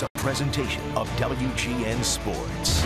is a presentation of WGN Sports.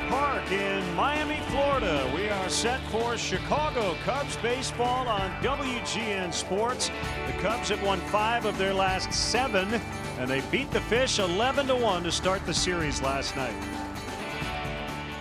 Park in Miami, Florida. We are set for Chicago Cubs baseball on WGN Sports. The Cubs have won 5 of their last 7, and they beat the Fish 11-1 to start the series last night.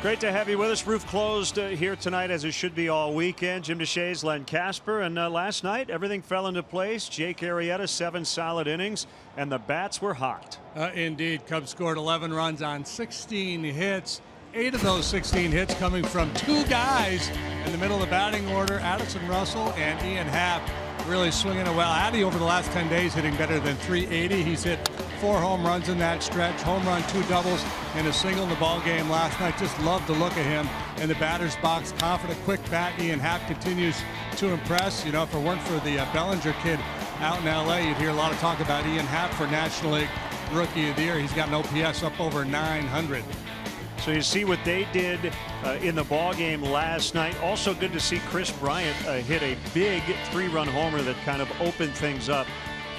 Great to have you with us. Roof closed here tonight, as it should be all weekend. Jim DeShays, Len Casper, and last night everything fell into place. Jake Arrieta, 7 solid innings, and the bats were hot. Indeed, Cubs scored 11 runs on 16 hits. 8 of those 16 hits coming from 2 guys in the middle of the batting order, Addison Russell and Ian Happ, really swinging it well. Addy over the last 10 days hitting better than .380. He's hit 4 home runs in that stretch, home run, 2 doubles, and a single in the ball game last night. Just love to look at him in the batter's box. Confident, quick bat. Ian Happ continues to impress. You know, if it weren't for the Bellinger kid out in LA, you'd hear a lot of talk about Ian Happ for National League Rookie of the Year. He's got an OPS up over 900. So you see what they did in the ball game last night. Also good to see Chris Bryant hit a big 3-run homer that kind of opened things up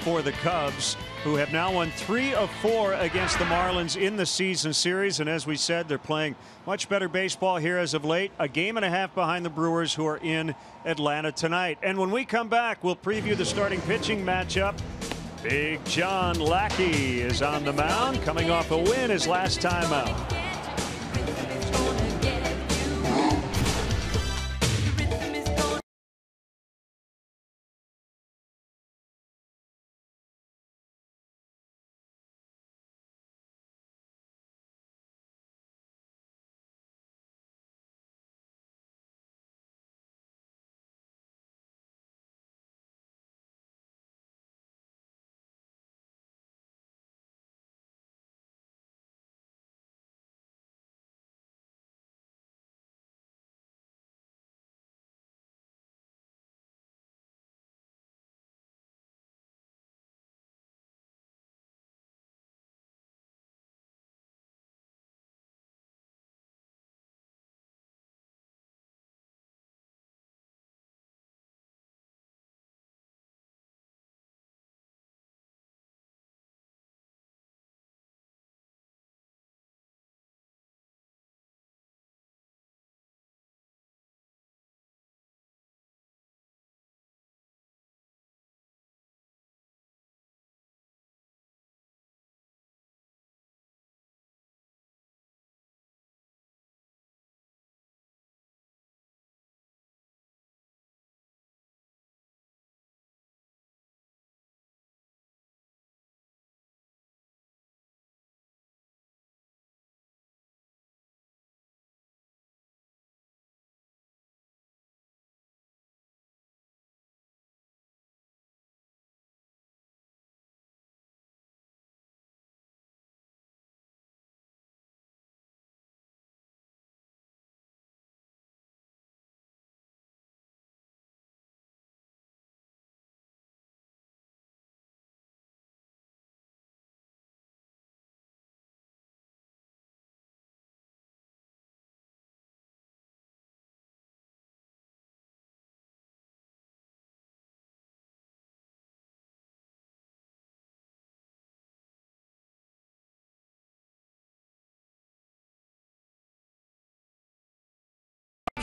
for the Cubs, who have now won 3 of 4 against the Marlins in the season series. And as we said, they're playing much better baseball here as of late. A game and a half behind the Brewers, who are in Atlanta tonight. And when we come back, we'll preview the starting pitching matchup. Big John Lackey is on the mound, coming off a win his last time out.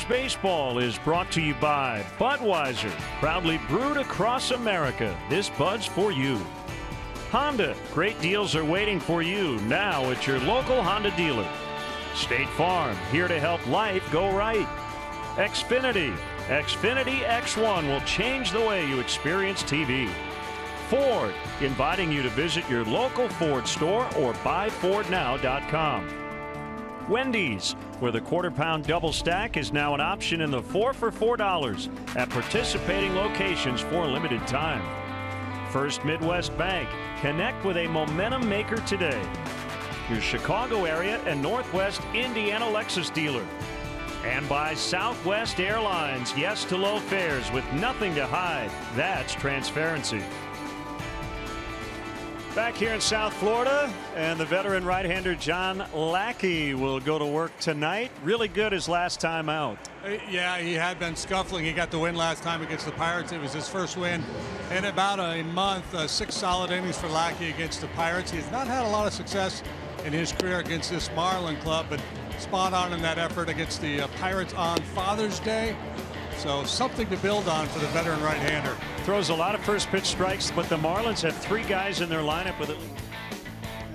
Baseball is brought to you by Budweiser, proudly brewed across America. This Bud's for you. Honda, great deals are waiting for you now at your local Honda dealer. State Farm, here to help life go right. Xfinity, Xfinity X1 will change the way you experience TV. Ford, inviting you to visit your local Ford store or buyfordnow.com. Wendy's, where the quarter-pound double stack is now an option in the 4 for $4 at participating locations for a limited time. First Midwest Bank. Connect with a momentum maker today. Your Chicago area and Northwest Indiana Lexus dealer. And by Southwest Airlines. Yes to low fares with nothing to hide. That's transparency. Back here in South Florida, and the veteran right-hander John Lackey will go to work tonight. Really good his last time out. Yeah, he had been scuffling. He got the win last time against the Pirates. It was his first win in about a month. 6 solid innings for Lackey against the Pirates. He has not had a lot of success in his career against this Marlin club, but spot on in that effort against the Pirates on Father's Day. So something to build on for the veteran right-hander. Throws a lot of first pitch strikes, but the Marlins have 3 guys in their lineup with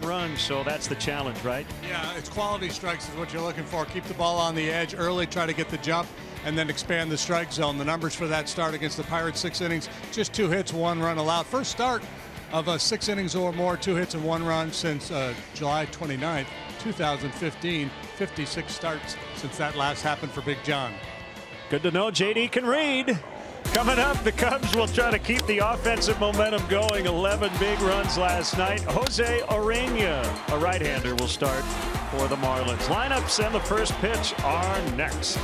runs, so that's the challenge, right? Yeah, it's quality strikes is what you're looking for. Keep the ball on the edge early, try to get the jump, and then expand the strike zone. The numbers for that start against the Pirates: 6 innings, just 2 hits, 1 run allowed. First start of 6 innings or more, 2 hits and 1 run since July 29th, 2015. 56 starts since that last happened for Big John. Good to know JD can read. Coming up, the Cubs will try to keep the offensive momentum going. 11 big runs last night. Jose Urena, a right-hander, will start for the Marlins. Lineups and the first pitch are next.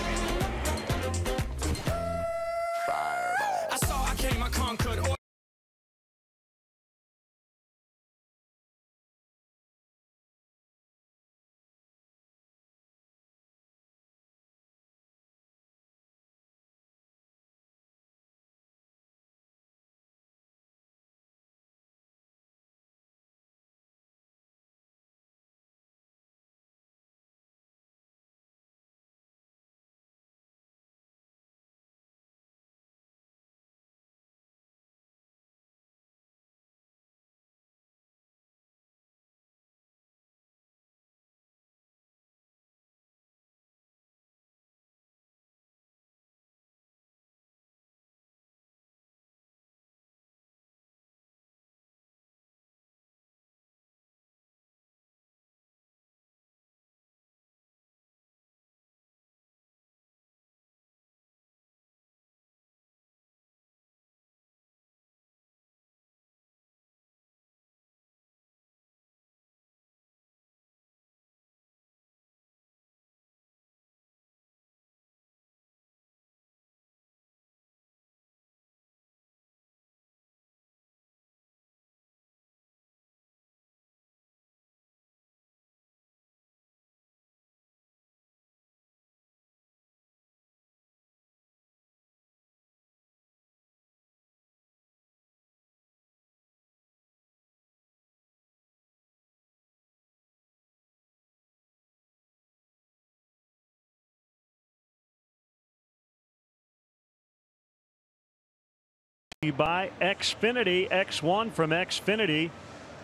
By Xfinity. X1 from Xfinity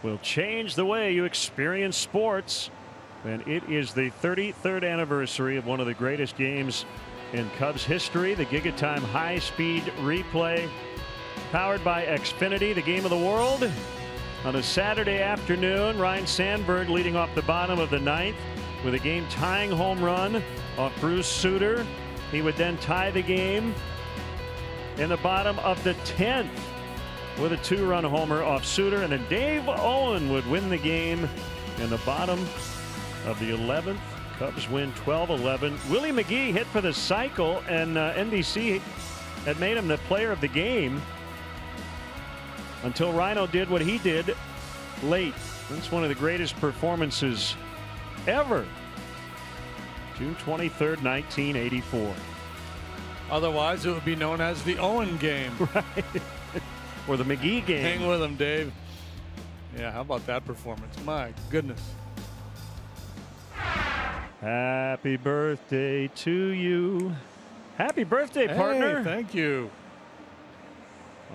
will change the way you experience sports, and it is the 33rd anniversary of one of the greatest games in Cubs history. The Gigatime high-speed replay powered by Xfinity, the game of the world on a Saturday afternoon. Ryne Sandberg leading off the bottom of the 9th with a game-tying home run off Bruce Sutter. He would then tie the game in the bottom of the 10th with a 2-run homer off Sutter, and then Dave Owen would win the game in the bottom of the 11th. Cubs win 12-11. Willie McGee hit for the cycle, and NBC had made him the player of the game until Rhino did what he did late. That's one of the greatest performances ever. June 23rd, 1984. Otherwise, it would be known as the Owen game. Right. Or the McGee game. Hang with him, Dave. Yeah, how about that performance? My goodness. Happy birthday to you. Happy birthday, partner. Thank you.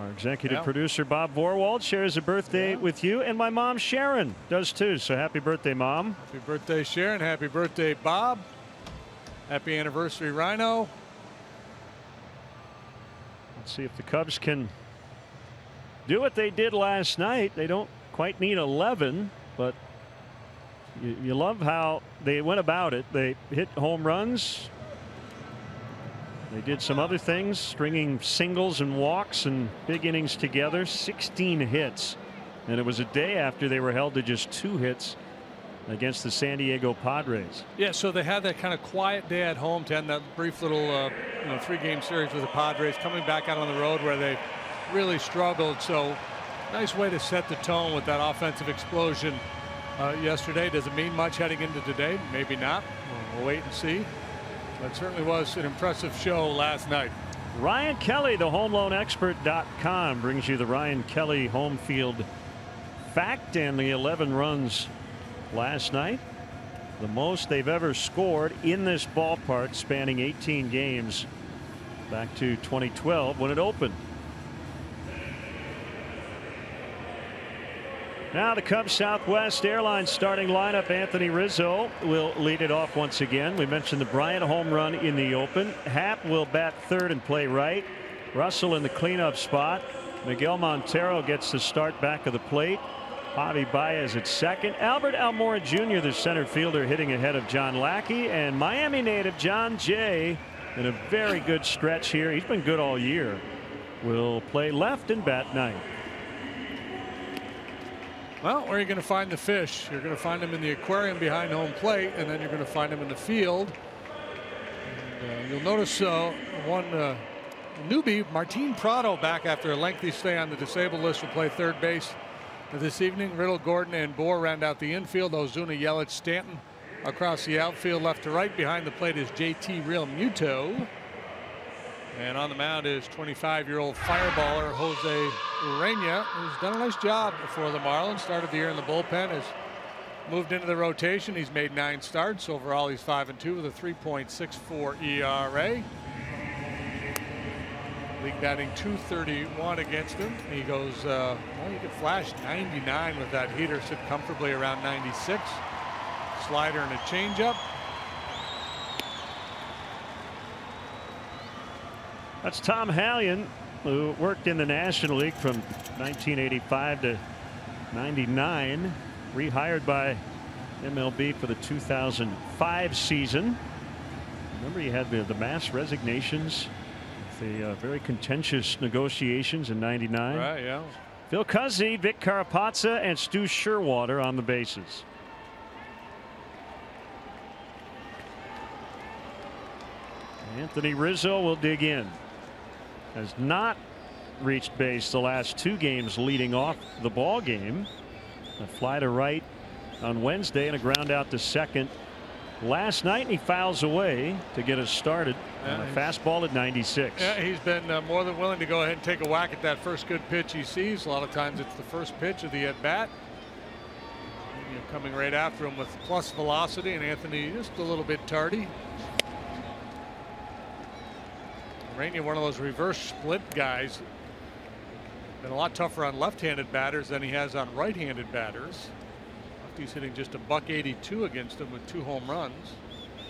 Our executive producer, Bob Vorwald, shares a birthday with you, and my mom, Sharon, does too. So happy birthday, Mom. Happy birthday, Sharon. Happy birthday, Bob. Happy anniversary, Rhino. Let's see if the Cubs can do what they did last night. They don't quite need 11, but You love how they went about it. They hit home runs. They did some other things, stringing singles and walks and big innings together. 16 hits. And it was a day after they were held to just 2 hits against the San Diego Padres. Yeah, so they had that kind of quiet day at home to end that brief little 3-game series with the Padres, coming back out on the road where they really struggled. So nice way to set the tone with that offensive explosion yesterday. Does it mean much heading into today? Maybe not. We'll wait and see. But it certainly was an impressive show last night. Ryan Kelly, the HomeLoanExpert.com, brings you the Ryan Kelly home field fact and the 11 runs last night. The most they've ever scored in this ballpark, spanning 18 games back to 2012 when it opened. Now the Cubs Southwest Airlines starting lineup. Anthony Rizzo will lead it off once again. We mentioned the Bryant home run in the open. Happ will bat third and play right. Russell in the cleanup spot. Miguel Montero gets the start back of the plate. Javi Baez at second. Albert Almora Jr., the center fielder, hitting ahead of John Lackey. And Miami native John Jay, in a very good stretch here. He's been good all year. Will play left and bat ninth. Well, where are you going to find the fish? You're going to find them in the aquarium behind home plate, and then you're going to find them in the field. And, you'll notice one newbie, Martin Prado, back after a lengthy stay on the disabled list, will play third base this evening. Riddle, Gordon, and Bohr round out the infield. Ozuna, Yelich, Stanton across the outfield, left to right. Behind the plate is JT Realmuto. And on the mound is 25-year-old fireballer Jose Urena, who's done a nice job for the Marlins. Started the year in the bullpen, has moved into the rotation. He's made 9 starts. Overall, he's 5-2 with a 3.64 ERA. League batting .231 against him. He goes, well, you could flash 99 with that heater, sit comfortably around 96. Slider and a changeup. That's Tom Hallion, who worked in the National League from 1985 to 99, rehired by MLB for the 2005 season. Remember, he had the mass resignations, the very contentious negotiations in 99. Right, yeah. Phil Cuzzi, Vic Carapazza, and Stu Sherwater on the bases. Anthony Rizzo will dig in. Has not reached base the last 2 games leading off the ball game. A fly to right on Wednesday and a ground out to second last night, and he fouls away to get us started on a fastball at 96. Yeah, he's been more than willing to go ahead and take a whack at that first good pitch he sees. A lot of times it's the first pitch of the at bat. Coming right after him with plus velocity, and Anthony just a little bit tardy. Urena, one of those reverse split guys, been a lot tougher on left-handed batters than he has on right-handed batters. Lefty's hitting just a .182 against him with 2 home runs.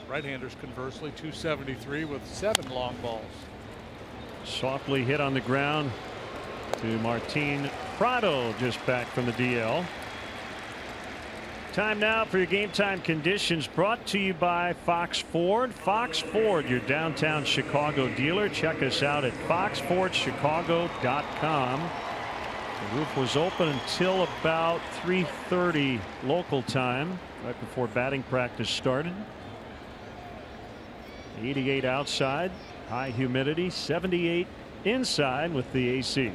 Right-handers conversely .273 with 7 long balls. Softly hit on the ground to Martin Prado, just back from the DL. Time now for your game time conditions, brought to you by Fox Ford. Fox Ford, your downtown Chicago dealer. Check us out at foxfordchicago.com. The roof was open until about 3:30 local time, right before batting practice started. 88 outside, high humidity, 78 inside with the AC.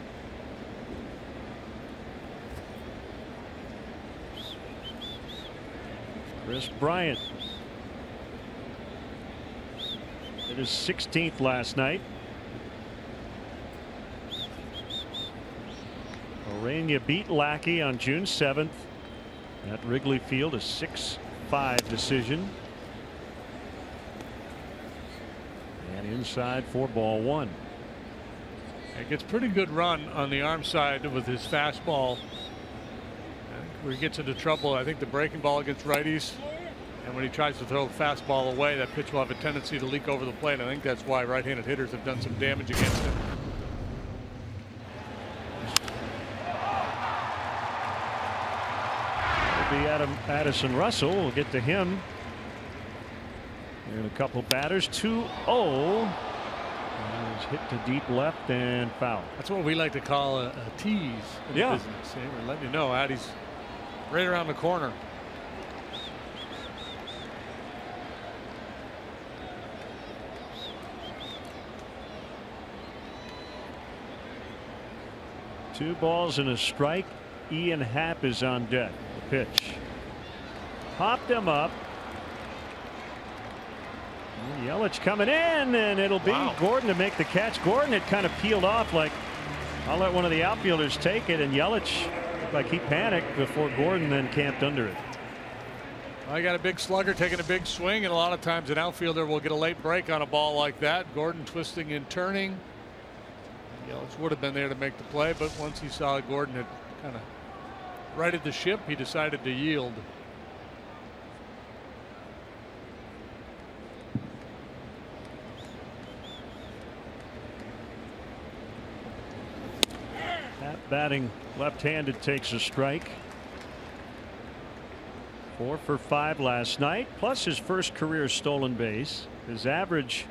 Kris Bryant hit his 16th last night. Urena beat Lackey on June 7th at Wrigley Field, a 6-5 decision. And inside for ball 1. He gets pretty good run on the arm side with his fastball. Where he gets into trouble, I think the breaking ball against righties, and when he tries to throw the fastball away, that pitch will have a tendency to leak over the plate. I think that's why right-handed hitters have done some damage against him. He'll be Addison Russell. We'll get to him in a couple batters. 2-0. He's hit to deep left and foul. That's what we like to call a tease in the business. We're letting you know Addie's right around the corner. Two balls and a strike. Ian Happ is on deck. The pitch. Popped him up. Yelich coming in, and it'll be Gordon to make the catch. Gordon had kind of peeled off like, I'll let one of the outfielders take it, and Yelich looked like he panicked before Gordon then camped under it. I got a big slugger taking a big swing, and a lot of times an outfielder will get a late break on a ball like that. Gordon twisting and turning. Yelich would have been there to make the play, but once he saw Gordon had kind of righted the ship, he decided to yield. Batting left-handed, takes a strike. 4 for 5 last night, plus his first career stolen base. His average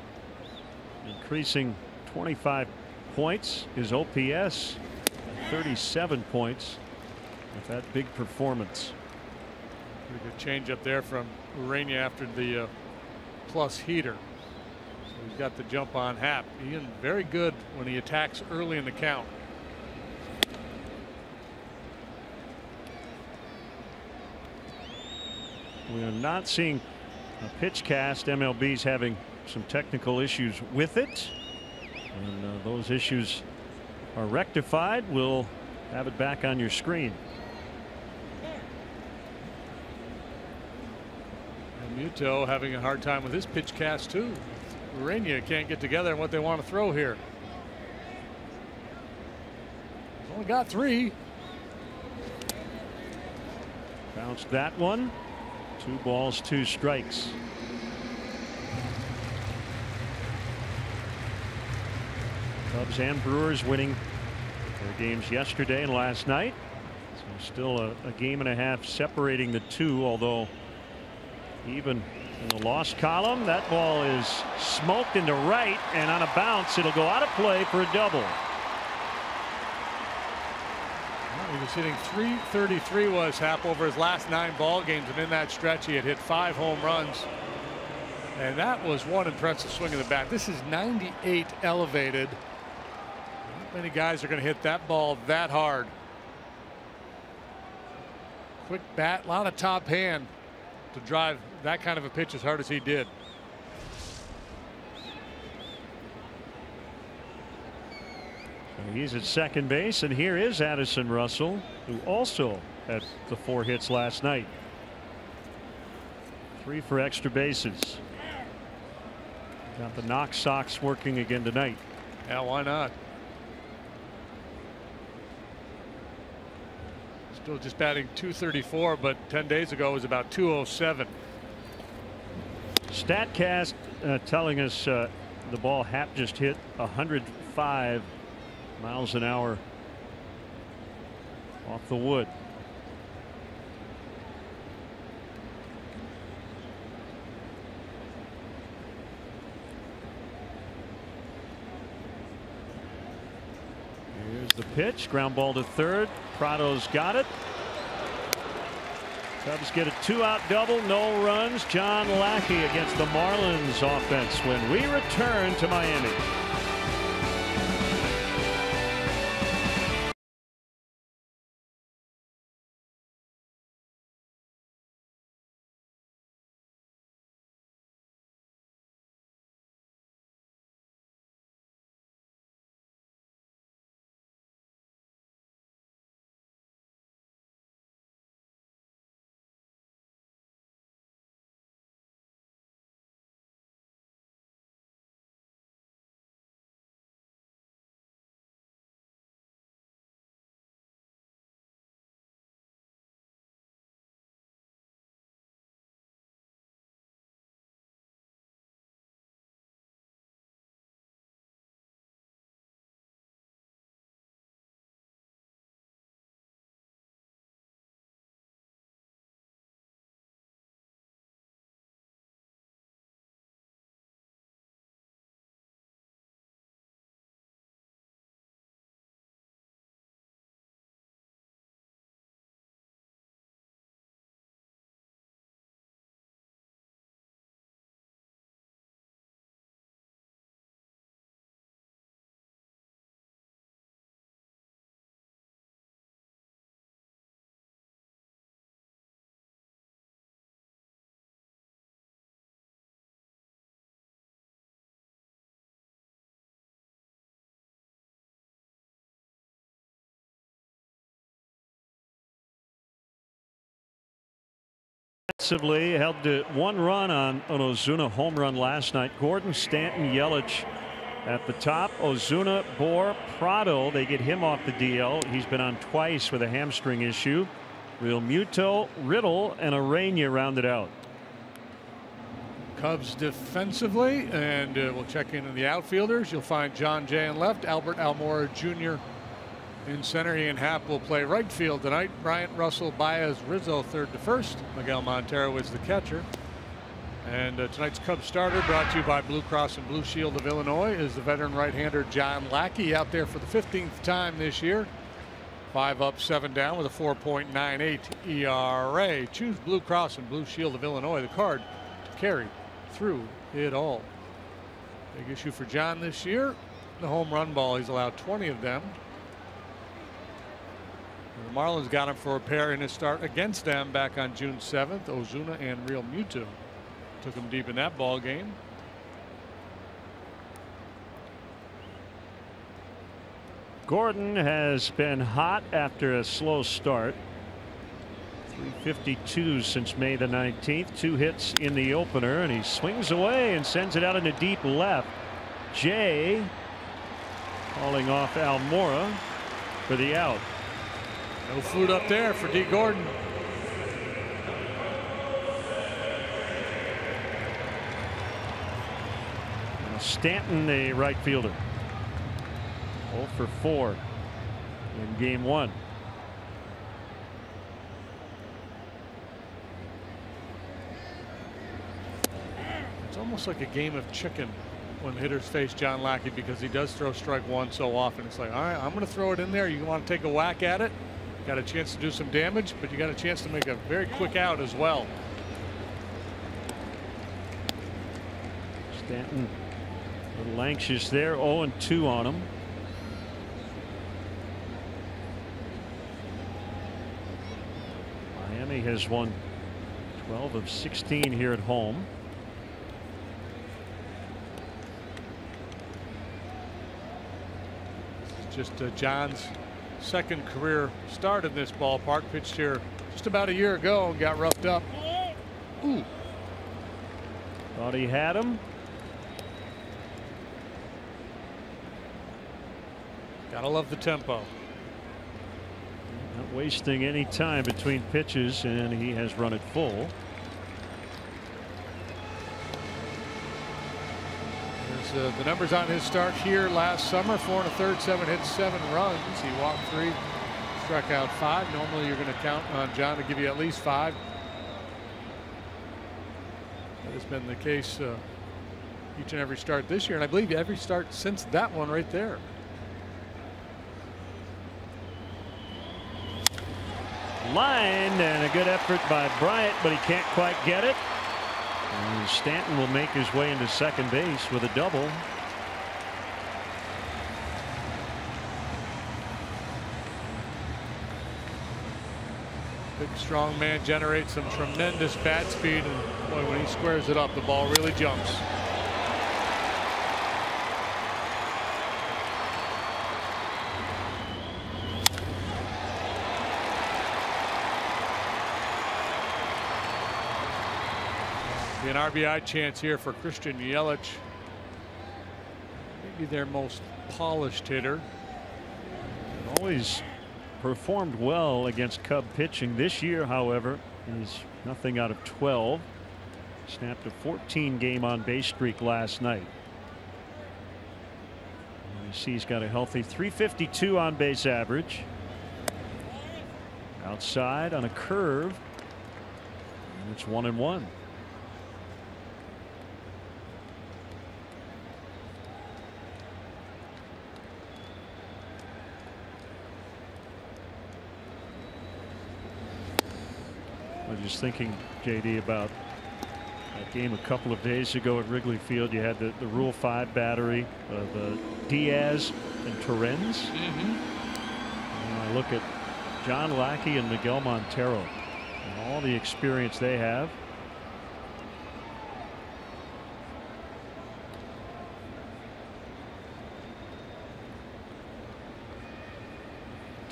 increasing 25 points. His OPS 37 points with that big performance. Pretty good change up there from Urania after the plus heater. So he's got the jump on Happ. Ian very good when he attacks early in the count. We are not seeing a pitch cast. MLB's having some technical issues with it, and those issues are rectified. We'll have it back on your screen. And Muto having a hard time with his pitch cast too. Urania can't get together on what they want to throw here. He's only got 3. Bounced that one. 2 balls, 2 strikes. Cubs and Brewers winning their games yesterday and last night. So still a game and a half separating the two, although even in the loss column, that ball is smoked into right, and on a bounce it'll go out of play for a double. He was hitting .333 was Happ over his last 9 ball games, and in that stretch he had hit 5 home runs, and that was one impressive swing of the bat. This is 98 elevated. Not many guys are going to hit that ball that hard. Quick bat, a lot of top hand to drive that kind of a pitch as hard as he did. He's at second base, and here is Addison Russell, who also had the 4 hits last night. 3 for extra bases. Got the knock socks working again tonight. Yeah, why not? Still just batting .234, but 10 days ago was about .207. Statcast telling us the ball Happ just hit 105 miles an hour off the wood. Here's the pitch. Ground ball to third. Prado's got it. Cubs get a 2-out double, no runs. John Lackey against the Marlins offense when we return to Miami. defensively held to 1 run on an Ozuna home run last night. Gordon, Stanton, Yelich at the top. Ozuna, Bohr, Prado, they get him off the DL. He's been on twice with a hamstring issue. Real Muto, Riddle, and Arena rounded out. Cubs defensively, and we'll check in on the outfielders. You'll find John Jay in left, Albert Almora Jr. in center. Ian Happ will play right field tonight. Bryant, Russell, Baez, Rizzo third to first. Miguel Montero is the catcher. And tonight's Cubs starter, brought to you by Blue Cross and Blue Shield of Illinois, is the veteran right-hander John Lackey, out there for the 15th time this year. 5 up, 7 down with a 4.98 ERA. Choose Blue Cross and Blue Shield of Illinois, the card to carry through it all. Big issue for John this year, the home run ball. He's allowed 20 of them. And the Marlins got him for a pair in his start against them back on June 7th. Ozuna and Real Muto took him deep in that ball game. Gordon has been hot after a slow start. 352 since May the 19th. 2 hits in the opener, and he swings away and sends it out into deep left. Jay calling off Almora for the out. No food up there for D. Gordon. Stanton, the right fielder, 0 for 4 in game 1. It's almost like a game of chicken when the hitters face John Lackey, because he does throw strike 1 so often. It's like, all right, I'm going to throw it in there. You want to take a whack at it. Got a chance to do some damage, but you got a chance to make a very quick out as well. Stanton a little anxious there. 0-2 on him. Miami has won 12 of 16 here at home. Just John's second career start in this ballpark. Pitched here just about a year ago and got roughed up. Ooh. Thought he had him. Gotta love the tempo. Not wasting any time between pitches, and he has run it full. There's the numbers on his start here last summer: 4 1/3, 7 hits, 7 runs. He walked 3, struck out 5. Normally you're going to count on John to give you at least 5. That has been the case each and every start this year, and I believe every start since that one right there. Line, and a good effort by Bryant, but he can't quite get it. And Stanton will make his way into second base with a double. Big strong man generates some tremendous bat speed, and boy, when he squares it up, the ball really jumps. An RBI chance here for Christian Yelich. Maybe their most polished hitter. Always performed well against Cub pitching. This year, however, is nothing out of 12. Snapped a 14-game on-base streak last night. You see he's got a healthy 352 on-base average. Outside on a curve. And it's 1-1. I was just thinking, JD, about that game a couple of days ago at Wrigley Field. You had the Rule 5 battery of Diaz and Torrens. And I look at John Lackey and Miguel Montero and all the experience they have.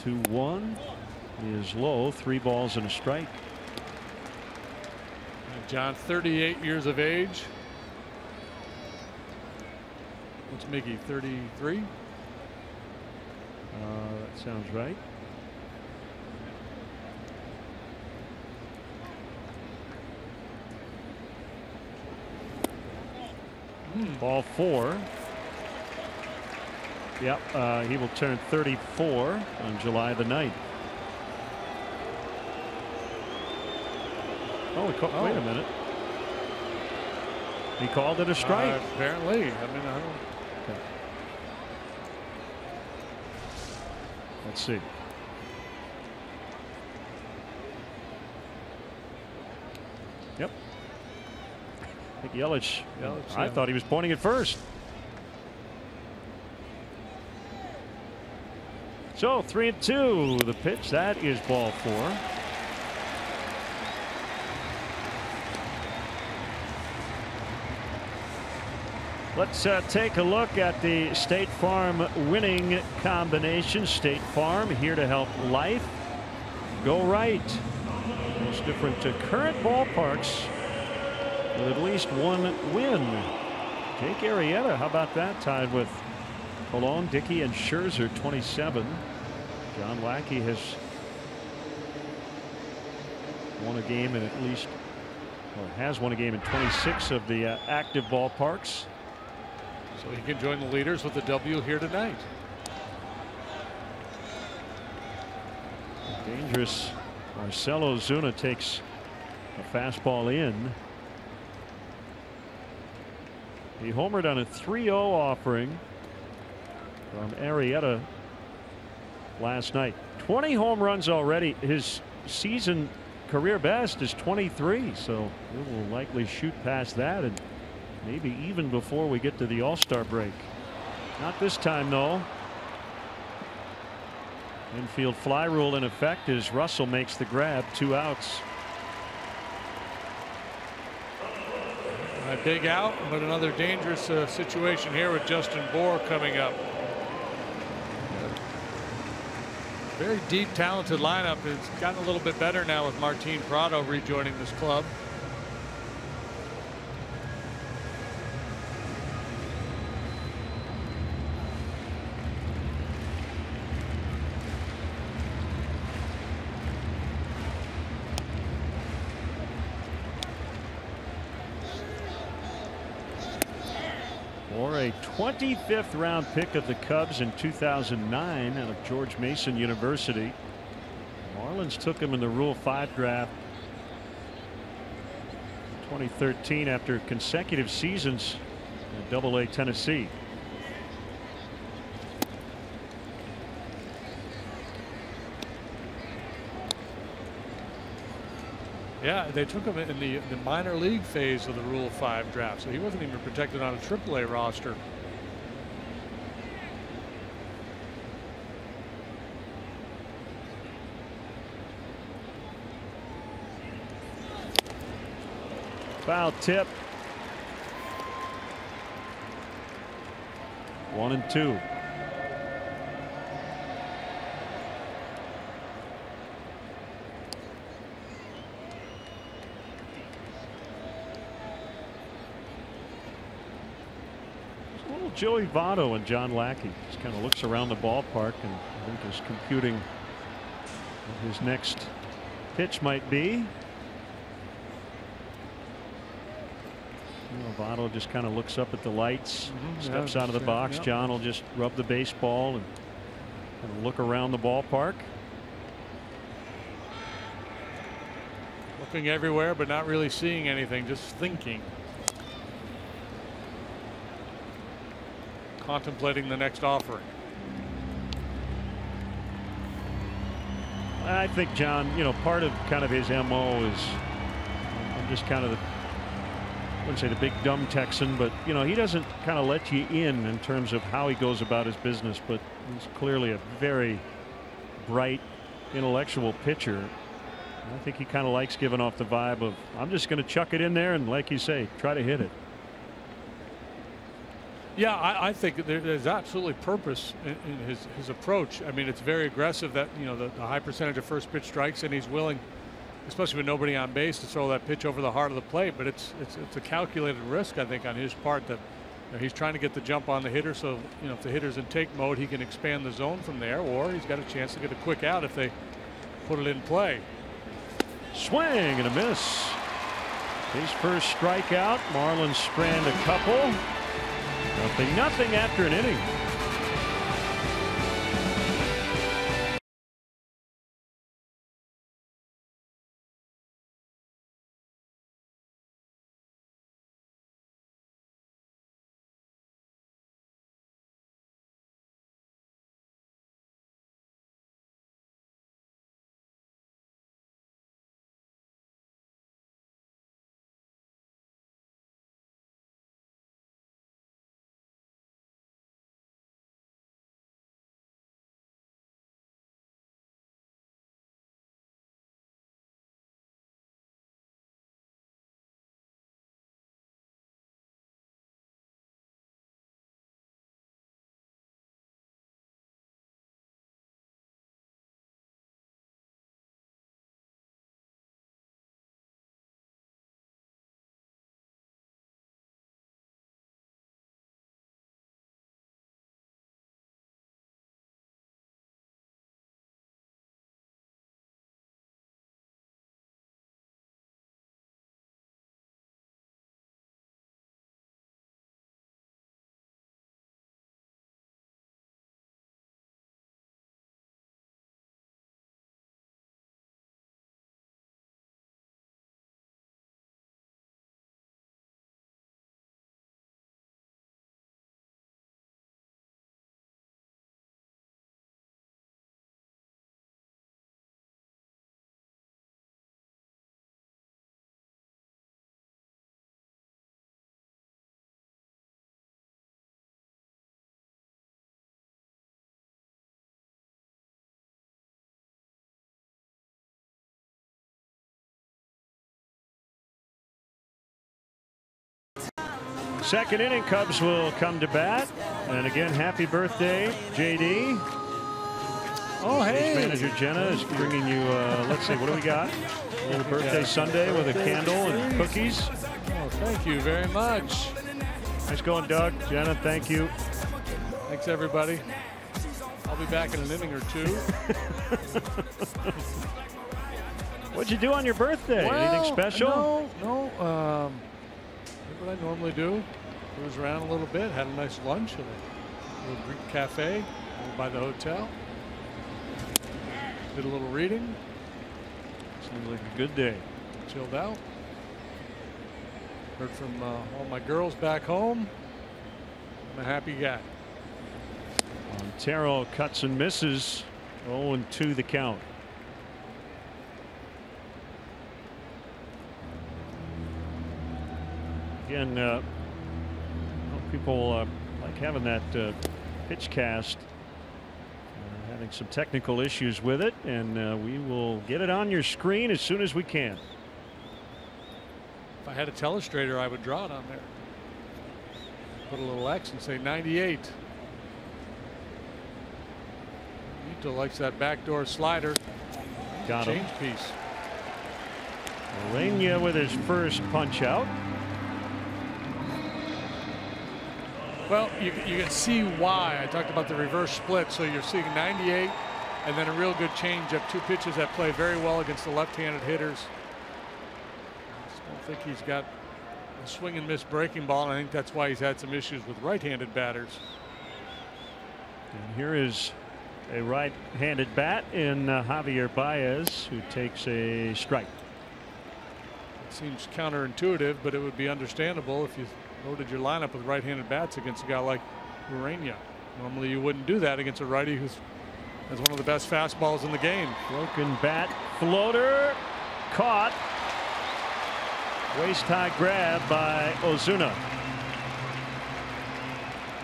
Two-one is low. 3 balls and a strike. John, 38 years of age. What's Miggy, 33? That sounds right. Ball 4. Yep, he will turn 34 on July the 9th. Oh, wait a minute. He called it a strike. Apparently. I mean, I don't. Okay. Let's see. Yep. I think Yelich. I thought he was pointing at first. So 3-2. The pitch. That is ball 4. Let's take a look at the State Farm winning combination. State Farm, here to help life go right. Most different to current ballparks with at least one win. Jake Arrieta, how about that? Tied with Colon, Dickey, and Scherzer, 27. John Lackey has won a game in at least, or has won a game in 26 of the active ballparks. So he can join the leaders with a W here tonight. Dangerous. Marcelo Zuna takes a fastball in. He homered on a 3-0 offering from Arrieta last night. 20 home runs already. His season career best is 23, so he will likely shoot past that and maybe even before we get to the All-Star break. Not this time, though. Infield fly rule in effect as Russell makes the grab. 2 outs. A big out, but another dangerous situation here with Justin Bour coming up. Very deep, talented lineup. It's gotten a little bit better now with Martin Prado rejoining this club. Or a 25th round pick of the Cubs in 2009 out of George Mason University. Marlins took him in the Rule 5 draft 2013 after consecutive seasons in Double-A Tennessee. Yeah, they took him in the minor league phase of the Rule 5 draft, so he wasn't even protected on a AAA roster. Foul tip. 1-2. Joey Votto and John Lackey just kind of looks around the ballpark and I think is computing what his next pitch might be. You know, Votto just kind of looks up at the lights, steps out of the box. Yep. John will just rub the baseball and kind of look around the ballpark. Looking everywhere, but not really seeing anything, just thinking. Contemplating the next offering. I think John, you know, part of kind of his MO is I'm just kind of the, I wouldn't say the big dumb Texan, but you know, he doesn't kind of let you in terms of how he goes about his business, but he's clearly a very bright intellectual pitcher. I think he kind of likes giving off the vibe of I'm just going to chuck it in there and, like you say, try to hit it. Yeah, I think there's absolutely purpose in his approach. I mean, it's very aggressive, that, you know, the high percentage of first pitch strikes, and he's willing especially with nobody on base, to throw that pitch over the heart of the plate. But it's a calculated risk, I think, on his part, that he's trying to get the jump on the hitter. So, if the hitter's in take mode, he can expand the zone from there, or he's got a chance to get a quick out if they put it in play. Swing and a miss. His first strikeout. Marlins strand a couple. 0-0 after an inning. Second inning, Cubs will come to bat. And again, happy birthday, JD. Oh, hey. Manager Jenna is bringing you, let's see, what do we got? A little birthday sundae with a candle and cookies. Oh, thank you very much. Nice going, Doug. Jenna, thank you. Thanks, everybody. I'll be back in an inning or two. What'd you do on your birthday? Well, anything special? No. What I normally do. Cruise around a little bit. Had a nice lunch at a little Greek cafe over by the hotel. Did a little reading. Seems like a good day. Chilled out. Heard from all my girls back home. I'm a happy guy. Montero cuts and misses. 0-2 the count. Again, people like having that pitch cast. Having some technical issues with it, and we will get it on your screen as soon as we can. If I had a telestrator, I would draw it on there. Put a little X and say 98. Nito likes that backdoor slider. Got him. Change piece. Urania with his first punch out. Well, you can see why. I talked about the reverse split. So you're seeing 98 and then a real good changeup. Two pitches that play very well against the left-handed hitters. I just don't think he's got a swing and miss breaking ball, and I think that's why he's had some issues with right-handed batters. And here is a right-handed bat in Javier Baez, who takes a strike. It seems counterintuitive, but it would be understandable if you loaded your lineup with right-handed bats against a guy like Urania. Normally you wouldn't do that against a righty who has one of the best fastballs in the game. Broken bat, floater, caught. Waist-high grab by Ozuna.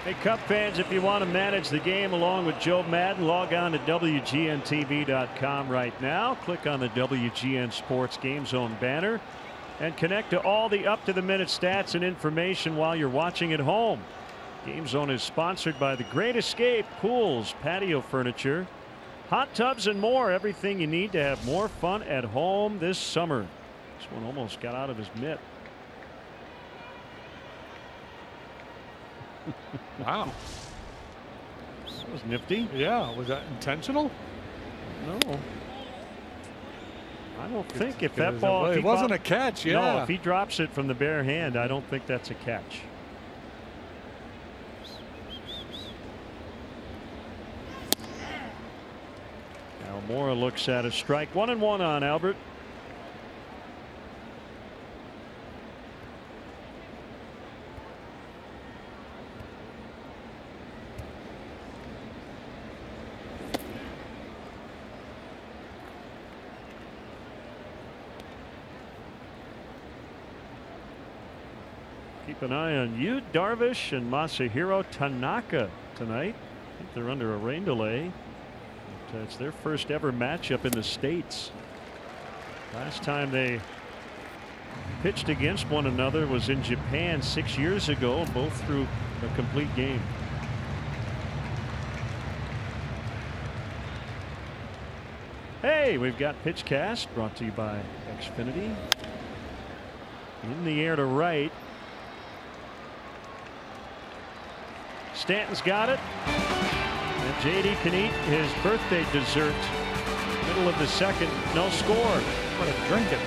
Hey, Cub fans, if you want to manage the game along with Joe Madden, log on to WGNTV.com right now. Click on the WGN Sports Game Zone banner and connect to all the up-to-the-minute stats and information while you're watching at home. Game Zone is sponsored by The Great Escape Pools, Patio Furniture, Hot tubs and more. Everything you need to have more fun at home this summer. This one almost got out of his mitt. Wow. That was nifty. Yeah. Was that intentional? No. I don't think if that ball. It wasn't a catch. Yeah. No, if he drops it from the bare hand, I don't think that's a catch. Almora looks at a strike. 1-1 on Albert. Keep an eye on Yu Darvish and Masahiro Tanaka tonight. I think they're under a rain delay. But, it's their first ever matchup in the States. Last time they pitched against one another was in Japan 6 years ago. Both threw a complete game. Hey, we've got PitchCast brought to you by Xfinity. In the air to right. Stanton's got it. And JD can eat his birthday dessert. Middle of the second, no score. What a drink it.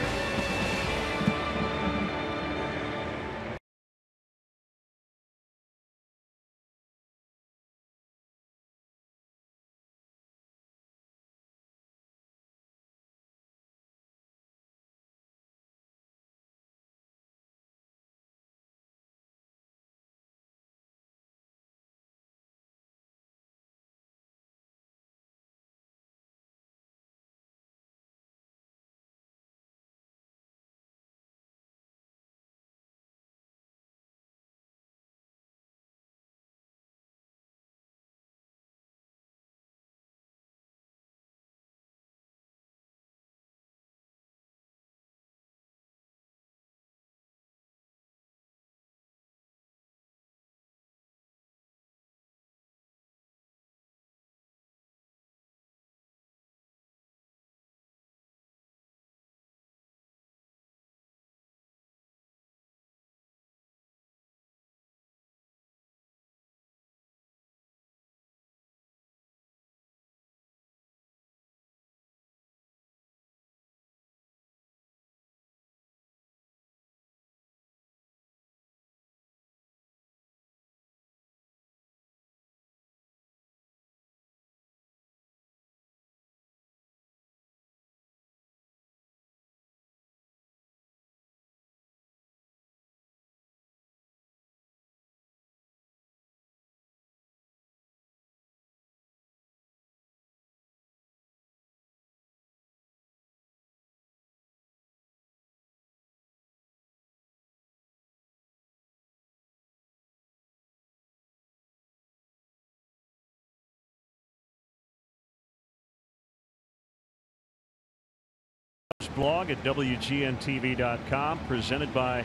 Blog at WGNTV.com, presented by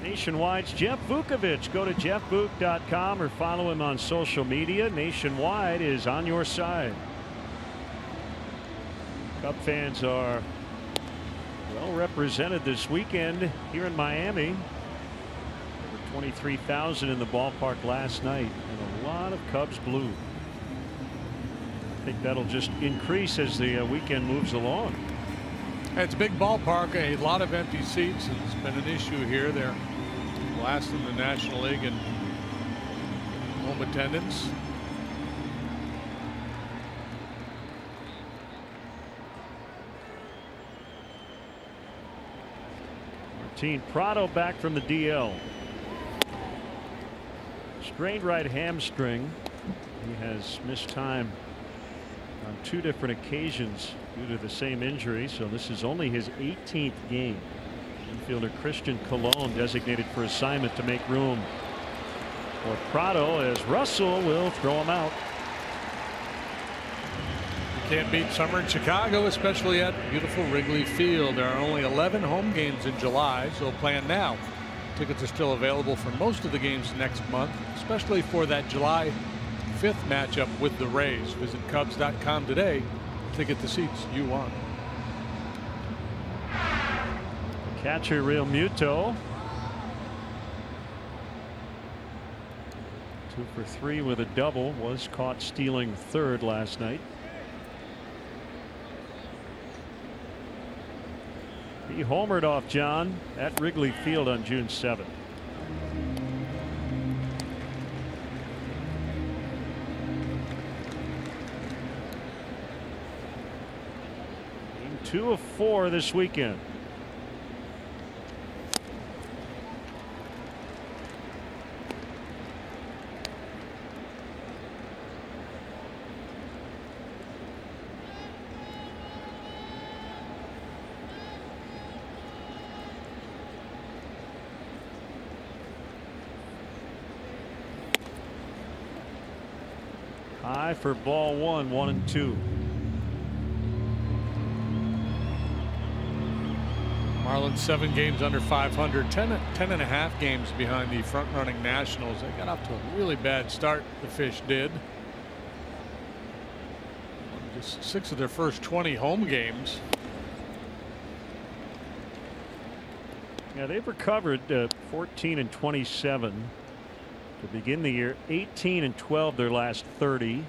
Nationwide's Jeff Vukovich. Go to jeffvuk.com or follow him on social media. Nationwide is on your side. Cub fans are well represented this weekend here in Miami. Over 23,000 in the ballpark last night, and a lot of Cubs blue. I think that'll just increase as the weekend moves along. It's a big ballpark, a lot of empty seats. It's been an issue here. They're last in the National League in home attendance. Martin Prado back from the DL. Strained right hamstring. He has missed time on 2 different occasions due to the same injury, so this is only his 18th game. Infielder Christian Colon designated for assignment to make room for Prado, as Russell will throw him out. You can't beat summer in Chicago, especially at beautiful Wrigley Field. There are only 11 home games in July, so plan now. Tickets are still available for most of the games next month, especially for that July 5th matchup with the Rays. Visit Cubs.com today to get the seats you want. Catcher Real Muto. 2 for 3 with a double. Was caught stealing third last night. He homered off John at Wrigley Field on June 7th. Game 2 of 4 this weekend. High for ball 1, 1-2. Marlins 7 games under 500, 10.5 games behind the front-running Nationals. They got off to a really bad start, the Fish did. Just 6 of their first 20 home games. Yeah, they've recovered 14 and 27 to begin the year. 18 and 12 their last 30. They're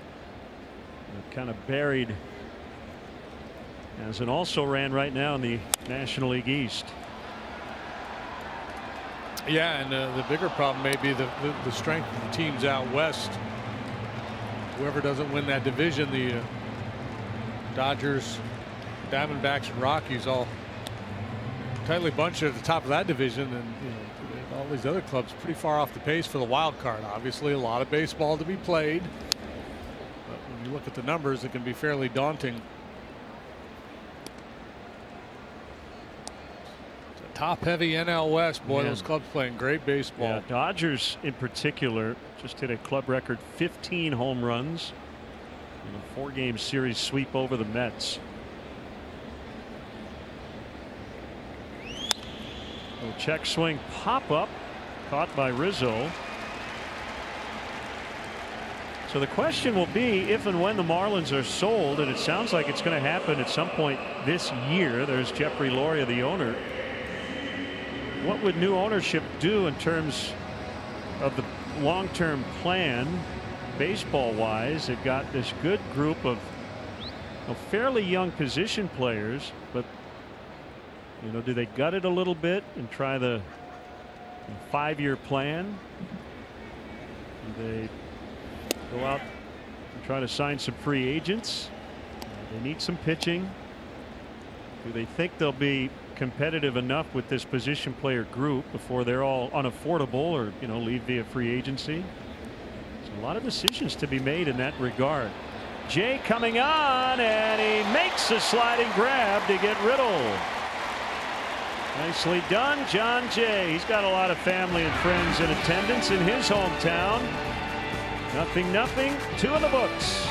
kind of buried as an also ran right now in the National League East. Yeah, and the bigger problem may be the strength of the teams out west. Whoever doesn't win that division, the Dodgers, Diamondbacks, and Rockies all tightly bunched at the top of that division, and all these other clubs pretty far off the pace for the wild card. Obviously, a lot of baseball to be played, but when you look at the numbers, it can be fairly daunting. Top-heavy NL West, boy. Those clubs playing great baseball. Yeah, Dodgers in particular just hit a club record 15 home runs in a 4-game series sweep over the Mets. A check swing pop up caught by Rizzo. So the question will be if and when the Marlins are sold, and it sounds like it's going to happen at some point this year. There's Jeffrey Loria, the owner. What would new ownership do in terms of the long-term plan baseball wise? They've got this good group of fairly young position players, but do they gut it a little bit and try the 5-year plan? Do they go out and try to sign some free agents? They need some pitching. Do they think they'll be competitive enough with this position player group before they're all unaffordable or leave via free agency? There's a lot of decisions to be made in that regard. Jay coming on, and he makes a sliding grab to get Riddle. Nicely done, John Jay. He's got a lot of family and friends in attendance in his hometown. 0-0, 2 in the books.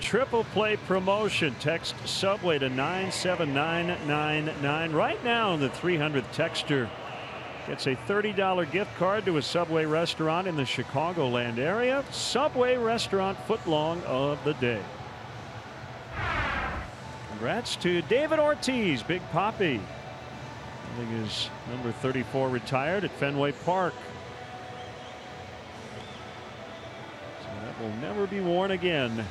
triple play promotion. Text Subway to 97999. Right now, the 300th texter gets a $30 gift card to a Subway restaurant in the Chicagoland area. Subway restaurant footlong of the day. Congrats to David Ortiz, Big Papi. I think his number 34 retired at Fenway Park. So that will never be worn again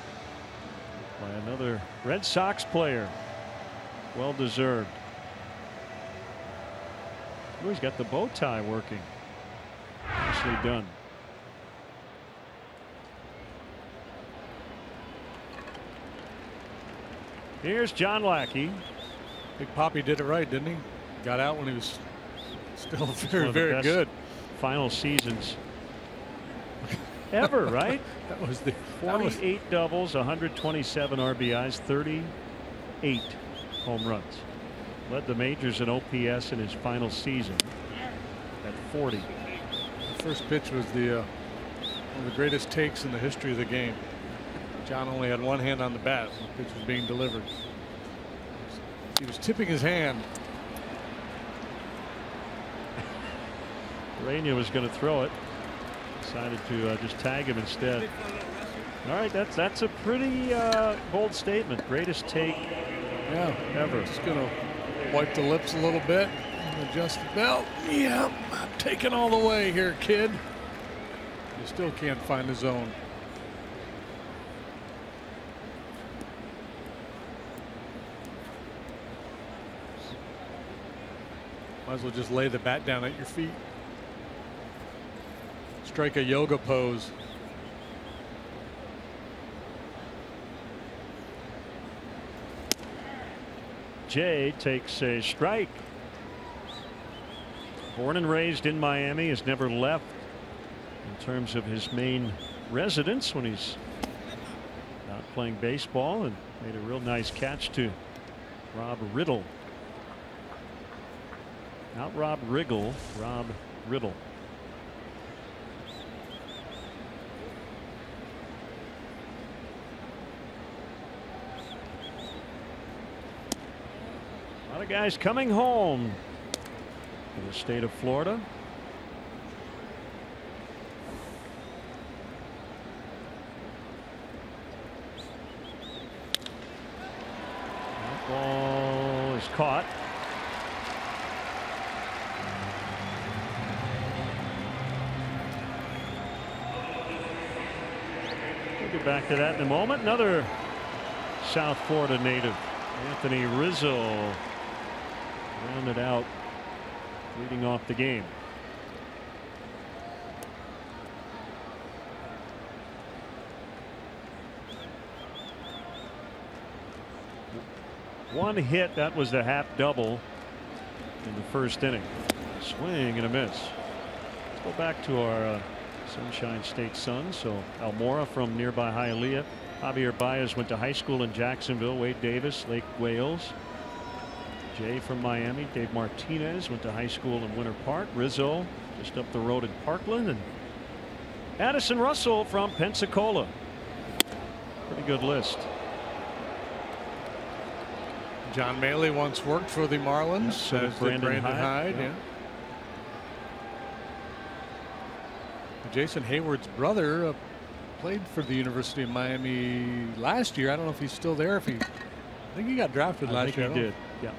by another Red Sox player. Well deserved. Oh, he's got the bow tie working. Nicely done. Here's John Lackey. Big Papi did it right, didn't he? Got out when he was still very, very good. Final seasons ever, right? That was the 48 doubles, 127 RBIs, 38 home runs. Led the majors in OPS in his final season at 40. The first pitch was one of the greatest takes in the history of the game. John only had one hand on the bat when the pitch was being delivered. He was tipping his hand. Rainier was going to throw it. Decided to just tag him instead. All right, that's a pretty bold statement. Greatest take ever. Just going to wipe the lips a little bit and adjust the belt. Yeah, I'm taking all the way here, kid. You still can't find the zone. Might as well just lay the bat down at your feet. Strike a yoga pose. Jay takes a strike. Born and raised in Miami, has never left in terms of his main residence when he's not playing baseball, and made a real nice catch to Rob Riddle. Not Rob Riggle, Rob Riddle. A lot of guys coming home to the state of Florida. That ball is caught. We'll get back to that in a moment. Another South Florida native, Anthony Rizzo, rounded out, leading off the game. One hit, that was the half double in the first inning. Swing and a miss. Let's go back to our Sunshine State Suns. So Almora from nearby Hialeah. Javier Baez went to high school in Jacksonville. Wade Davis, Lake Wales. Jay from Miami. Dave Martinez went to high school in Winter Park. Rizzo just up the road in Parkland. And Addison Russell from Pensacola. Pretty good list. John Maley once worked for the Marlins. So did Brandon Hyde. Yeah. Jason Hayward's brother played for the University of Miami last year. I don't know if he's still there. I think he got drafted last year. He did. Yeah.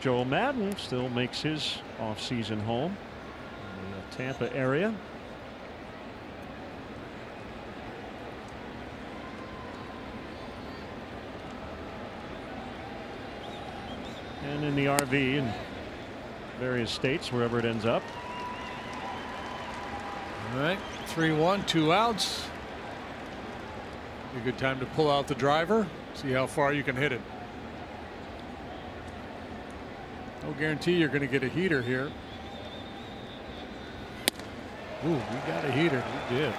Joel Madden still makes his off-season home in the Tampa area. And in the RV in various states, wherever it ends up. All right, 3-1, 2 outs. A good time to pull out the driver, see how far you can hit it. No guarantee you're going to get a heater here. Ooh, we got a heater. We did.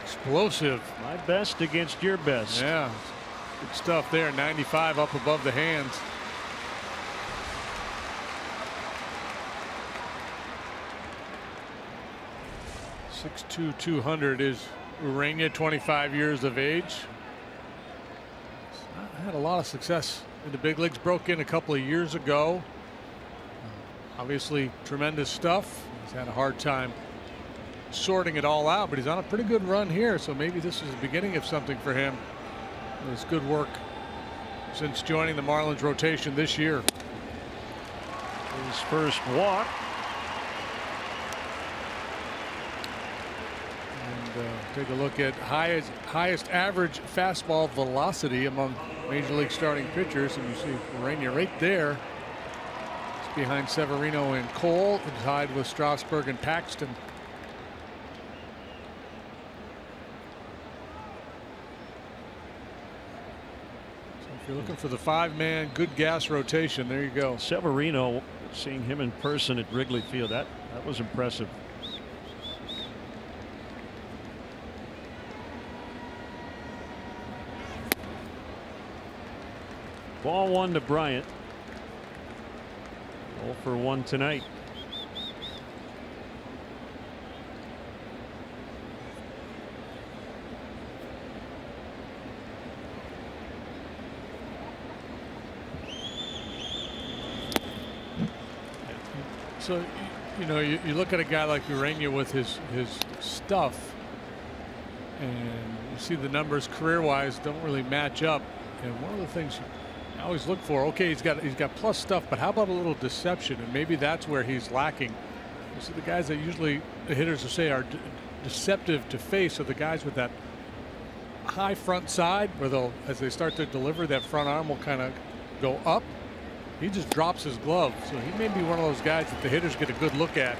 Explosive. My best against your best. Yeah. Good stuff there. 95 up above the hands. 6'2", 200 is Urania, 25 years of age. Had a lot of success in the big leagues. Broke in a couple of years ago. Obviously tremendous stuff. He's had a hard time sorting it all out, but he's on a pretty good run here, so maybe this is the beginning of something for him. His good work since joining the Marlins rotation this year. His first walk. And take a look at highest average fastball velocity among Major League starting pitchers, and you see Urania right there. It's behind Severino and Cole, and tied with Strasburg and Paxton. If you're looking for the 5-man good gas rotation, there you go. Severino, seeing him in person at Wrigley Field, that was impressive. Ball 1 to Bryant. 0 for 1 tonight. So, you know, you look at a guy like Urania with his stuff, and you see the numbers career-wise don't really match up. And one of the things I always look for, okay, he's got plus stuff, but how about a little deception? And maybe that's where he's lacking. You see the guys that usually the hitters will say are deceptive to face are the guys with that high front side, where they'll, as they start to deliver, that front arm will kind of go up. He just drops his glove, so he may be one of those guys that the hitters get a good look at.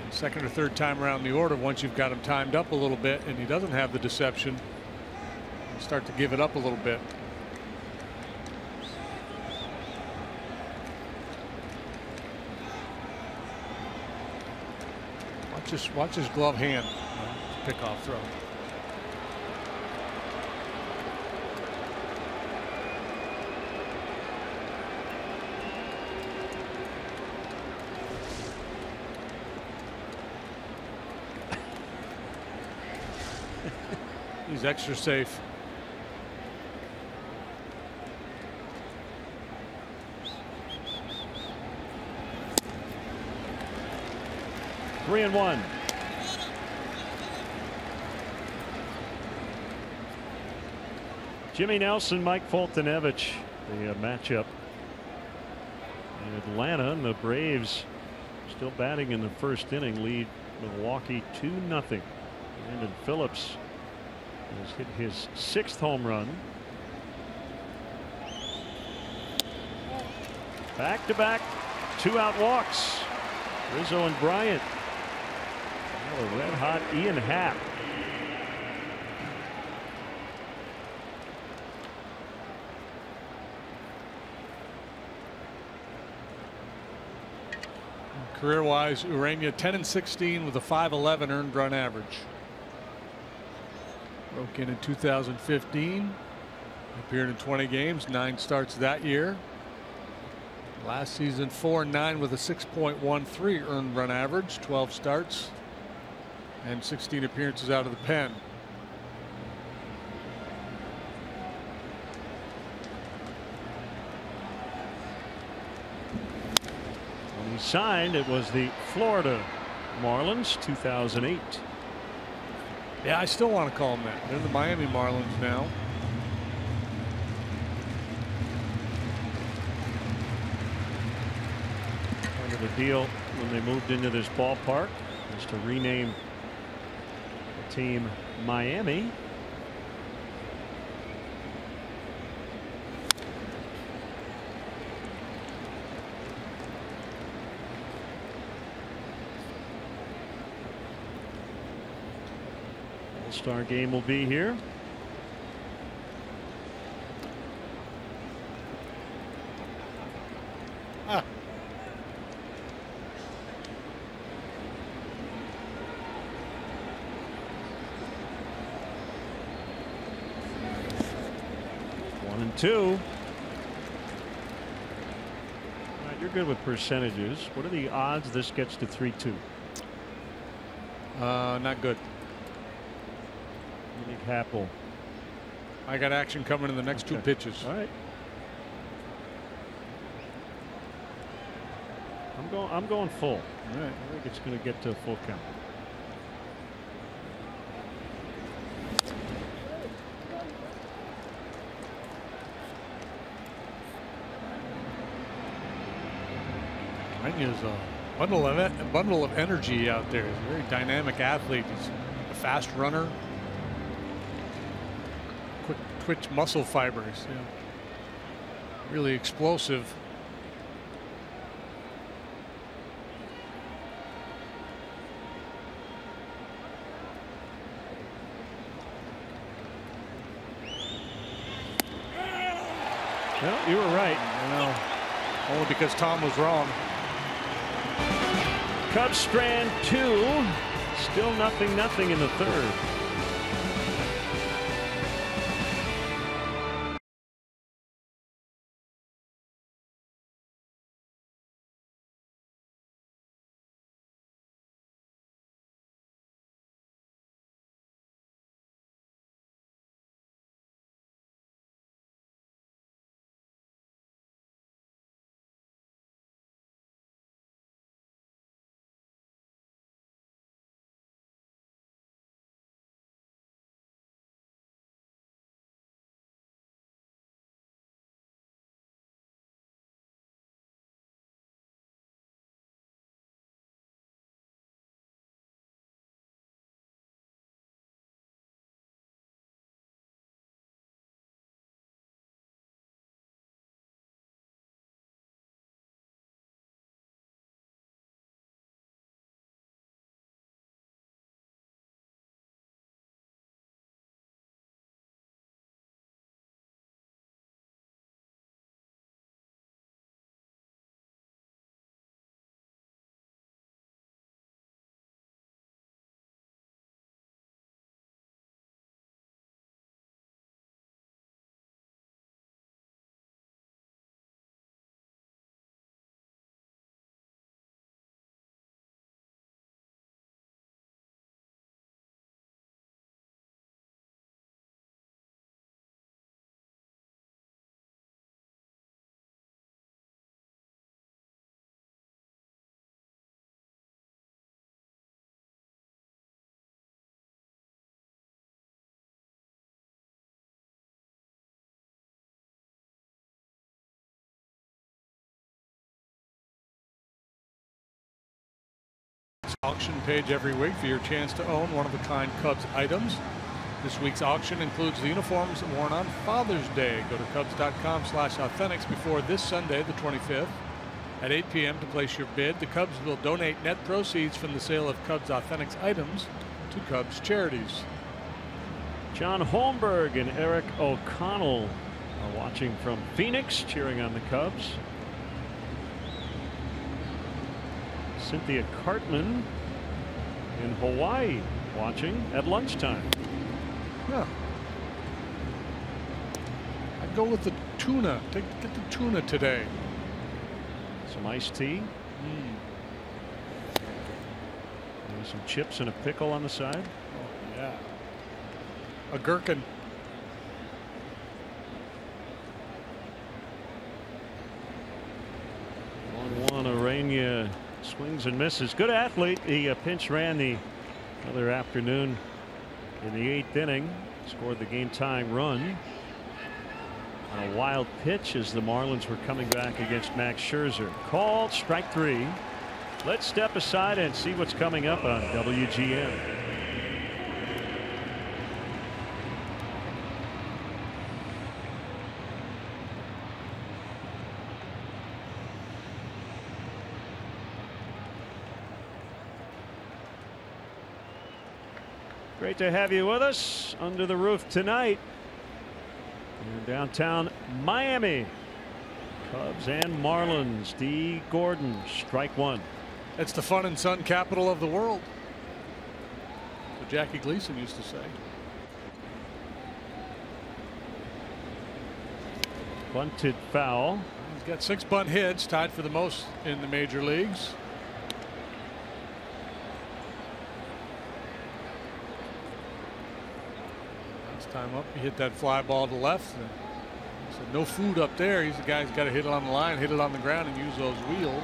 And second or third time around the order, once you've got him timed up a little bit and he doesn't have the deception, you start to give it up a little bit. Watch his glove hand. Pickoff throw. He's extra safe. Three and one. Jimmy Nelson, Mike Foltynewicz, the matchup in Atlanta, and the Braves still batting in the first inning, lead Milwaukee 2-0. Brandon Phillips has hit his 6th home run. Back-to-back 2-out walks. Rizzo and Bryant. Oh, a red-hot Ian Happ. Career-wise, Urania 10-16 with a 5.11 earned run average. Broke in 2015. Appeared in 20 games, 9 starts that year. Last season 4-9 with a 6.13 earned run average, 12 starts and 16 appearances out of the pen. When he signed, it was the Florida Marlins, 2008. Yeah, I still want to call them that. They're the Miami Marlins now. Part of the deal when they moved into this ballpark was to rename the team Miami. All-Star game will be here. Ah. One and two. All right, you're good with percentages. What are the odds this gets to 3-2? Not good. Happel. I got action coming in the next 2 pitches. All right. I'm going full. All right. I think it's going to get to a full count. Is a bundle of energy out there. He's a very dynamic athlete. He's a fast runner. Quick twitch muscle fibers. Yeah. Really explosive. Well, you were right. Only because Tom was wrong. Cubs strand 2. Still 0-0 in the 3rd. Auction page every week for your chance to own one-of-a-kind Cubs items. This week's auction includes the uniforms worn on Father's Day. Go to Cubs.com/authentics before this Sunday, the 25th, at 8 p.m. to place your bid. The Cubs will donate net proceeds from the sale of Cubs Authentics items to Cubs charities. John Holmberg and Eric O'Connell are watching from Phoenix, cheering on the Cubs. Cynthia Cartman in Hawaii watching at lunchtime. Yeah. I'd go with the tuna. Get the tuna today. Some iced tea. Maybe some chips and a pickle on the side. Oh, yeah. A gherkin. One Arena swings and misses. Good athlete. He pinch ran the other afternoon in the 8th inning. Scored the game tying run on a wild pitch as the Marlins were coming back against Max Scherzer. Called strike 3. Let's step aside and see what's coming up on WGN. Great to have you with us under the roof tonight in downtown Miami. Cubs and Marlins. D. Gordon, strike 1. It's the fun and sun capital of the world, what Jackie Gleason used to say. Bunted foul. He's got 6 bunt hits, tied for the most in the major leagues. This time up, he hit that fly ball to left. And so no food up there. He's the guy who's got to hit it on the line, hit it on the ground, and use those wheels.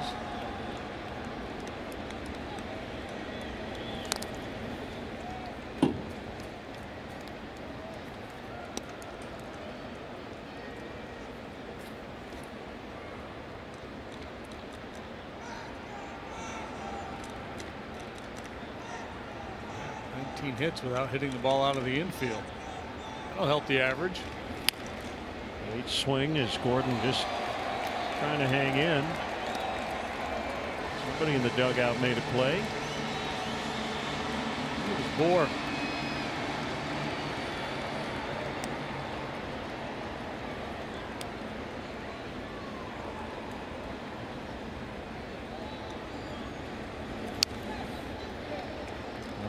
Hits without hitting the ball out of the infield. That'll help the average. Late swing as Gordon just trying to hang in. Somebody in the dugout made a play. It was Bohr.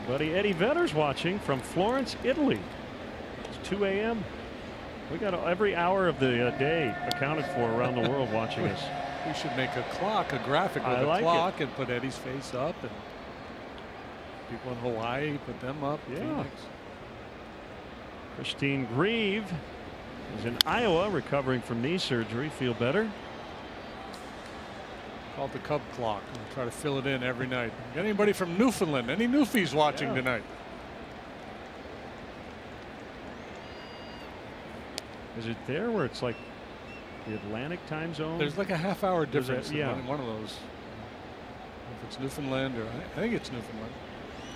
Buddy Eddie Vedder's watching from Florence, Italy. It's 2 a.m. We got every hour of the day accounted for around the world watching us. We should make a clock, a graphic with a clock, and put Eddie's face up, and people in Hawaii put them up. Yeah. Phoenix. Christine Grieve is in Iowa recovering from knee surgery. Feel better? Called the Cub clock. We'll try to fill it in every night. Got anybody from Newfoundland? Any Newfies watching tonight? Is it there where it's like the Atlantic time zone? There's like a half-hour difference in yeah. one of those. If it's Newfoundland, or I think it's Newfoundland.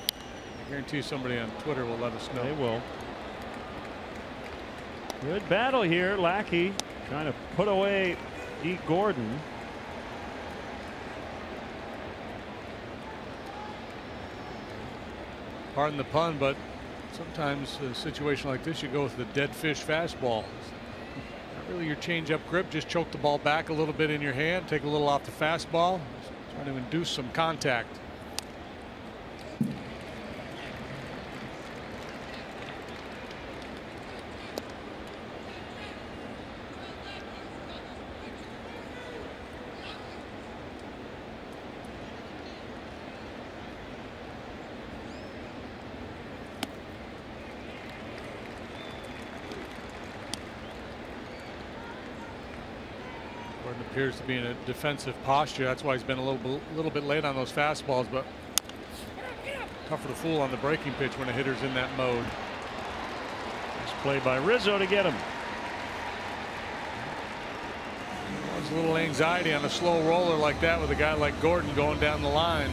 I guarantee somebody on Twitter will let us know. They will. Good battle here. Lackey trying to put away D. Gordon. Pardon the pun, but sometimes a situation like this, you go with the dead fish fastball. Not really your change-up grip. Just choke the ball back a little bit in your hand. Take a little off the fastball. Trying to induce some contact. Appears to be in a defensive posture. That's why he's been a little bit late on those fastballs, but tougher to fool on the breaking pitch when a hitter's in that mode. Nice play by Rizzo to get him. There's a little anxiety on a slow roller like that with a guy like Gordon going down the line.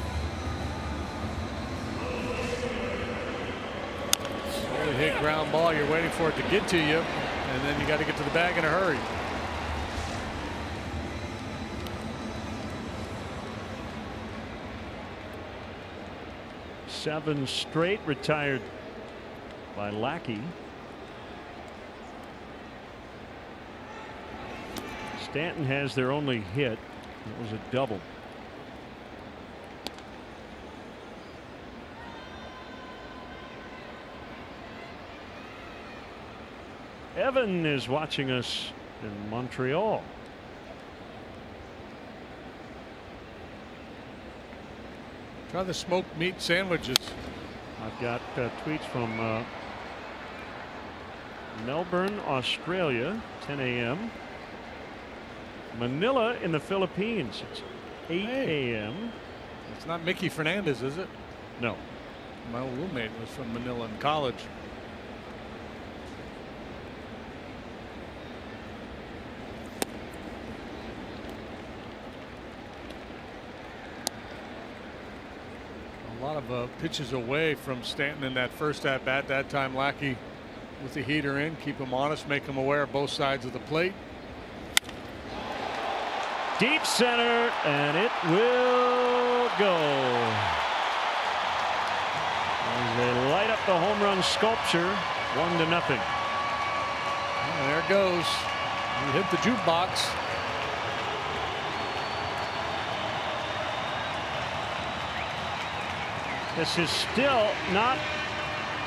Slowly hit ground ball. You're waiting for it to get to you, and then you got to get to the bag in a hurry. Seven straight retired by Lackey. Stanton has their only hit. It was a double. Evan is watching us in Montreal. Try the smoked meat sandwiches. I've got tweets from Melbourne, Australia, 10 a.m. Manila in the Philippines. It's 8 a.m. It's not Mickey Fernandez, is it? No. My old roommate was from Manila in college. A lot of pitches away from Stanton in that first at bat. That time Lackey with the heater in, keep him honest, make him aware of both sides of the plate. Deep center, and it will go. As they light up the home run sculpture, 1-0. And there it goes. He hit the jukebox. This is still not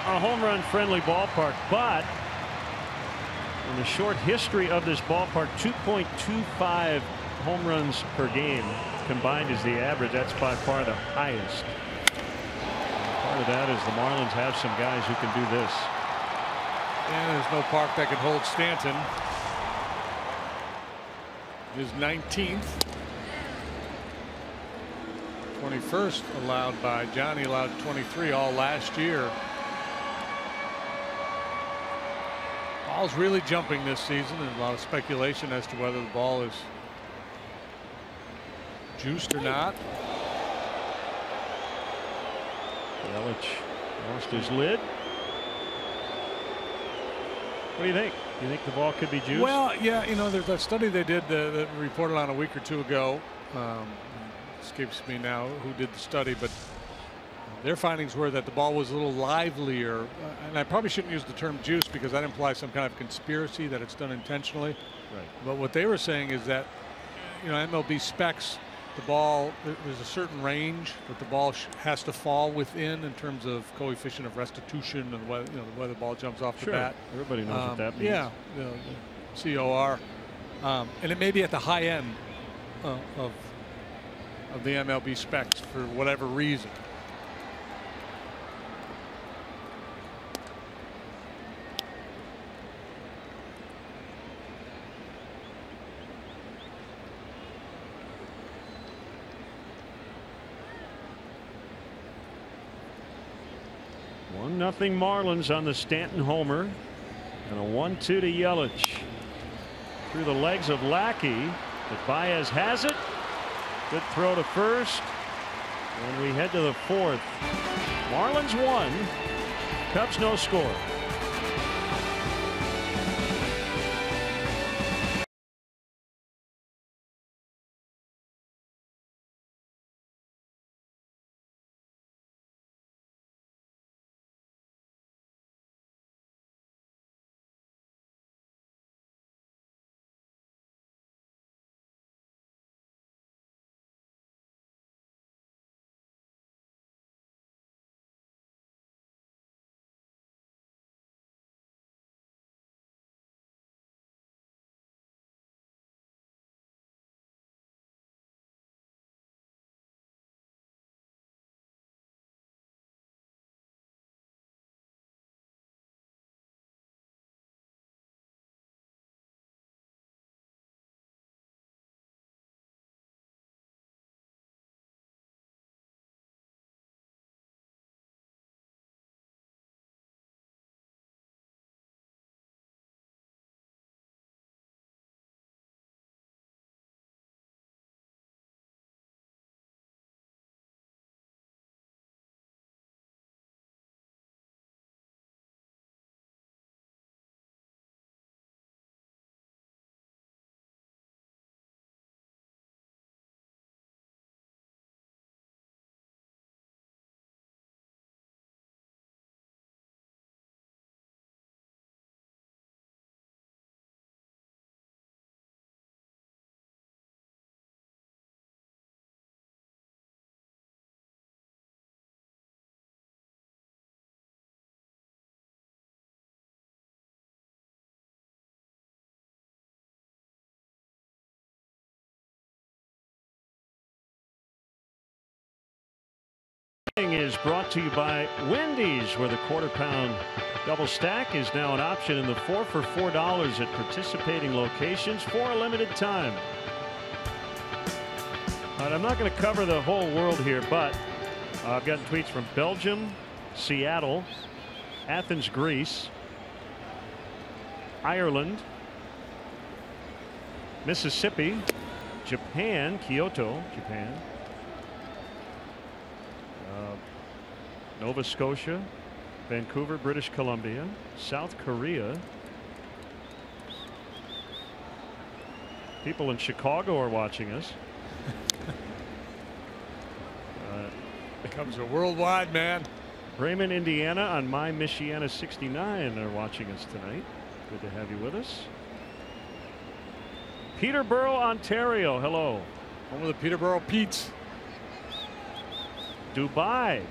a home run friendly ballpark, but in the short history of this ballpark, 2.25 home runs per game combined is the average. That's by far the highest. And part of that is the Marlins have some guys who can do this. And there's no park that can hold Stanton. His 19th. 21st allowed by Johnny, allowed 23 all last year. Ball's really jumping this season. There's a lot of speculation as to whether the ball is juiced or not. Yelich lost his lid. What do you think? Do you think the ball could be juiced? Well, yeah, you know, there's that study they did that reported on a week or two ago. Escapes me now who did the study, but their findings were that the ball was a little livelier. And I probably shouldn't use the term juice because that implies some kind of conspiracy that it's done intentionally. Right. But what they were saying is that, you know, MLB specs, the ball, there's a certain range that the ball has to fall within in terms of coefficient of restitution and whether, you know, the way the ball jumps off the bat. Everybody knows what that means. Yeah, the COR, and it may be at the high end of the MLB specs for whatever reason. Nothing Marlins on the Stanton homer, and a 1-2 to Yelich through the legs of Lackey, but Baez has it. Good throw to first, and we head to the fourth. Marlins 1, Cubs no score. Is brought to you by Wendy's, where the quarter-pound double stack is now an option in the 4 for $4 at participating locations for a limited time. All right, I'm not going to cover the whole world here, but I've gotten tweets from Belgium, Seattle, Athens, Greece, Ireland, Mississippi, Japan, Kyoto, Japan, Nova Scotia, Vancouver, British Columbia, South Korea. People in Chicago are watching us. Becomes a worldwide, man. Raymond, Indiana on My Michiana 69 are watching us tonight. Good to have you with us. Peterborough, Ontario. Hello. Home of the Peterborough Pete's. Dubai.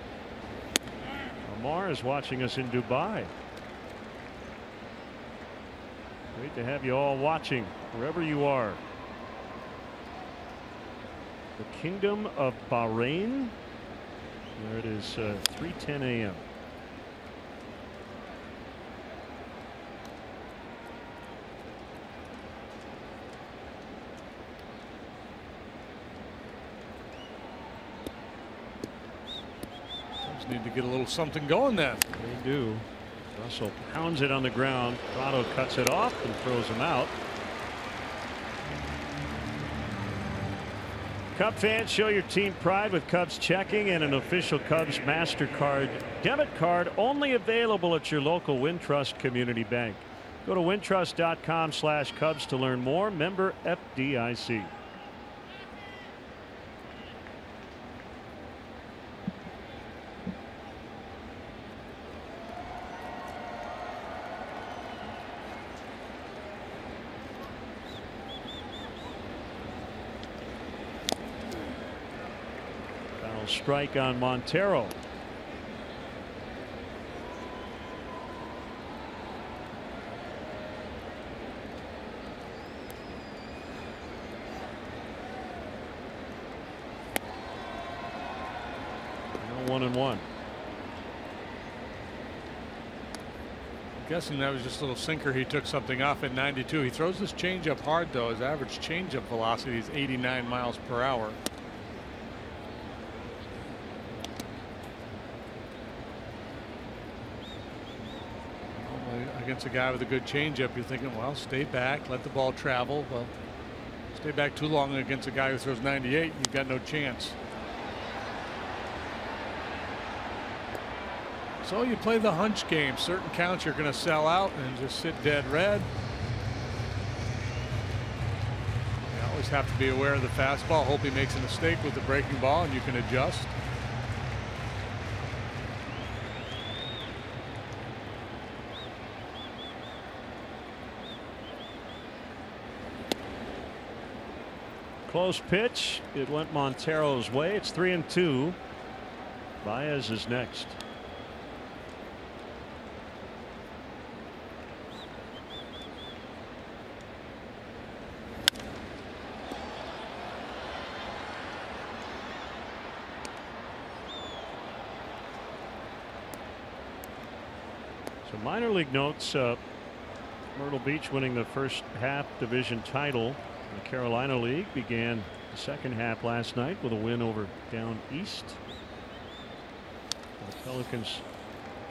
Amar is watching us in Dubai. Great to have you all watching wherever you are. The Kingdom of Bahrain. There it is, 3:10 a.m. need to get a little something going then. They do. Russell pounds it on the ground. Prado cuts it off and throws him out. Cub fans, show your team pride with Cubs checking and an official Cubs MasterCard debit card only available at your local Wintrust Community Bank. Go to wintrust.com/Cubs to learn more. Member FDIC. Strike on Montero. Now 1-1. I'm guessing that was just a little sinker. He took something off at 92. He throws this changeup hard though. His average changeup velocity is 89 miles per hour. Against a guy with a good changeup, you're thinking, well, stay back, let the ball travel. Well, stay back too long against a guy who throws 98, you've got no chance. So you play the hunch game. Certain counts you're going to sell out and just sit dead red. You always have to be aware of the fastball. Hope he makes a mistake with the breaking ball and you can adjust. Close pitch. It went Montero's way. It's 3-2. Baez is next. So minor league notes. Myrtle Beach winning the first half division title. The Carolina League began the second half last night with a win over down east. The Pelicans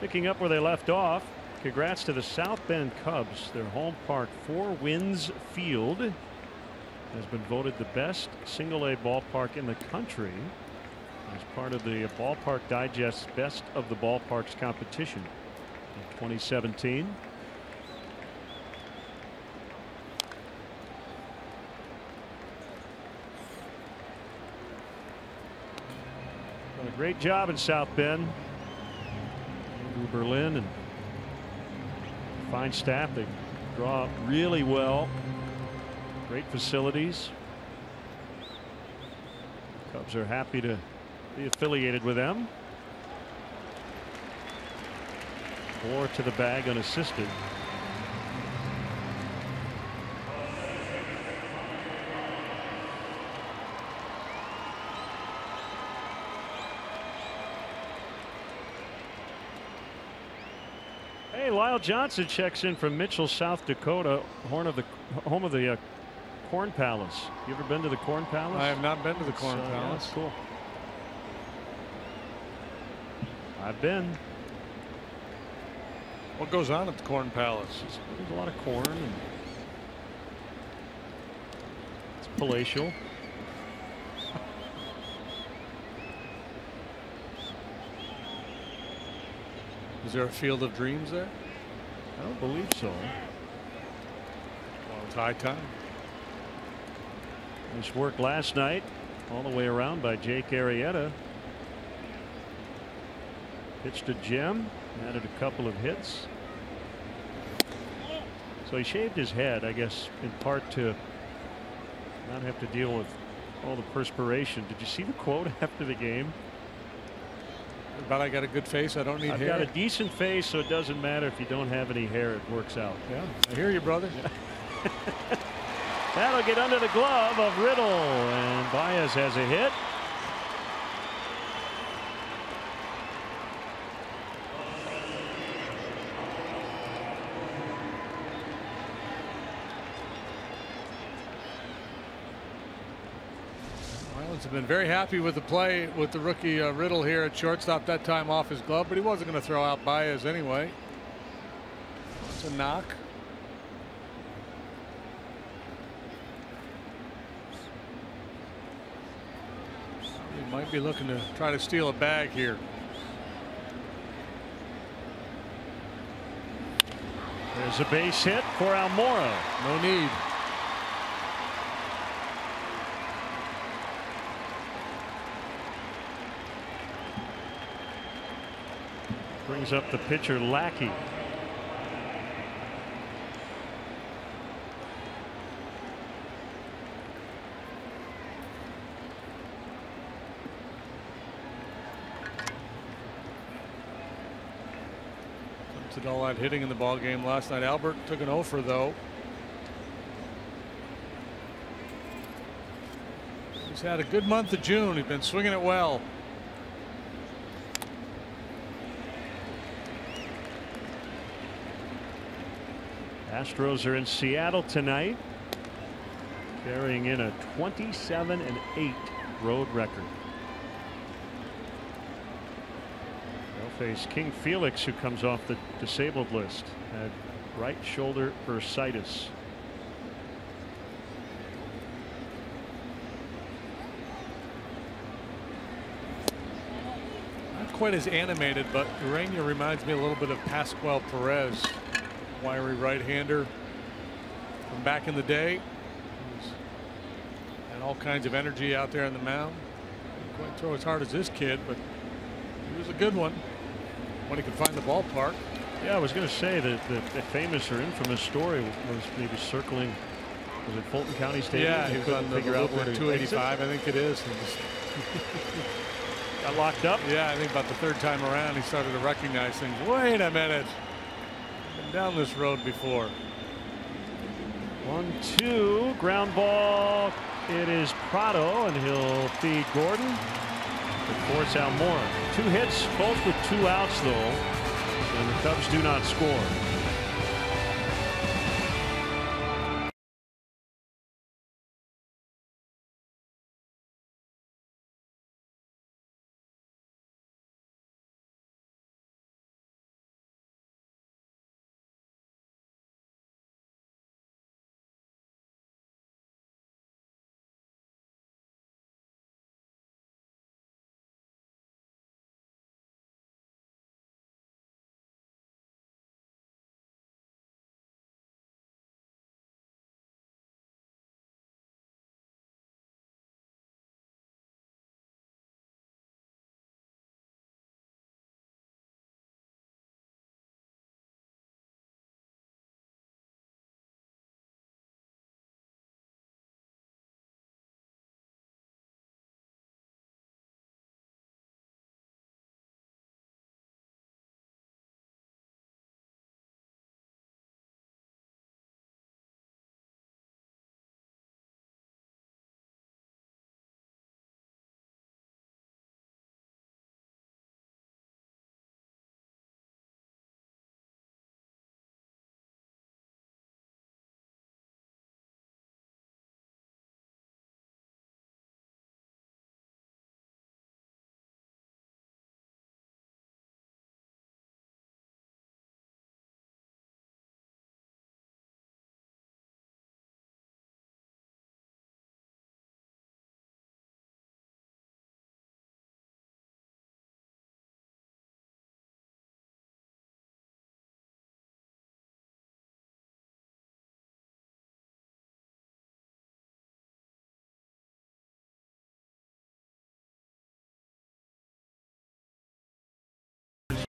picking up where they left off. Congrats to the South Bend Cubs. Their home park, Four Winds Field, has been voted the best single-A ballpark in the country as part of the Ballpark Digest's Best of the Ballparks competition in 2017. A great job in South Bend. Andrew Berlin and fine staff. They draw up really well. Great facilities. Cubs are happy to be affiliated with them. 4 to the bag unassisted. Lyle Johnson checks in from Mitchell, South Dakota, home of the Corn Palace. You ever been to the Corn Palace? I have not been to the Corn Palace. Yeah, cool. I've been. What goes on at the Corn Palace? There's a lot of corn. And it's palatial. Is there a Field of Dreams there? I don't believe so. Well, it's high time. Nice work last night all the way around by Jake Arrieta. Pitched a gem, added a couple of hits. So he shaved his head, I guess, in part to not have to deal with all the perspiration. Did you see the quote after the game? But I got a good face. I don't need hair. I've got a decent face, so it doesn't matter if you don't have any hair. It works out. Yeah, I hear you, brother. That'll get under the glove of Riddle, and Baez has a hit. Marlins have been very happy with the play with the rookie Riddle here at shortstop. That time off his glove, but he wasn't going to throw out Baez anyway. It's a knock. He might be looking to try to steal a bag here. There's a base hit for Almora. No need. Brings up the pitcher Lackey. Did all that hitting in the ball game last night. Albert took an offer though. He's had a good month of June. He's been swinging it well. Astros are in Seattle tonight, carrying in a 27-8 road record. They'll face King Felix, who comes off the disabled list, had right shoulder bursitis. Not quite as animated, but Urania reminds me a little bit of Pascual Perez. Wiry right-hander from back in the day. Had all kinds of energy out there on the mound. Didn't quite throw as hard as this kid, but he was a good one when he could find the ballpark. Yeah, I was going to say that the famous or infamous story was maybe circling. Was it Fulton County Stadium? Yeah, he was on the loop at 285, I think it is. Got locked up. Yeah, I think about the third time around he started to recognize things. Wait a minute. Down this road before. 1-2 ground ball. It is Prado, and he'll feed Gordon to force Almora. 2 hits, both with 2 outs though, and the Cubs do not score.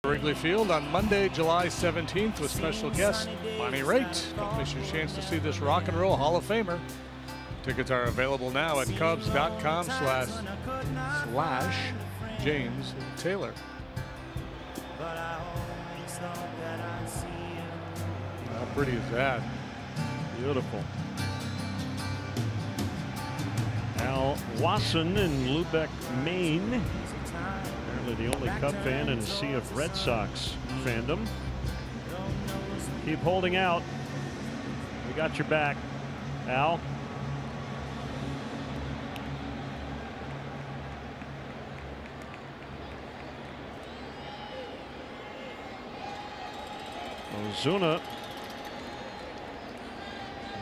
Wrigley Field on Monday, July 17th with special guest Bonnie Raitt. Don't miss your chance to see this rock and roll Hall of Famer. Tickets are available now at Cubs.com/James Taylor. How pretty is that? Beautiful. Al Wasson in Lubeck, Maine. Apparently the only Cub fan in a sea of Red Sox fandom. Keep holding out. We got your back, Al. Ozuna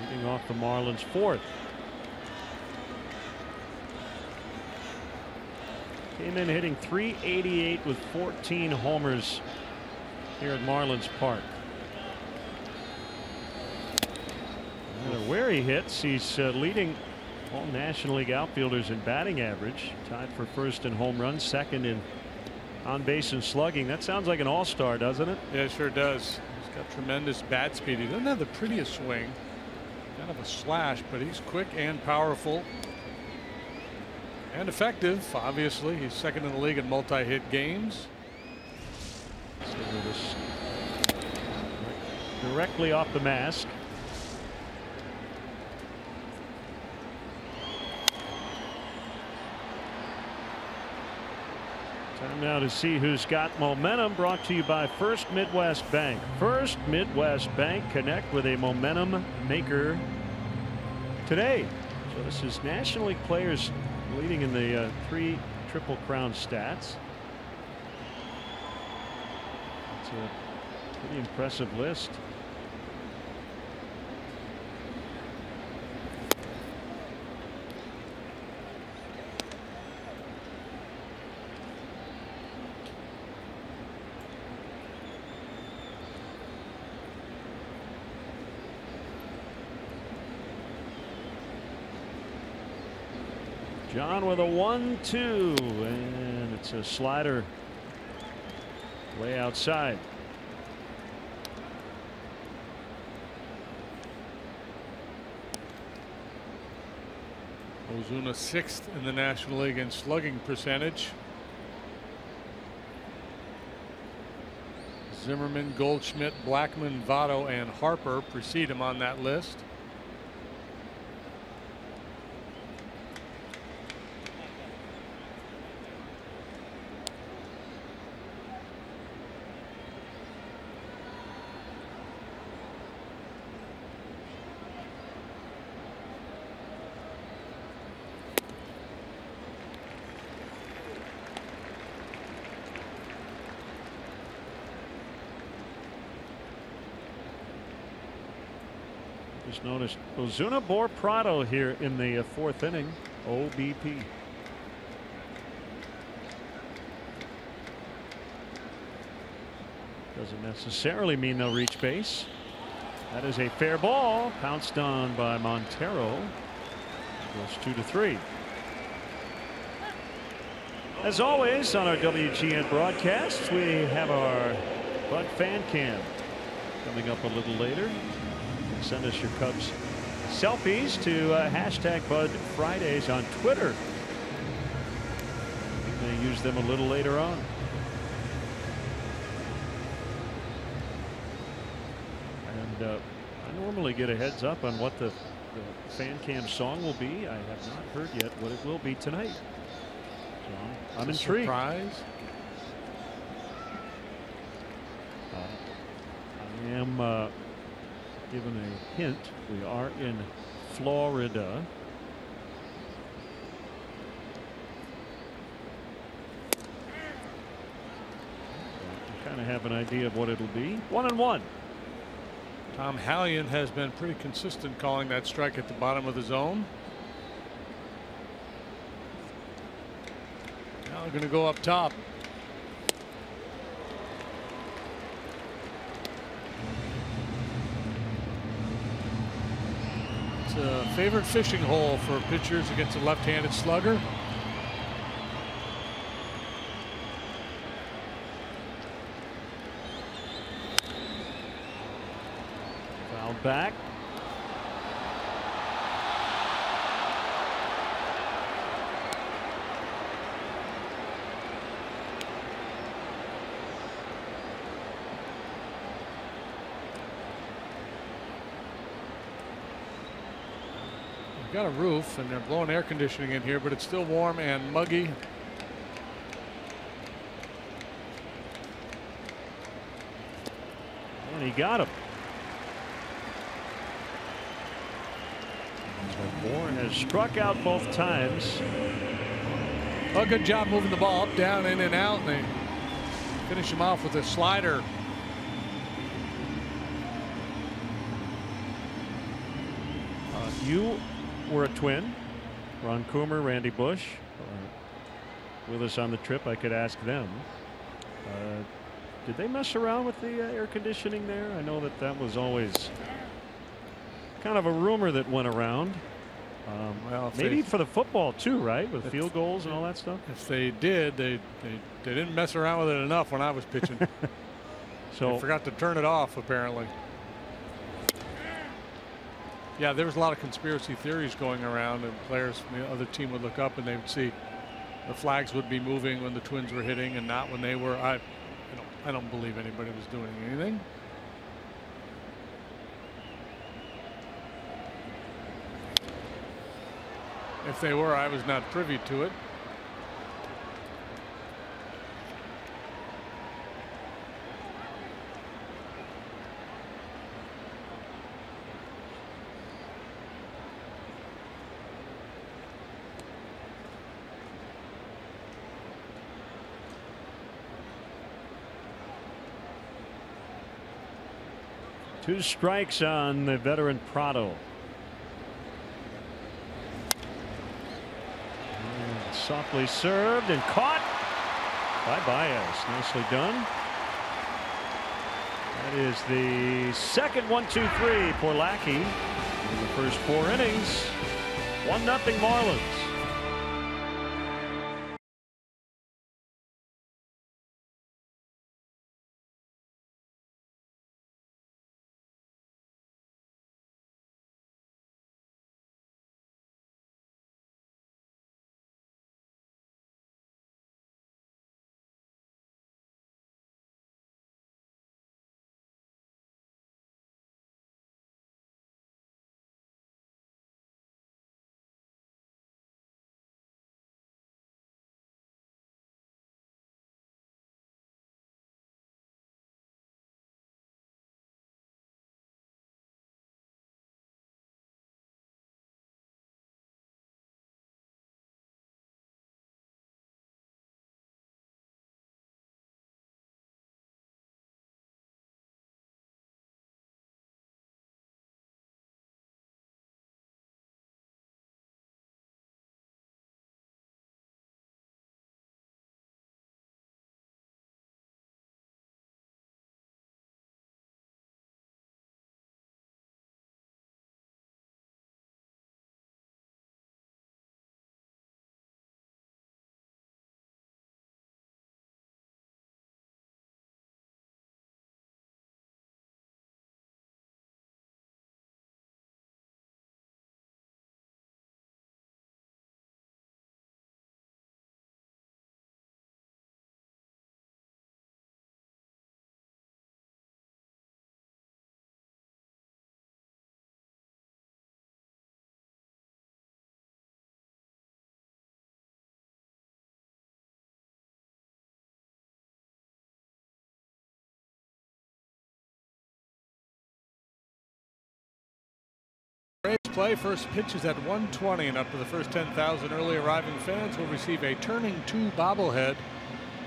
leading off the Marlins fourth. Came in hitting .388 with 14 homers here at Marlins Park. No matter where he hits, he's leading all National League outfielders in batting average, tied for first in home runs, second in on base and slugging. That sounds like an all-star, doesn't it? Yeah, it sure does. He's got tremendous bat speed. He doesn't have the prettiest swing, kind of a slash, but he's quick and powerful and effective. Obviously, he's second in the league in multi-hit games. Directly off the mask. Time now to see who's got momentum, brought to you by First Midwest Bank. First Midwest Bank, connect with a momentum maker today. So this is National League players leading in the 3 Triple Crown stats. It's a pretty impressive list. John with a 1-2, and it's a slider way outside. Ozuna 6th in the National League in slugging percentage. Zimmerman, Goldschmidt, Blackman, Votto, and Harper precede him on that list. Just noticed Ozuna bore Prado here in the 4th inning. OBP. Doesn't necessarily mean they'll reach base. That is a fair ball, pounced on by Montero. Goes 2-3. As always on our WGN broadcasts, we have our Bud Fan Cam coming up a little later. Send us your Cubs selfies to hashtag Bud Fridays on Twitter. We may use them a little later on. And I normally get a heads up on what the Fan Cam song will be. I have not heard yet what it will be tonight. So I'm intrigued. Surprise. I am given a hint. We are in Florida. I kind of have an idea of what it'll be. 1-1. Tom Hallion has been pretty consistent calling that strike at the bottom of the zone. Now they're going to go up top. A favorite fishing hole for pitchers against a left-handed slugger. Fouled back. Got a roof and they're blowing air conditioning in here, but it's still warm and muggy. And he got him. So Moore has struck out both times. Well, good job moving the ball up, down, in and out, and they finish him off with a slider. you were a Twin. Ron Coomer, Randy Bush with us on the trip. I could ask them. Did they mess around with the air conditioning there? I know that was always kind of a rumor that went around. Well, maybe for the football too, right? With field goals and all that stuff. If they did, they didn't mess around with it enough when I was pitching. So they forgot to turn it off apparently. Yeah, there was a lot of conspiracy theories going around, and players from the other team would look up and they would see the flags would be moving when the Twins were hitting and not when they were. I don't believe anybody was doing anything. If they were, I was not privy to it. Two strikes on the veteran Prado. And softly served and caught by Baez. Nicely done. That is the second 1-2-3 for Lackey in the first 4 innings. 1-0 Marlins. Play. First pitch is at 1:20, and up to the first 10,000 early arriving fans will receive a Turning 2 bobblehead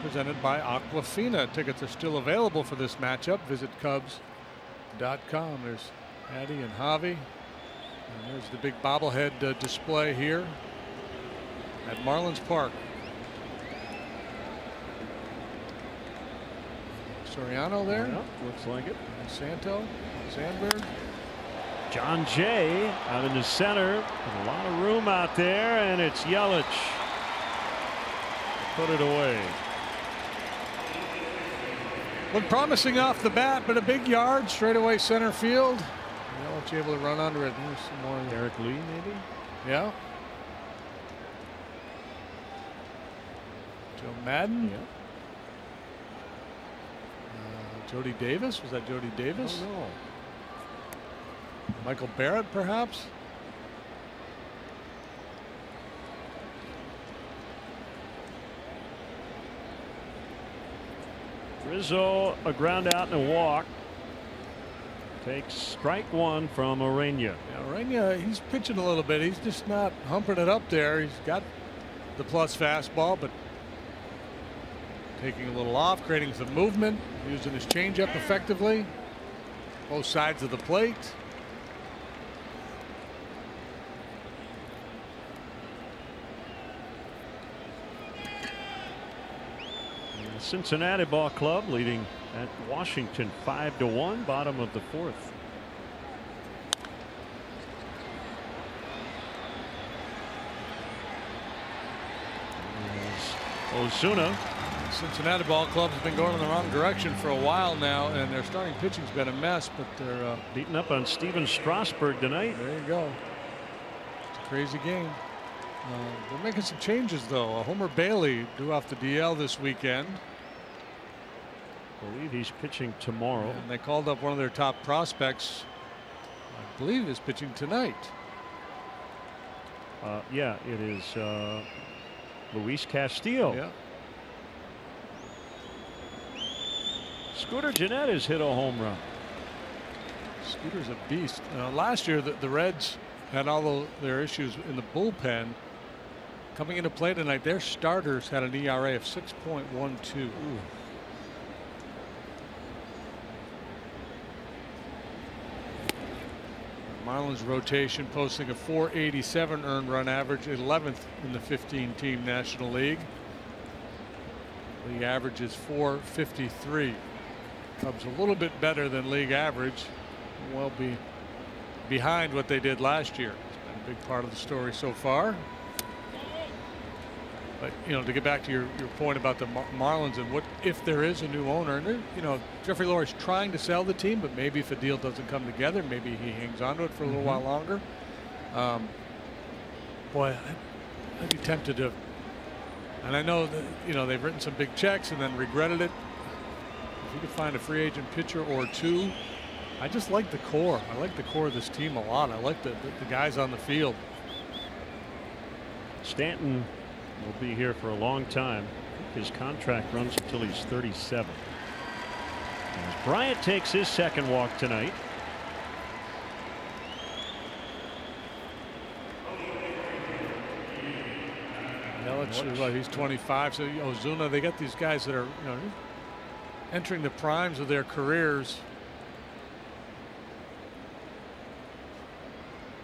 presented by Aquafina. Tickets are still available for this matchup. Visit Cubs.com. There's Addie and Javi, and there's the big bobblehead display here at Marlins Park. Soriano there. Yep, looks like it. And Santo, Sandberg. John Jay out in the center with a lot of room out there, and it's Yelich. Put it away. Looked promising off the bat, but a big yard straightaway center field. Yelich able to run under it. Here's some more. Eric Lee, maybe. Yeah. Joe Madden. Yeah. Jody Davis. Was that Jody Davis? Oh, no. Michael Barrett, perhaps. Rizzo, a ground out and a walk. Takes strike one from Orena. Yeah, Orena, he's pitching a little bit. He's just not humping it up there. He's got the plus fastball, but taking a little off, creating some movement, using his changeup effectively. Both sides of the plate. Cincinnati ball club leading at Washington 5-1, bottom of the fourth. Ozuna. Cincinnati ball club has been going in the wrong direction for a while now, and their starting pitching's been a mess, but they're beating up on Steven Strasburg tonight. There you go. It's a crazy game. They're making some changes, though. Homer Bailey due off the DL this weekend. I believe he's pitching tomorrow. And they called up one of their top prospects. I believe is pitching tonight. Yeah, it is Luis Castillo. Yeah. Scooter Gennett has hit a home run. Scooter's a beast. Last year the Reds had all their issues in the bullpen. Coming into play tonight, their starters had an ERA of 6.12. Marlins rotation posting a .487 earned run average, 11th in the 15-team National League. League average is .453. Cubs a little bit better than league average. Well, be behind what they did last year. It's been a big part of the story so far. But to get back to your point about the Marlins and what if there is a new owner, and Jeffrey Lorie's trying to sell the team, but maybe if a deal doesn't come together, maybe he hangs on to it for a little while longer. Boy, I'd be tempted to. And I know that they've written some big checks and then regretted it. If you could find a free agent pitcher or two, I just like the core. I like the core of this team a lot. I like the guys on the field. Stanton will be here for a long time. His contract runs until he's 37. As Bryant takes his second walk tonight. He's 25. So Ozuna, they got these guys that are entering the primes of their careers.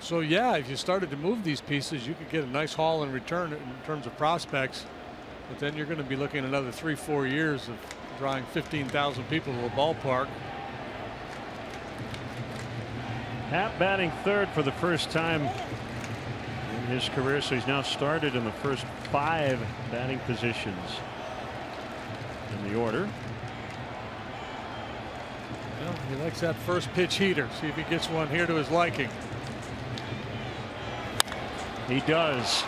So yeah, if you started to move these pieces, you could get a nice haul in return in terms of prospects. But then you're going to be looking at another 3-4 years of drawing 15,000 people to a ballpark. Happ batting third for the first time in his career, so he's now started in the first 5 batting positions in the order. Well, he likes that first pitch heater. See if he gets one here to his liking. He does.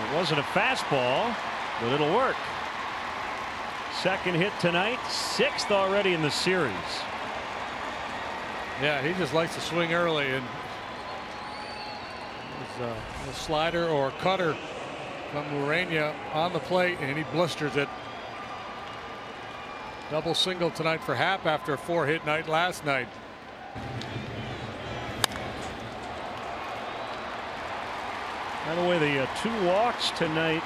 It wasn't a fastball, but it'll work. Second hit tonight, 6th already in the series. Yeah, he just likes to swing early, and a slider or cutter from Urania on the plate, and he blisters it. Double single tonight for Happ after a 4-hit night last night. By the way, the 2 walks tonight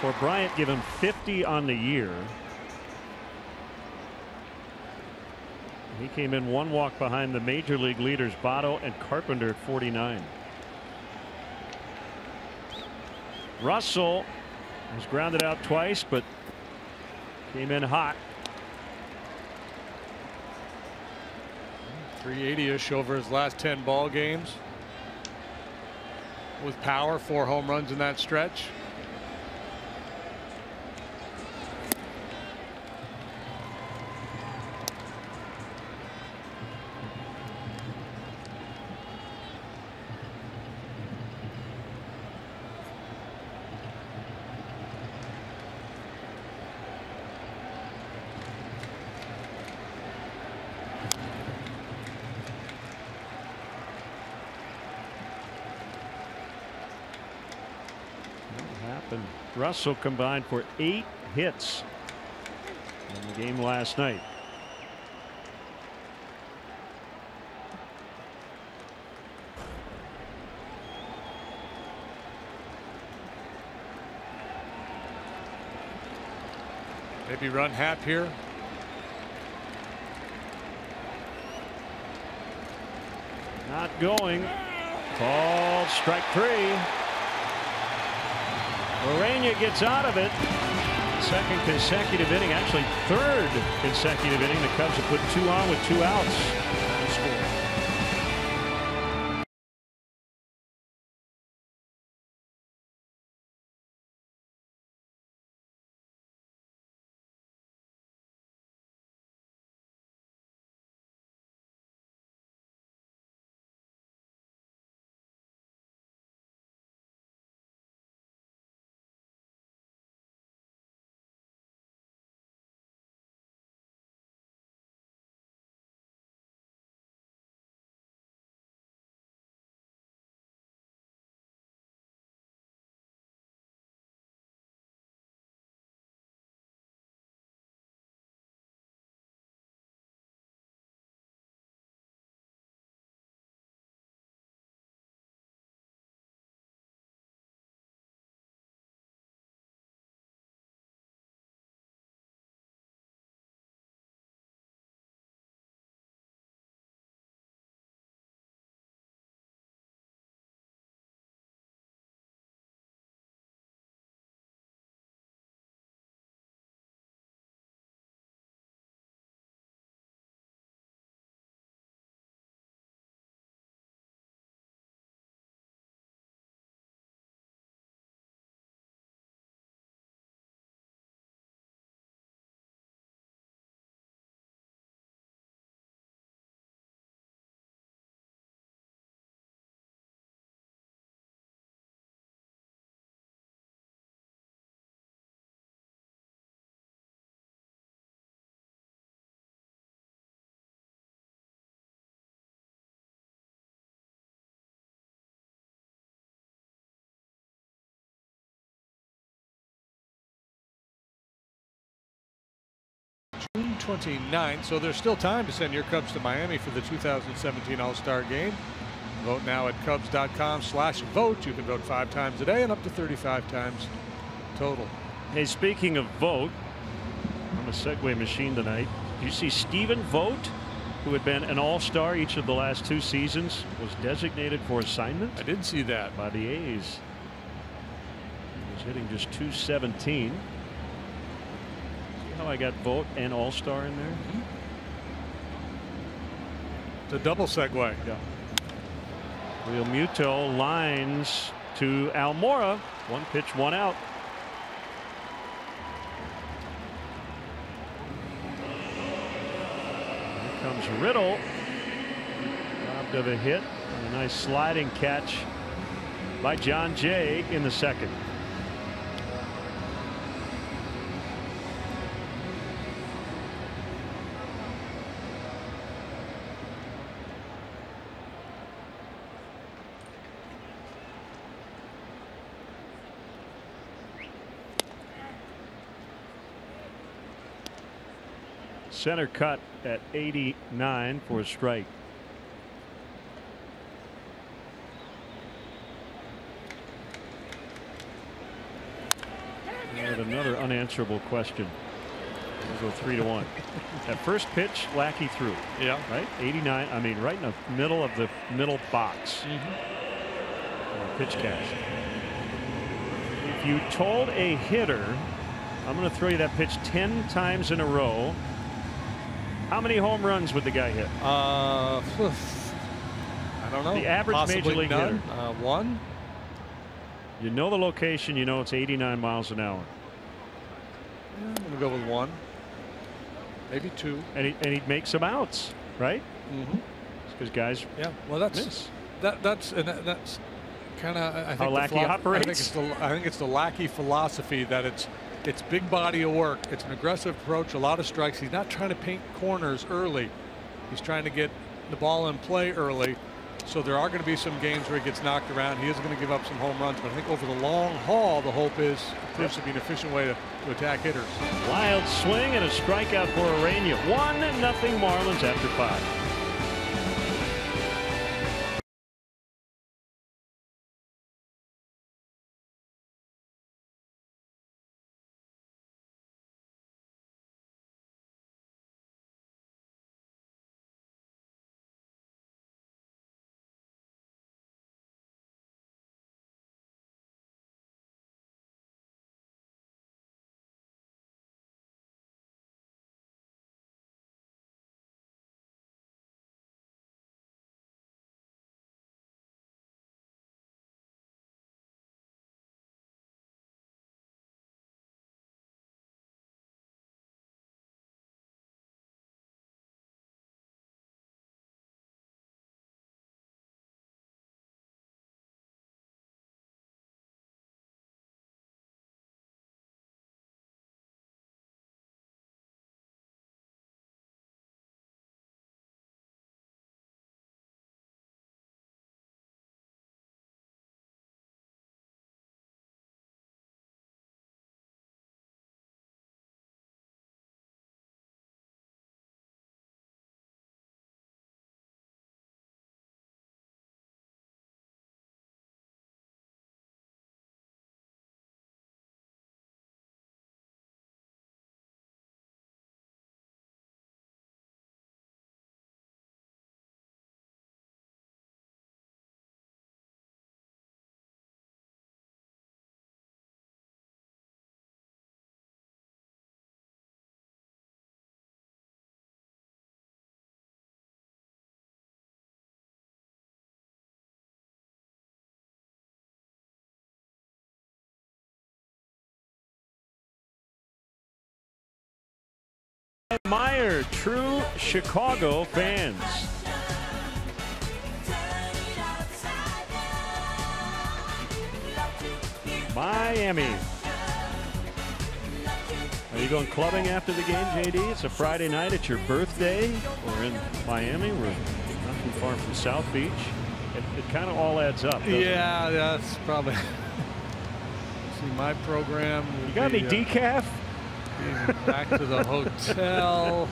for Bryant give him 50 on the year. He came in 1 walk behind the major league leaders Botto and Carpenter at 49. Russell was grounded out twice, but came in hot. 380-ish over his last 10 ball games. With power, 4 home runs in that stretch. Russell combined for 8 hits in the game last night. Maybe run Happ here. Not going. Called strike 3. Urania gets out of it. Second consecutive inning, actually third consecutive inning. The Cubs have put 2 on with 2 outs. No score. June 29th, so there's still time to send your Cubs to Miami for the 2017 All-Star Game. Vote now at Cubs.com/vote. You can vote 5 times a day and up to 35 times total. Hey, speaking of vote, I'm a Segway machine tonight. You see Stephen Vogt, who had been an All-Star each of the last 2 seasons, was designated for assignment. I did see that. By the A's. He was hitting just .217. See how I got Vogt and All-Star in there? It's a double segue. Yeah. Real Muto lines to Almora. 1 pitch, 1 out. Here comes Riddle. Robbed of a hit. And a nice sliding catch by John Jay in the second. Center cut at 89 for a strike. And another unanswerable question. We'll go 3-1. That first pitch, Lackey threw. Yeah. Right? 89. I mean, right in the middle of the middle box. Pitch catch. If you told a hitter, I'm going to throw you that pitch 10 times in a row, how many home runs would the guy hit? I don't know. The average Possibly major league none. hitter. 1. You know the location. You know it's 89 miles an hour. I'm going to go with 1. Maybe 2. And he'd make some outs, right? Because guys. Yeah. Well, that's miss. that's kind of I think how Lackey operates. I think it's the Lackey philosophy that it's big body of work. It's an aggressive approach, a lot of strikes. He's not trying to paint corners early. He's trying to get the ball in play early. So there are going to be some games where he gets knocked around. He is going to give up some home runs, but I think over the long haul, the hope is it proves to be an efficient way to attack hitters. Wild swing and a strikeout for Urania. 1-0 Marlins after 5. Meyer, true Chicago fans. Miami. Are you going clubbing after the game, JD? It's a Friday night. It's your birthday. We're in Miami. We're not too far from South Beach. It kind of all adds up. Yeah, that's probably. See, my program. You got any decaf? Back to the hotel.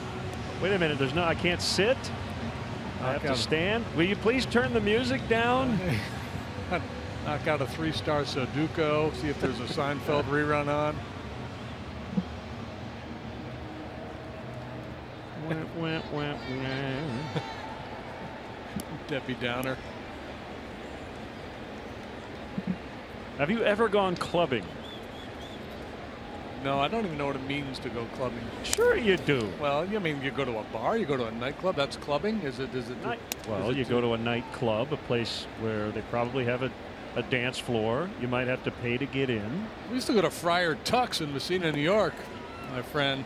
Wait a minute. There's no. I can't sit. I have to stand. Will you please turn the music down? Knock out a 3-star Sudoku. See if there's a Seinfeld rerun on. Debbie Downer. Have you ever gone clubbing? No, I don't even know what it means to go clubbing. Sure you do. Well, I mean, you go to a bar, you go to a nightclub. That's clubbing. Is it? Well, you go to a nightclub, a place where they probably have a dance floor. You might have to pay to get in. We used to go to Friar Tuck's in Messina, New York, my friend.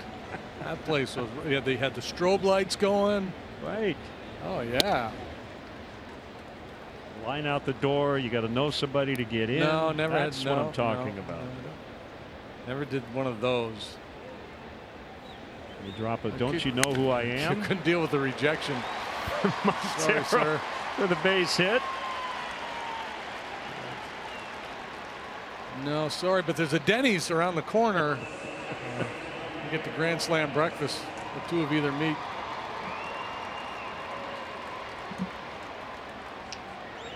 That place was. Yeah, they had the strobe lights going. Right. Oh yeah. Line out the door. You got to know somebody to get in. No, never. That's what I'm talking about. Never did one of those. You drop a. Don't you know who I am? You couldn't deal with the rejection. Sorry, sir. For the base hit. No, sorry, but there's a Denny's around the corner. You get the Grand Slam breakfast, the two of either meat.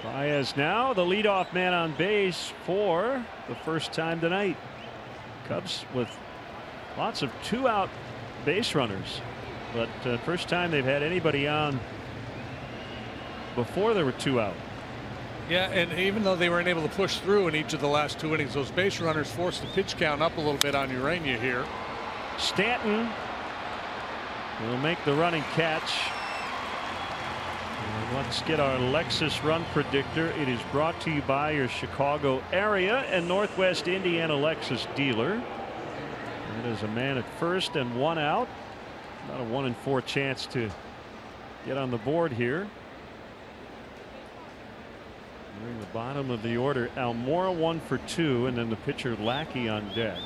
Baez now the leadoff man on base for the first time tonight. Cubs with lots of 2-out base runners, but first time they've had anybody on before there were 2 out. Yeah, and even though they weren't able to push through in each of the last 2 innings, those base runners forced the pitch count up a little bit on Urania here. Stanton will make the running catch. And let's get our Lexus run predictor. It is brought to you by your Chicago area and Northwest Indiana Lexus dealer. That is a man at first and 1 out. About a 1 in 4 chance to get on the board here. Nearing the bottom of the order, Almora 1 for 2, and then the pitcher Lackey on deck.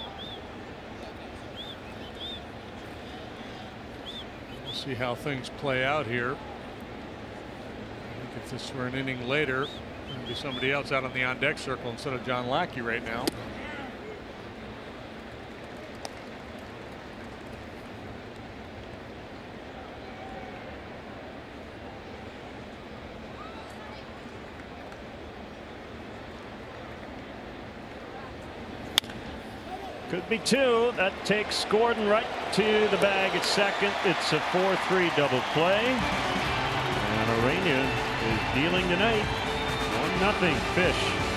We'll see how things play out here. I think if this were an inning later, there'd be somebody else out on the on-deck circle instead of John Lackey right now. Could be 2. That takes Gordon right to the bag at second. It's a 4-3 double play. And Urania is dealing tonight. 1-0 Fish.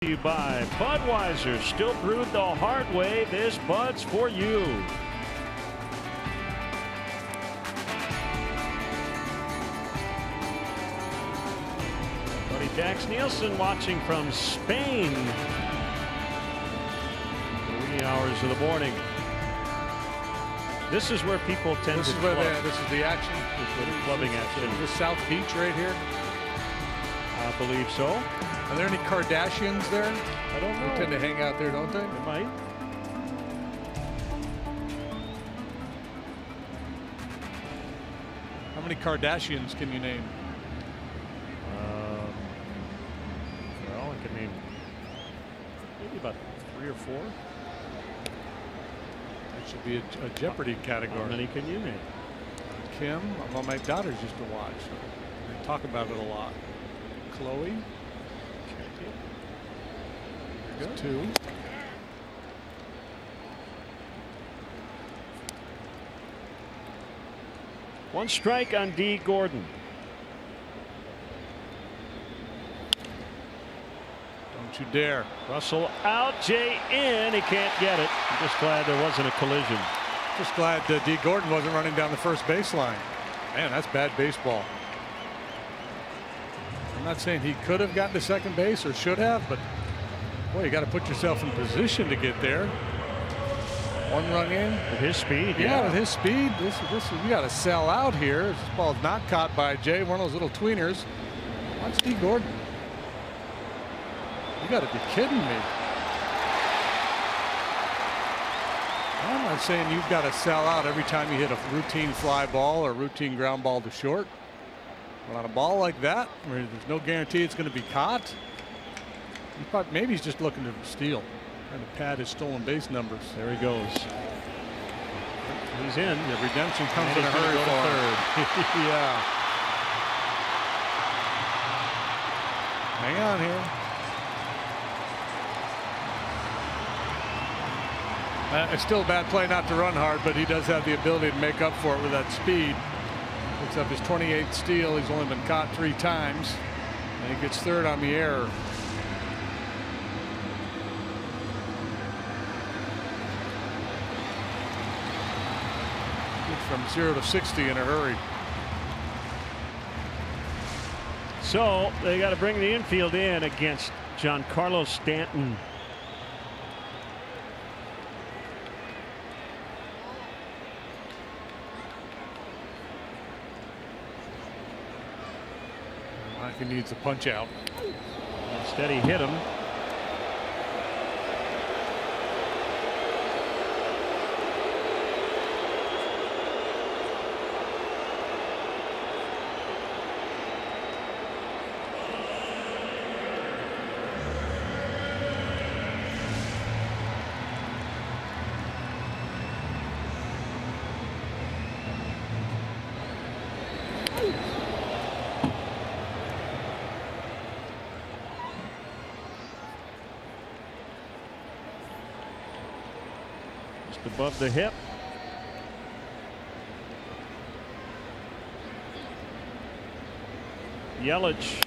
to you by Budweiser. Still brewed the hard way. This Bud's for you. Buddy Dax Nielsen watching from Spain. 3 hours of the morning. This is where people tend to club. This is the action. This is clubbing action. Is this South Beach right here? I believe so. Are there any Kardashians there? I don't know. They tend to hang out there, don't they? They might. How many Kardashians can you name? Well, I can name maybe about 3 or 4. That should be a Jeopardy category. How many can you name? Kim. Well, my daughters used to watch. They talk about it a lot. Chloe. There's 2. One strike on D. Gordon. Don't you dare. Russell out, Jay in. He can't get it. I'm just glad there wasn't a collision. Just glad D. Gordon wasn't running down the first baseline. Man, that's bad baseball. I'm not saying he could have gotten to second base or should have, but boy, you got to put yourself in position to get there. 1 run in. With his speed. Yeah, with his speed. You got to sell out here. This ball's not caught by Jay. One of those little tweeners. Watch D. Gordon. You got to be kidding me. I'm not saying you've got to sell out every time you hit a routine fly ball or routine ground ball to short. But on a ball like that, where there's no guarantee it's going to be caught, maybe he's just looking to steal, trying to pad his stolen base numbers. There he goes. He's in. The redemption comes in a hurry for him. Yeah. Hang on here. It's still a bad play not to run hard, but he does have the ability to make up for it with that speed. Picks up his 28th steal. He's only been caught 3 times, and he gets 3rd on the error. Gets from 0 to 60 in a hurry. So they got to bring the infield in against Giancarlo Stanton. He needs a punch out. Instead, he hit him. Above the hip. Yelich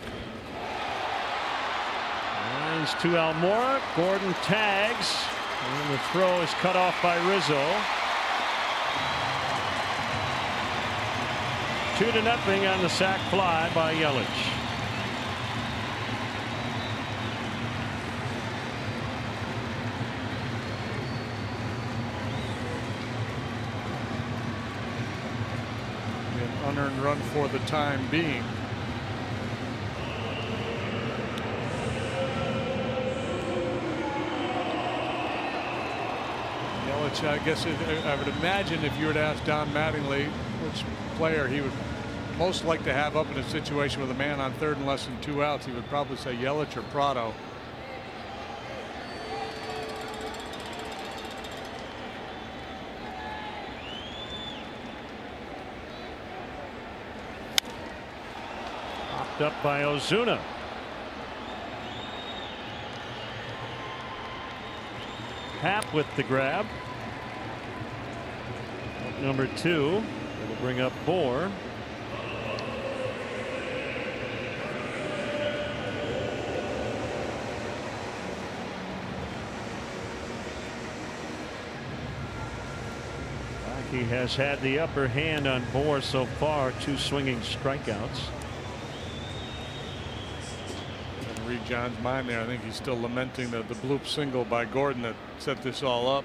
lines to Almora. Gordon tags, and the throw is cut off by Rizzo. 2-0 on the sac fly by Yelich. Unearned run for the time being. Yelich, I guess I would imagine if you were to ask Don Mattingly which player he would most like to have up in a situation with a man on 3rd and less than 2 outs, he would probably say Yelich or Prado. Up by Ozuna. Happ with the grab. Number 2. It'll bring up Bohr. He has had the upper hand on Bohr so far, 2 swinging strikeouts. Read John's mind there. I think he's still lamenting the bloop single by Gordon that set this all up.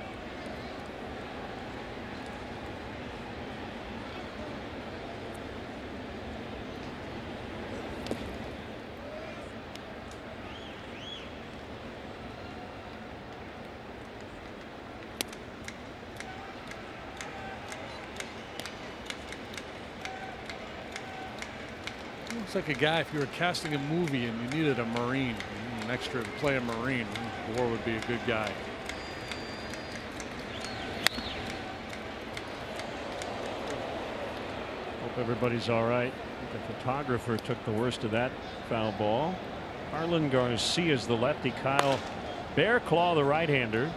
Looks like a guy, if you were casting a movie and you needed a Marine, an extra to play a Marine, Bohr would be a good guy. Hope everybody's all right. The photographer took the worst of that foul ball. Harlan Garcia's the lefty. Kyle Bearclaw, the right-hander.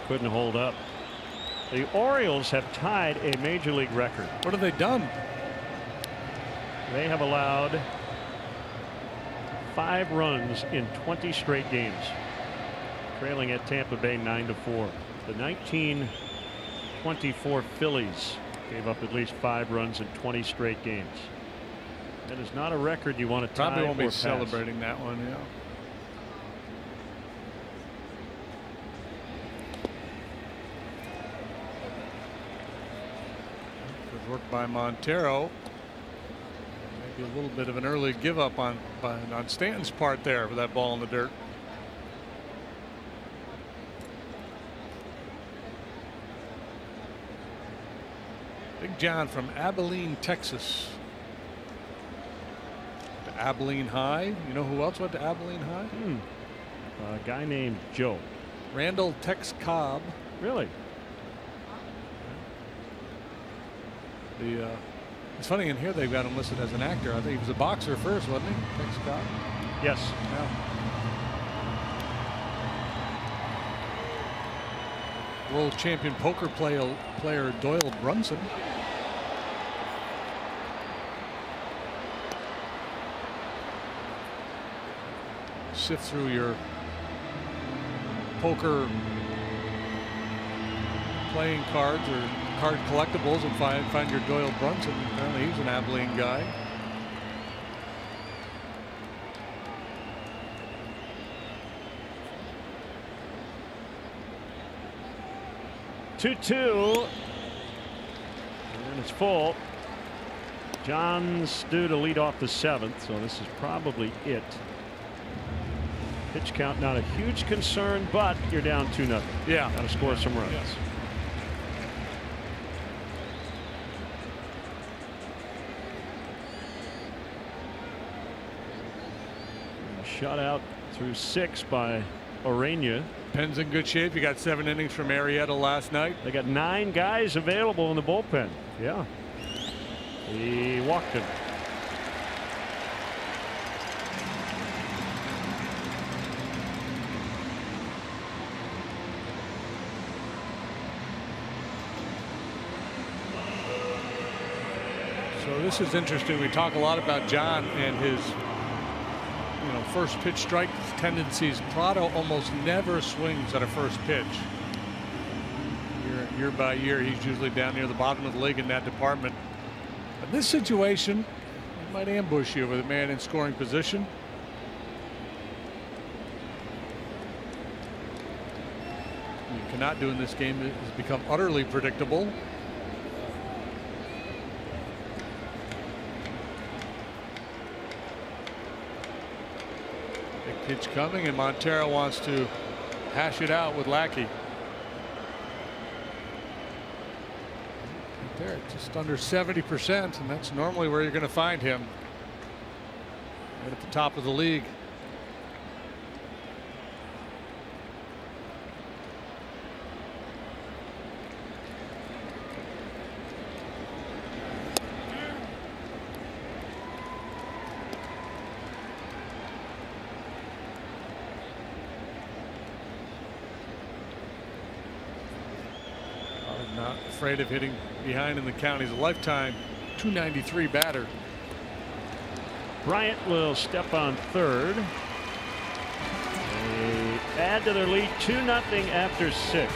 Couldn't hold up. The Orioles have tied a major league record. What have they done? They have allowed 5 runs in 20 straight games, trailing at Tampa Bay 9-4. The 1924 Phillies gave up at least 5 runs in 20 straight games. That is not a record you want to tie. Probably won't be pass. celebrating that one. Yeah. Work by Montero. Maybe a little bit of an early give up on Stanton's part there for that ball in the dirt. Big John from Abilene, Texas. To Abilene High. You know who else went to Abilene High? A guy named Joe. Randall Tex Cobb. Really? It's funny in here they've got him listed as an actor. I think he was a boxer first, wasn't he? Tex Cobb. Yes. Yeah. World champion poker player Doyle Brunson. Sift through your poker playing cards or card collectibles and find your Doyle Brunson. Apparently he's an Abilene guy. Two, and it's full. John's due to lead off the 7th, so this is probably it. Pitch count not a huge concern, but you're down 2-0. Yeah, got to score some runs. Yes. Shutout through 6 by Orania. Pen's in good shape. You got 7 innings from Arrieta last night. They got 9 guys available in the bullpen. Yeah. He walked him. So this is interesting. We talk a lot about John and his first pitch strike tendencies. Prado almost never swings at a first pitch. Year by year, he's usually down near the bottom of the league in that department. In this situation, he might ambush you with a man in scoring position. What you cannot do in this game is become utterly predictable. Pitch coming, and Montero wants to hash it out with Lackey. Right there, just under 70%, and that's normally where you're going to find him. Right at the top of the league. Not afraid of hitting behind in the count. He's a lifetime .293 batter. Bryant will step on third. They add to their lead 2-0 after 6.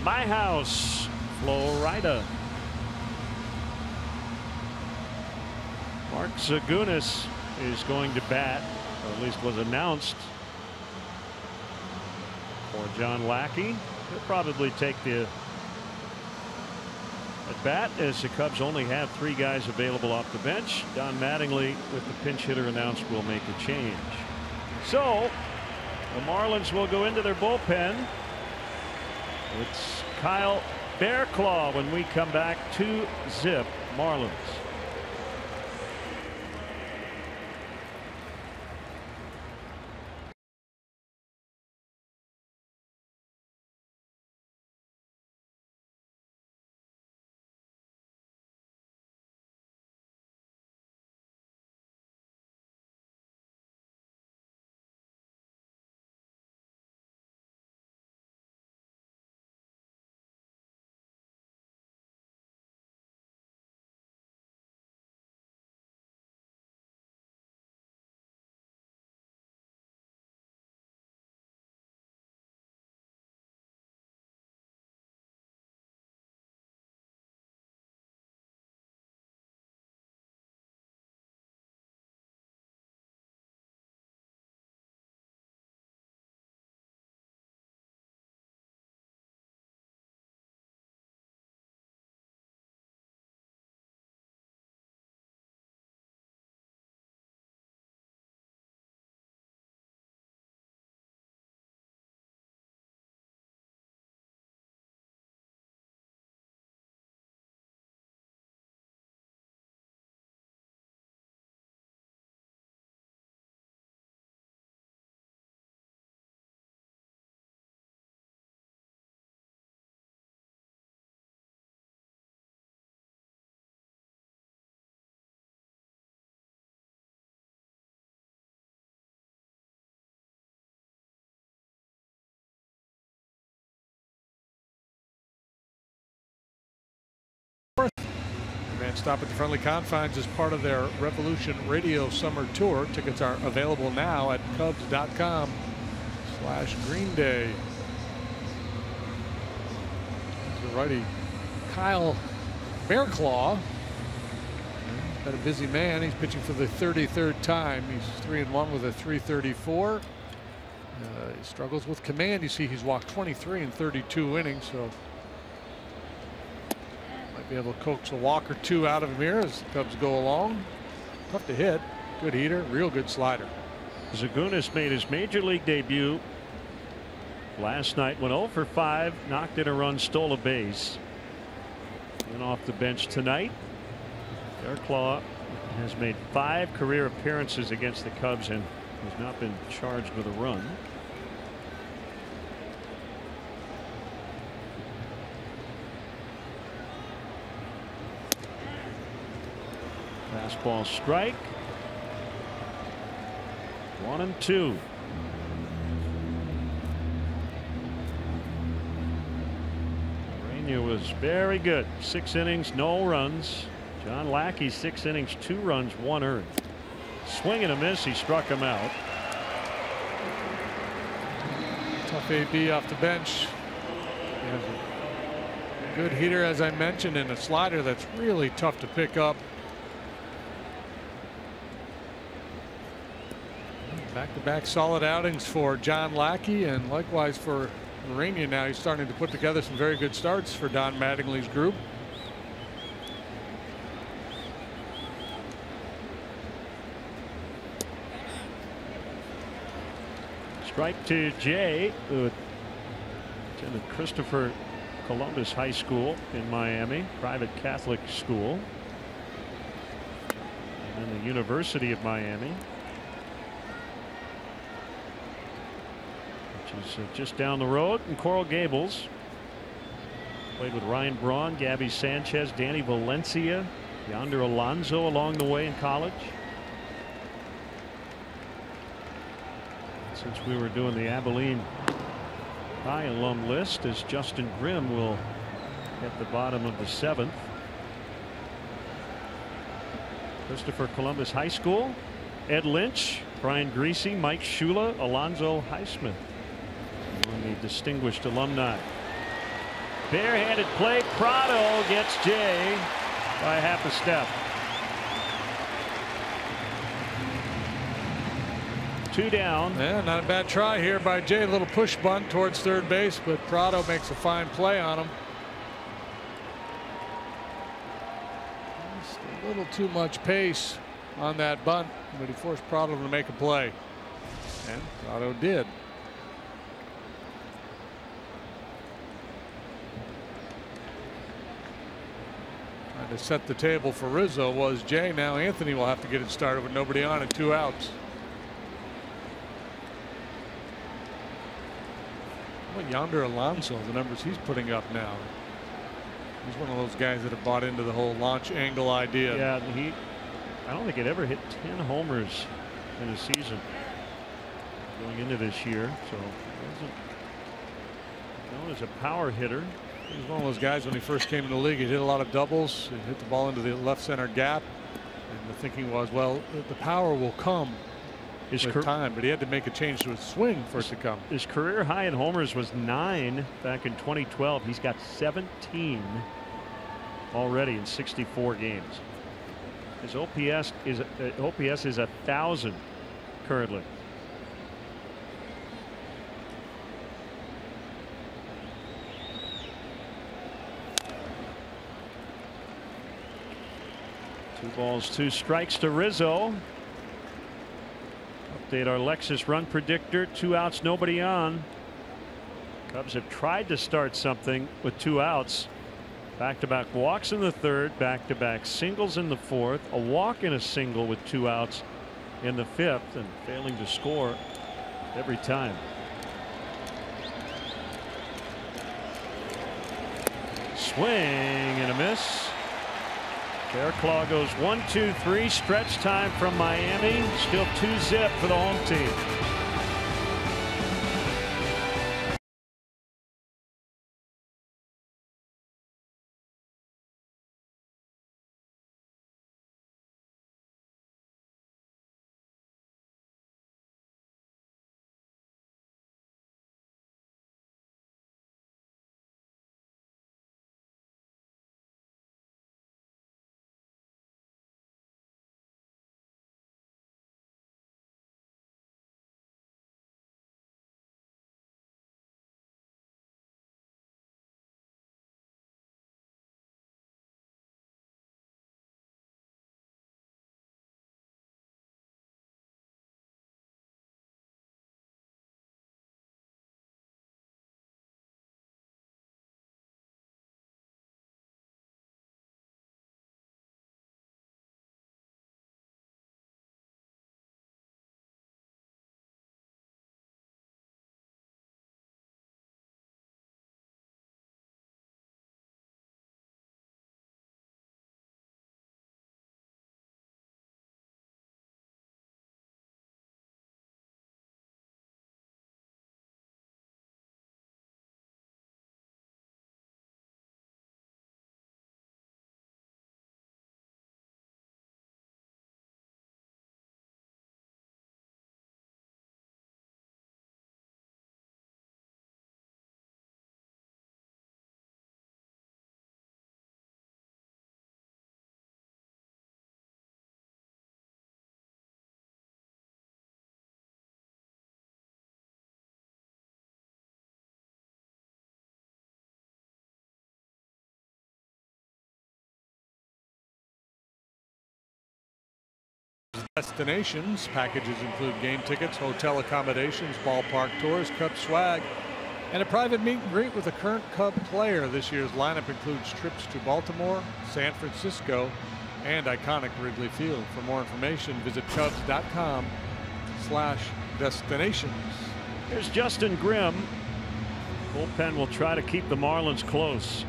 My house, Florida. Mark Zagunis is going to bat, or at least was announced for John Lackey. He'll probably take the at bat as the Cubs only have 3 guys available off the bench. Don Mattingly, with the pinch hitter announced, will make a change. So the Marlins will go into their bullpen. It's Kyle Bearclaw when we come back. 2-zip Marlins. Next stop at the friendly confines is part of their Revolution Radio Summer Tour. Tickets are available now at Cubs.com/Green Day. The righty Kyle Bearclaw. Been a busy man. He's pitching for the 33rd time. He's 3-1 with a 334. He struggles with command. You see he's walked 23 in 32 innings, so might be able to coax a walk or two out of him here as the Cubs go along. Tough to hit. Good heater, real good slider. Zagunis made his major league debut last night, went 0 for 5, knocked in a run, stole a base. And off the bench tonight. Bearclaw has made 5 career appearances against the Cubs and has not been charged with a run. Fastball strike. 1-2. Urania was very good. 6 innings, no runs. John Lackey, 6 innings, 2 runs, 1 earned. Swing and a miss. He struck him out. Tough AB off the bench. He has a good heater, as I mentioned, and a slider that's really tough to pick up. Back-to-back solid outings for John Lackey, and likewise for Urania. Now he's starting to put together some very good starts for Don Mattingly's group. Strike to Jay, who attended Christopher Columbus High School in Miami, private Catholic school, and then the University of Miami, which is just down the road in Coral Gables. Played with Ryan Braun, Gabby Sanchez, Danny Valencia, Yonder Alonso along the way in college. Since we were doing the Abilene High alum list, as Justin Grimm will hit the bottom of the 7th. Christopher Columbus High School, Ed Lynch, Brian Greasy, Mike Shula, Alonzo Highsmith, among the distinguished alumni. Barehanded play. Prado gets Jay by half a step. 2 down. Yeah, not a bad try here by Jay. A little push bunt towards third base, but Prado makes a fine play on him. Just a little too much pace on that bunt, but he forced Prado to make a play, and Prado did. Trying to set the table for Rizzo was Jay. Now Anthony will have to get it started with nobody on and 2 outs. Well, Yonder Alonso, the numbers he's putting up now. He's one of those guys that have bought into the whole launch angle idea. Yeah, I don't think it ever hit 10 homers in a season going into this year, so he wasn't known as a power hitter. He was one of those guys when he first came in the league. He hit a lot of doubles and hit the ball into the left center gap, and the thinking was, well, the power will come with time, but he had to make a change to his swing for it to come. His career high in homers was 9 back in 2012. He's got 17 already in 64 games. His OPS is 1,000 currently. Two balls, 2 strikes to Rizzo. Update our Lexus run predictor. 2 outs, nobody on. Cubs have tried to start something with 2 outs. Back-to-back walks in the 3rd, back-to-back singles in the 4th, a walk and a single with 2 outs in the 5th, and failing to score every time. Swing and a miss. Bearclaw goes 1-2-3. Stretch time from Miami. Still 2-zip for the home team. Destinations packages include game tickets, hotel accommodations, ballpark tours, Cub swag, and a private meet and greet with a current Cub player. This year's lineup includes trips to Baltimore, San Francisco, and iconic Wrigley Field. For more information, visit Cubs.com/destinations. Here's Justin Grimm. Bullpen will try to keep the Marlins close.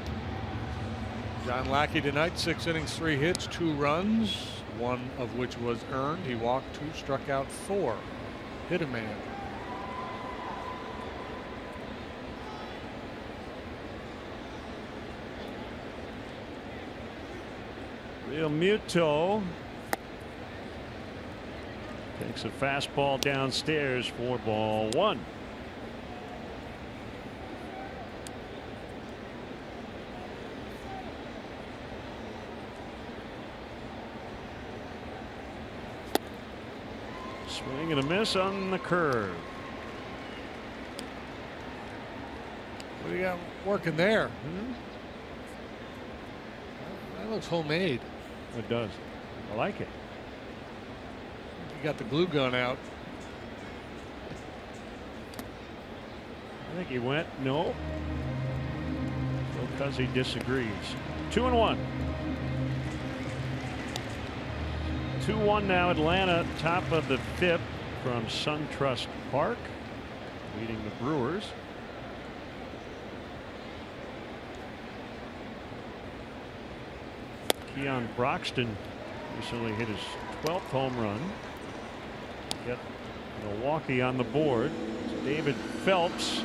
John Lackey tonight, 6 innings, 3 hits, 2 runs, one of which was earned. He walked 2, struck out 4. Hit a man. Real Muto takes a fastball downstairs for ball 1. Swing and a miss on the curve. What do you got working there? That looks homemade. It does. I like it. You got the glue gun out. I think he went no. Because he disagrees. 2-1. 2-1 now. Atlanta, top of the 5th from SunTrust Park, leading the Brewers. Keon Broxton recently hit his 12th home run. Get Milwaukee on the board. It's David Phelps,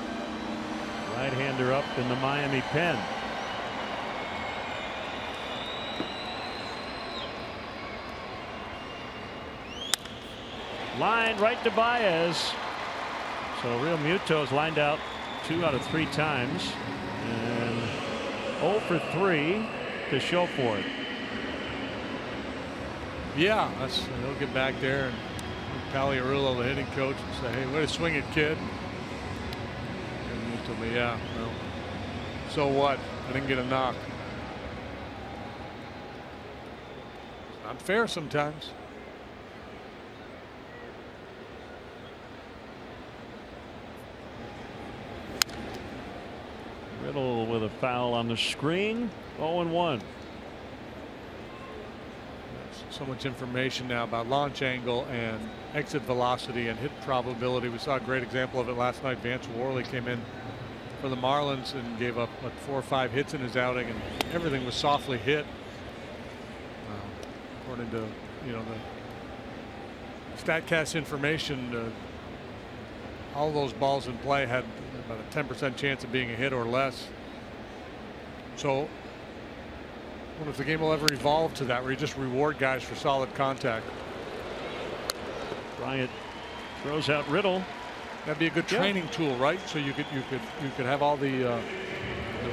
right-hander up in the Miami pen. Line right to Baez. So Real Muto's lined out 2 out of 3 times, and 0 for 3 to show for it. Yeah, he'll get back there and Paliarulo, the hitting coach, and say, "Hey, way to swing it, kid." And he told me, "Yeah, well, so what? I didn't get a knock." It's not fair sometimes. Riddle with a foul on the screen. 0-1. So much information now about launch angle and exit velocity and hit probability. We saw a great example of it last night. Vance Worley came in for the Marlins and gave up like 4 or 5 hits in his outing, and everything was softly hit. According to the StatCast information, all those balls in play had about a 10% chance of being a hit or less. So I wonder if the game will ever evolve to that, where you just reward guys for solid contact. Bryant throws out Riddle. That'd be a good training tool, right? So you could have all the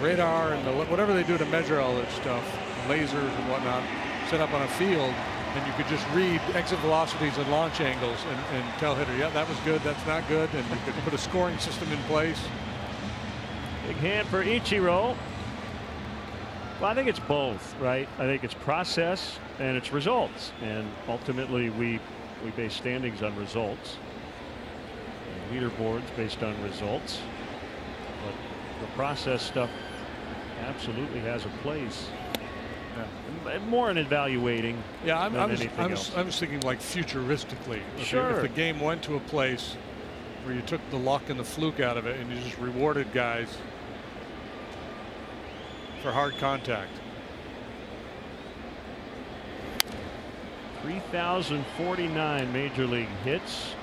radar and whatever they do to measure all that stuff, lasers and whatnot, set up on a field, and you could just read exit velocities and launch angles and tell hitter, yeah, that was good, that's not good, and you could put a scoring system in place. Big hand for Ichiro. Well, I think it's both, right? I think it's process and it's results, and ultimately we base standings on results, and leaderboards based on results, but the process stuff absolutely has a place. Yeah. More in evaluating. Yeah, I'm just thinking like futuristically. Sure. If the game went to a place where you took the luck and the fluke out of it and you just rewarded guys for hard contact. 3,049 major league hits,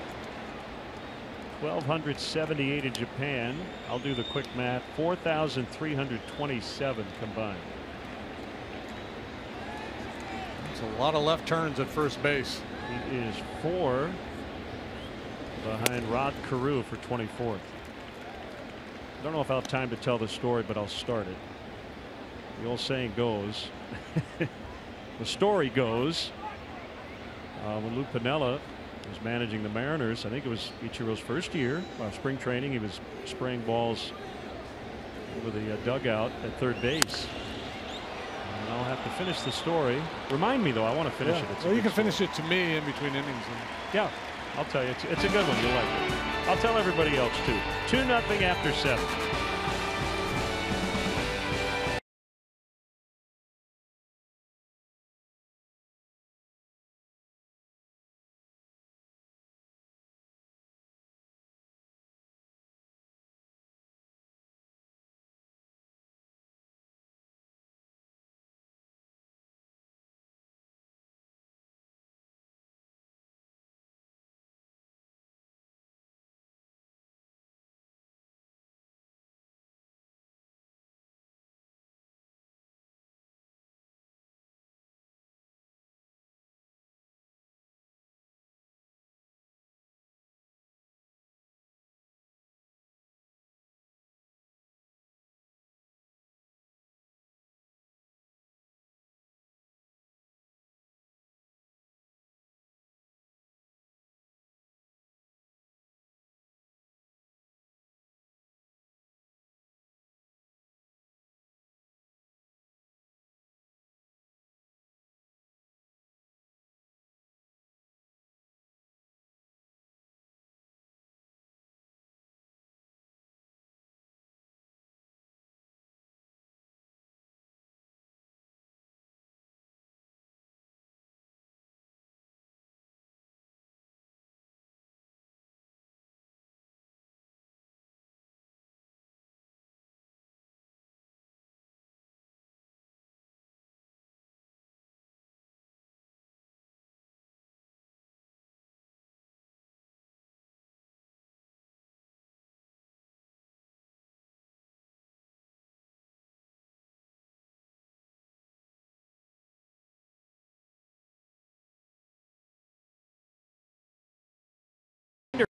1,278 in Japan. I'll do the quick math. 4,327 combined. It's a lot of left turns at first base. He is 4 behind Rod Carew for 24th. I don't know if I'll have time to tell the story, but I'll start it. The old saying goes, the story goes, when Lou Piniella was managing the Mariners, I think it was Ichiro's first year, spring training, he was spraying balls over the dugout at third base. And I'll have to finish the story. Remind me, though. I want to finish it. Well, you can finish it to me in between innings. Yeah, I'll tell you. It's a good one. You'll like it. I'll tell everybody else, too. 2-0 after 7.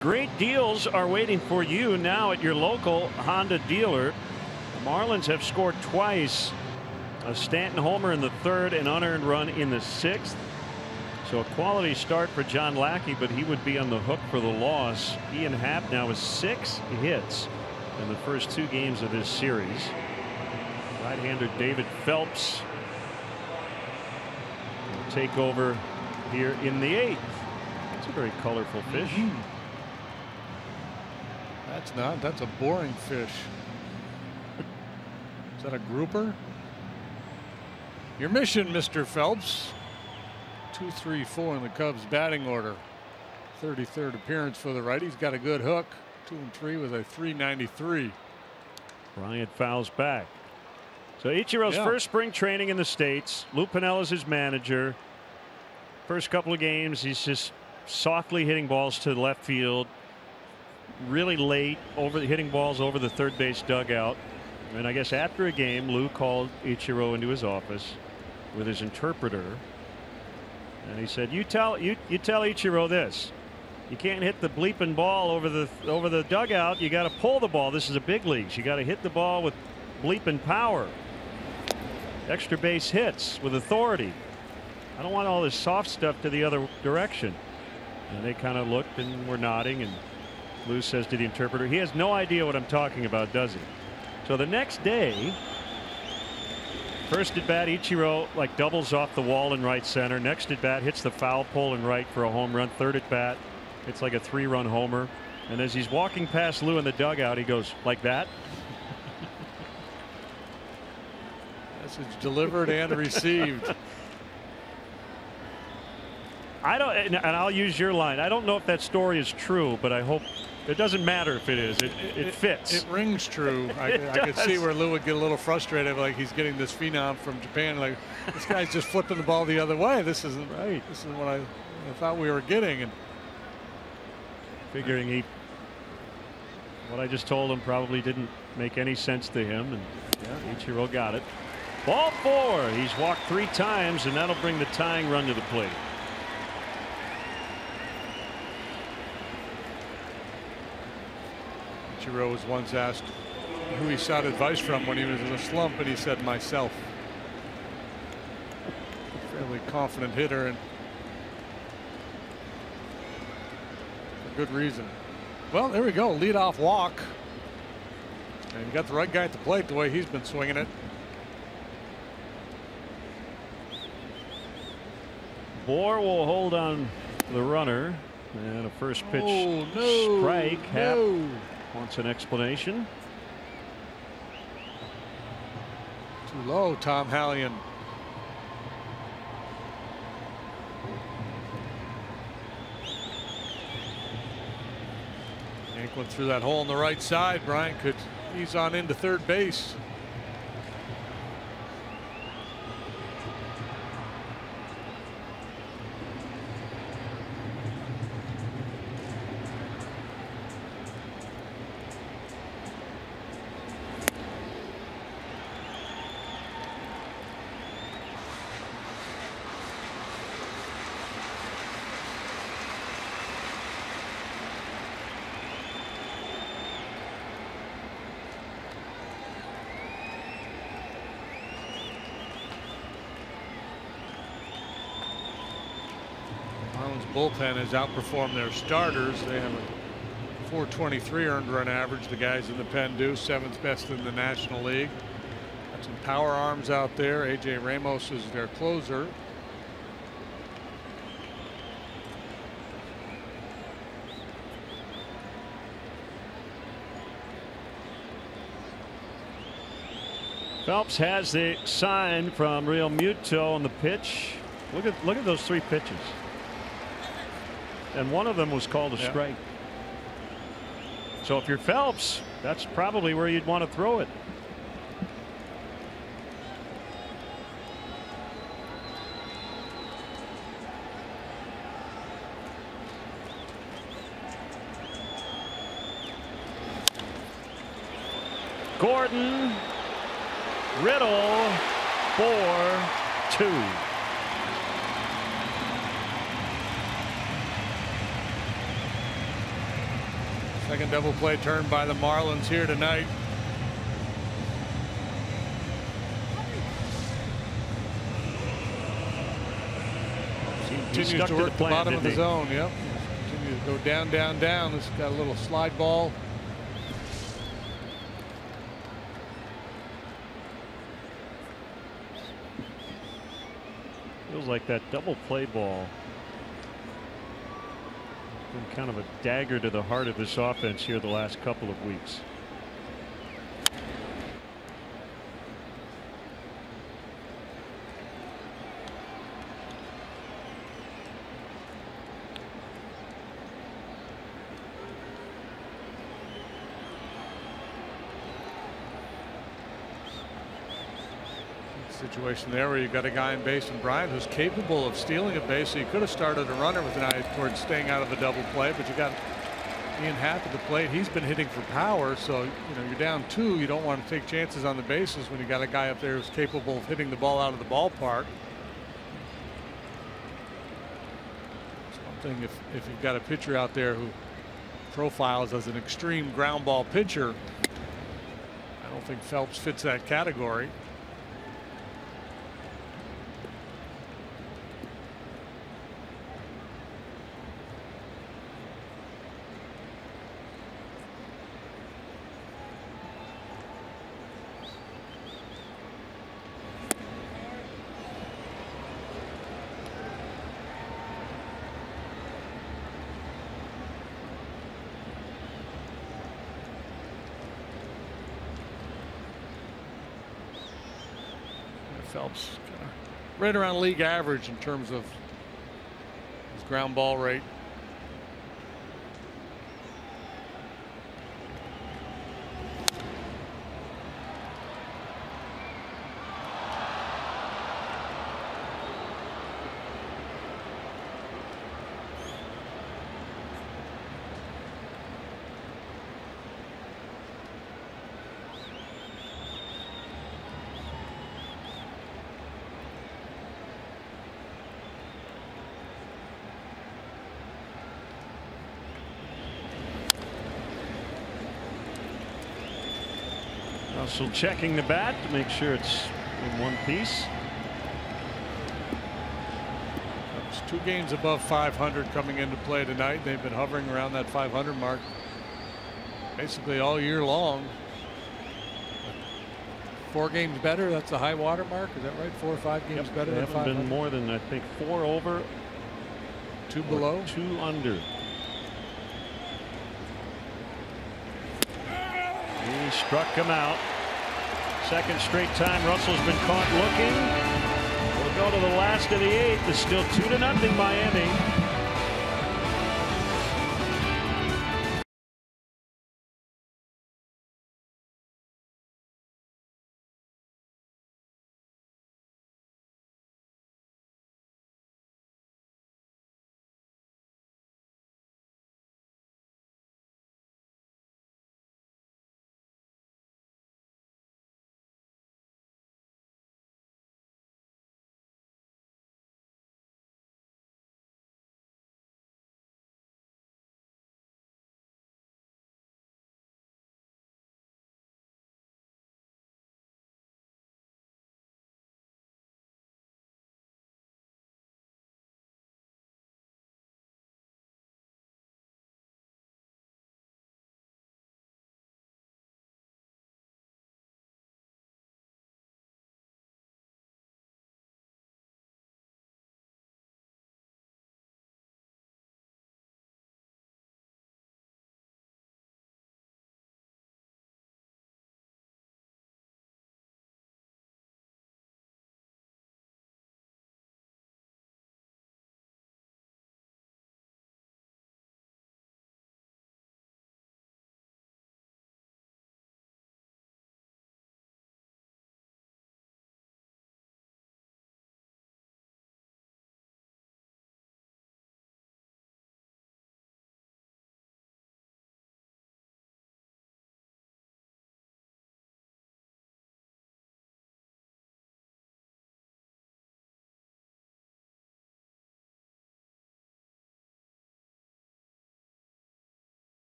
Great deals are waiting for you now at your local Honda dealer. The Marlins have scored twice. A Stanton homer in the 3rd, an unearned run in the 6th. So a quality start for John Lackey, but he would be on the hook for the loss. Ian Happ now with 6 hits in the first 2 games of this series. Right-hander David Phelps will take over here in the 8th. It's a very colorful fish. That's a boring fish. Is that a grouper? Your mission, Mr. Phelps. 2-3-4 in the Cubs batting order. 33rd appearance for the righty. He's got a good hook. 2-3 with a .393. Bryant fouls back. So Ichiro's first spring training in the States. Lou Pinella's his manager. First couple of games, he's just softly hitting balls to the left field. Really late, hitting balls over the third base dugout. And I guess after a game, Lou called Ichiro into his office with his interpreter, and he said, "You tell Ichiro this. You can't hit the bleeping ball over the dugout. You got to pull the ball. This is a big leagues. You got to hit the ball with bleeping power. Extra base hits with authority. I don't want all this soft stuff to the other direction." And they kind of looked and were nodding, and Lou says to the interpreter, "He has no idea what I'm talking about, does he?" So the next day, first at bat, Ichiro like doubles off the wall in right center. Next at bat, hits the foul pole in right for a home run. Third at bat, it's like a 3-run homer. And as he's walking past Lou in the dugout, he goes like that. Message delivered and received. I don't, and I'll use your line. I don't know if that story is true, but I hope it doesn't matter if it is. It fits. It rings true. I could see where Lou would get a little frustrated, like he's getting this phenom from Japan. Like, this guy's just flipping the ball the other way. This isn't right. This isn't what I thought we were getting. And figuring what I just told him probably didn't make any sense to him, and Ichiro got it. Ball 4. He's walked 3 times, and that'll bring the tying run to the plate. Ichiro was once asked who he sought advice from when he was in a slump, and he said, "Myself." Fairly confident hitter, and for good reason. Well, there we go. Leadoff walk. And you got the right guy at the plate the way he's been swinging it. Bohr will hold on the runner, and a first pitch strike. Happ wants an explanation. Too low, Tom Hallion. Yank went through that hole on the right side. Bryant could ease on into third base. Bullpen has outperformed their starters. They have a 423 earned run average. The guys in the pen do, 7th best in the National League. Got some power arms out there. AJ Ramos is their closer. Phelps has the sign from Real Muto on the pitch. Look at those 3 pitches. And one of them was called a strike. So if you're Phelps, that's probably where you'd want to throw it. Gordon, Riddle, 4-2. Second double play turn by the Marlins here tonight. Continues to work the bottom of the zone. Yep. Continues to go down, down, down. This got a little slide ball. Feels like that double play ball. Been kind of a dagger to the heart of this offense here the last couple of weeks. Situation there where you've got a guy in base and Bryant who's capable of stealing a base, so you could have started a runner with an eye towards staying out of the double play, but you got Ian Happ at the plate. He's been hitting for power, so you're down 2. You don't want to take chances on the bases when you got a guy up there who's capable of hitting the ball out of the ballpark. It's one thing if you've got a pitcher out there who profiles as an extreme ground ball pitcher. I don't think Phelps fits that category. Phelps right around league average in terms of his ground ball rate. Russell checking the bat to make sure it's in one piece. It's 2 games above 500 coming into play tonight. They've been hovering around that 500 mark basically all year long. 4 games better. That's the high water mark. Is that right? 4 or 5 games better They than haven't 500? been more than, I think, 4 over. 2 below. 2 under. He struck him out. Second straight time Russell's been caught looking. We'll go to the last of the 8th. It's still 2-0 Miami.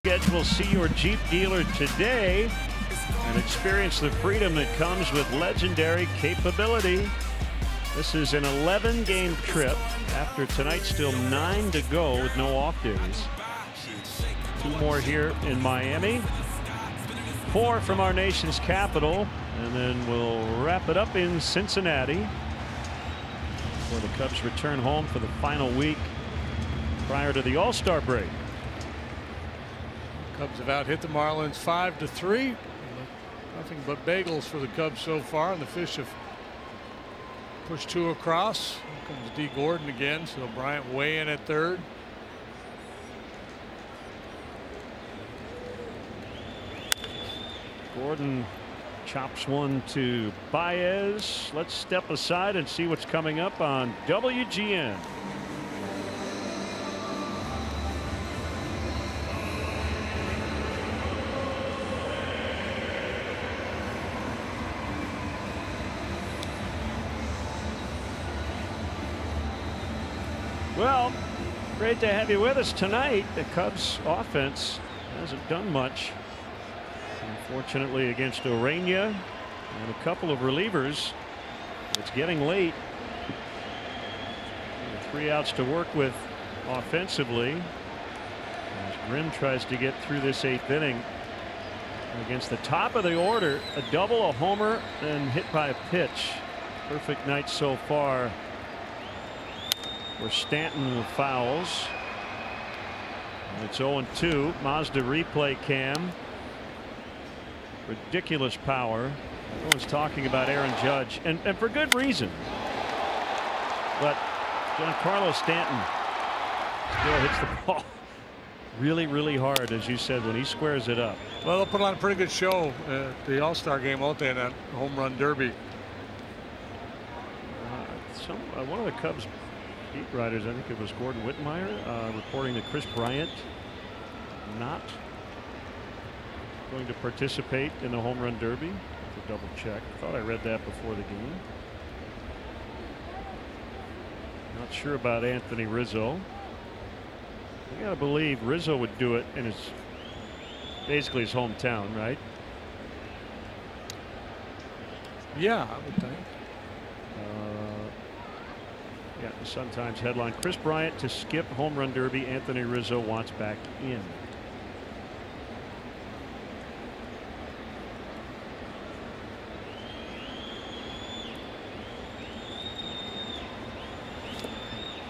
Schedule. See your Jeep dealer today and experience the freedom that comes with legendary capability. This is an 11-game trip. After tonight, still 9 to go with no off days. 2 more here in Miami. 4 from our nation's capital, and then we'll wrap it up in Cincinnati before the Cubs return home for the final week prior to the All-Star break. Cubs have out-hit the Marlins 5-3. Nothing but bagels for the Cubs so far, and the Fish have pushed 2 across. Here comes D. Gordon again, so Bryant way in at third. Gordon chops one to Baez. Let's step aside and see what's coming up on WGN. Well, great to have you with us tonight. The Cubs offense hasn't done much, unfortunately, against Orania and a couple of relievers. It's getting late. 3 outs to work with offensively as Grimm tries to get through this 8th inning against the top of the order. A double, a homer, and hit by a pitch. Perfect night so far for Stanton with fouls. And it's 0-2. Mazda replay cam. Ridiculous power. Everyone's talking about Aaron Judge, and for good reason. But Giancarlo Stanton still hits the ball really, really hard, as you said, when he squares it up. Well, they'll put on a pretty good show at the All-Star game, won't they, in that home run derby? One of the Cubs beat writers, I think it was Gordon Whitmire, reporting that Chris Bryant not going to participate in the home run derby. To double check. I thought I read that before the game. Not sure about Anthony Rizzo. I gotta believe Rizzo would do it in his basically his hometown, right? Yeah, I would think. Yeah, the Sun Times headline: Chris Bryant to skip home run derby. Anthony Rizzo wants back in.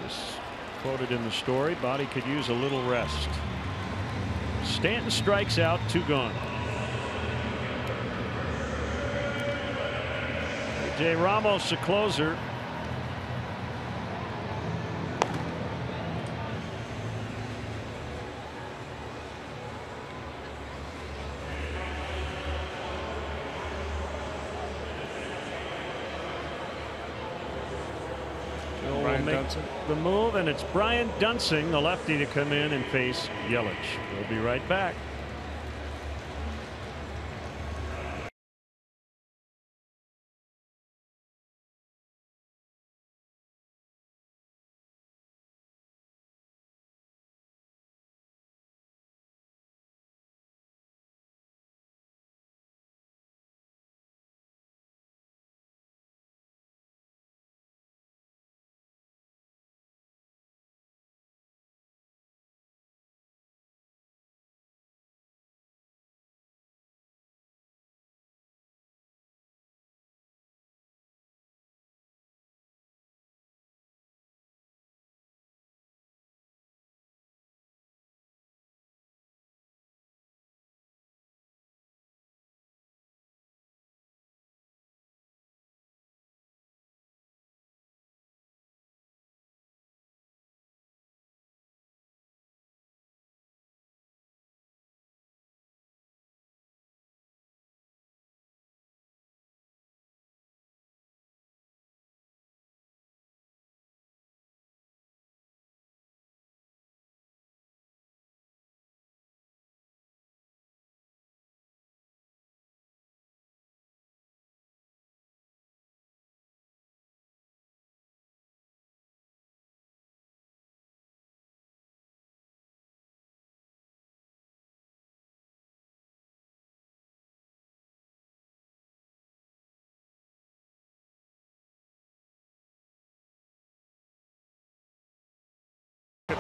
This quoted in the story: body could use a little rest. Stanton strikes out, 2 gone. J. Ramos, the closer. Make the move, and it's Brian Dunsing, the lefty, to come in and face Yelich. We'll be right back.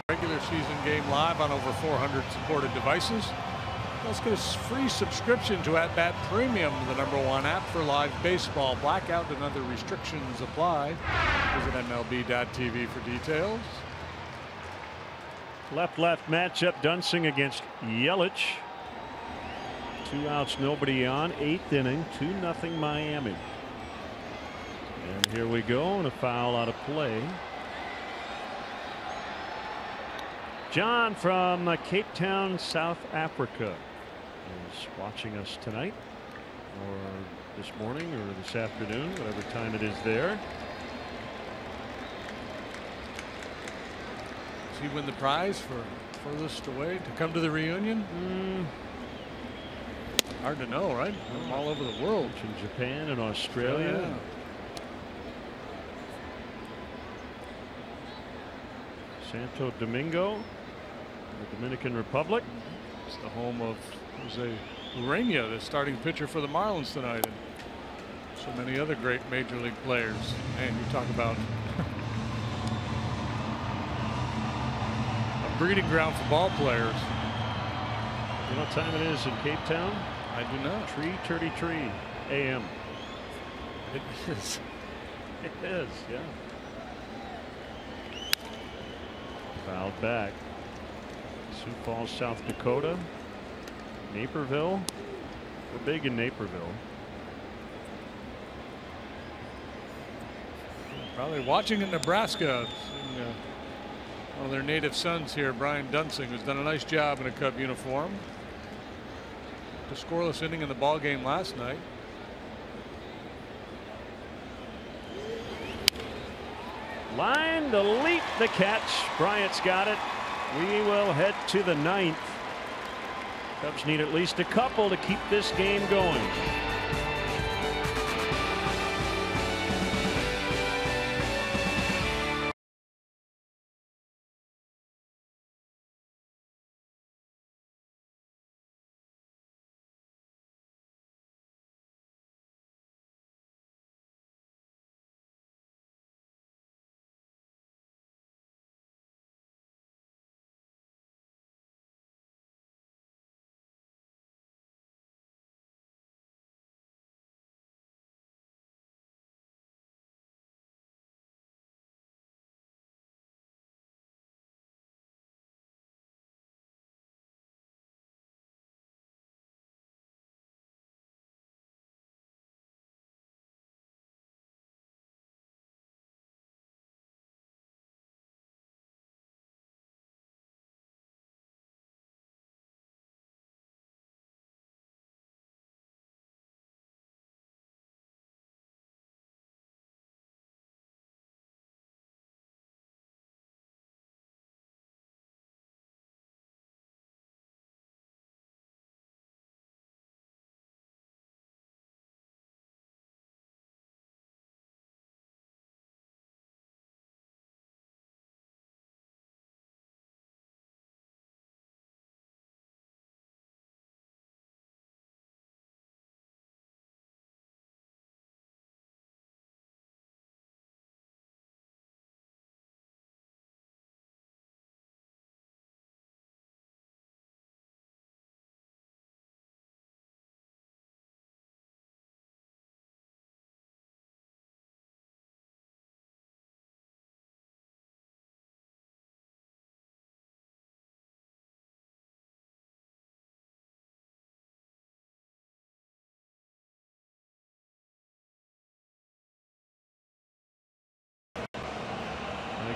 Regular season game live on over 400 supported devices. Let's get a free subscription to At Bat Premium, the #1 app for live baseball. Blackout and other restrictions apply. Visit MLB.tv for details. Left matchup: Dunsing against Yelich. 2 outs, nobody on. 8th inning, 2-0 Miami. And here we go, and a foul out of play. John from Cape Town, South Africa, is watching us tonight, or this morning, or this afternoon, whatever time it is there. Does he win the prize for furthest away to come to the reunion? Hard to know, right? From all over the world. In Japan and Australia. Yeah. Santo Domingo, the Dominican Republic. It's the home of Jose Urena, the starting pitcher for the Marlins tonight, and so many other great major league players. Man, you talk about a breeding ground for ball players. You know what time it is in Cape Town? I do not. 3:33 a.m. It is. It is, yeah. Fouled back. Sioux Falls, South Dakota. Naperville. We're big in Naperville. Probably watching in Nebraska. Seeing, one of their native sons here, Brian Dunsing, who's done a nice job in a Cub uniform. The scoreless inning in the ball game last night. Line to leap the catch. Bryant's got it. We will head to the 9th. Cubs need at least a couple to keep this game going.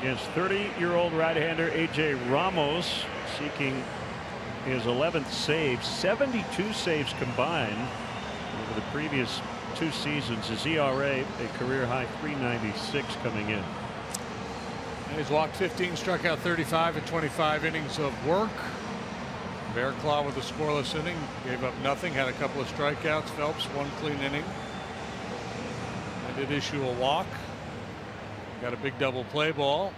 against 30-year-old right-hander A.J. Ramos, seeking his 11th save. 72 saves combined over the previous 2 seasons. His ERA a career high 3.96 coming in. And he's walked 15, struck out 35 in 25 innings of work. Bear Claw with a scoreless inning, gave up nothing, had a couple of strikeouts. Phelps 1 clean inning. I did issue a walk. Got a big double play ball.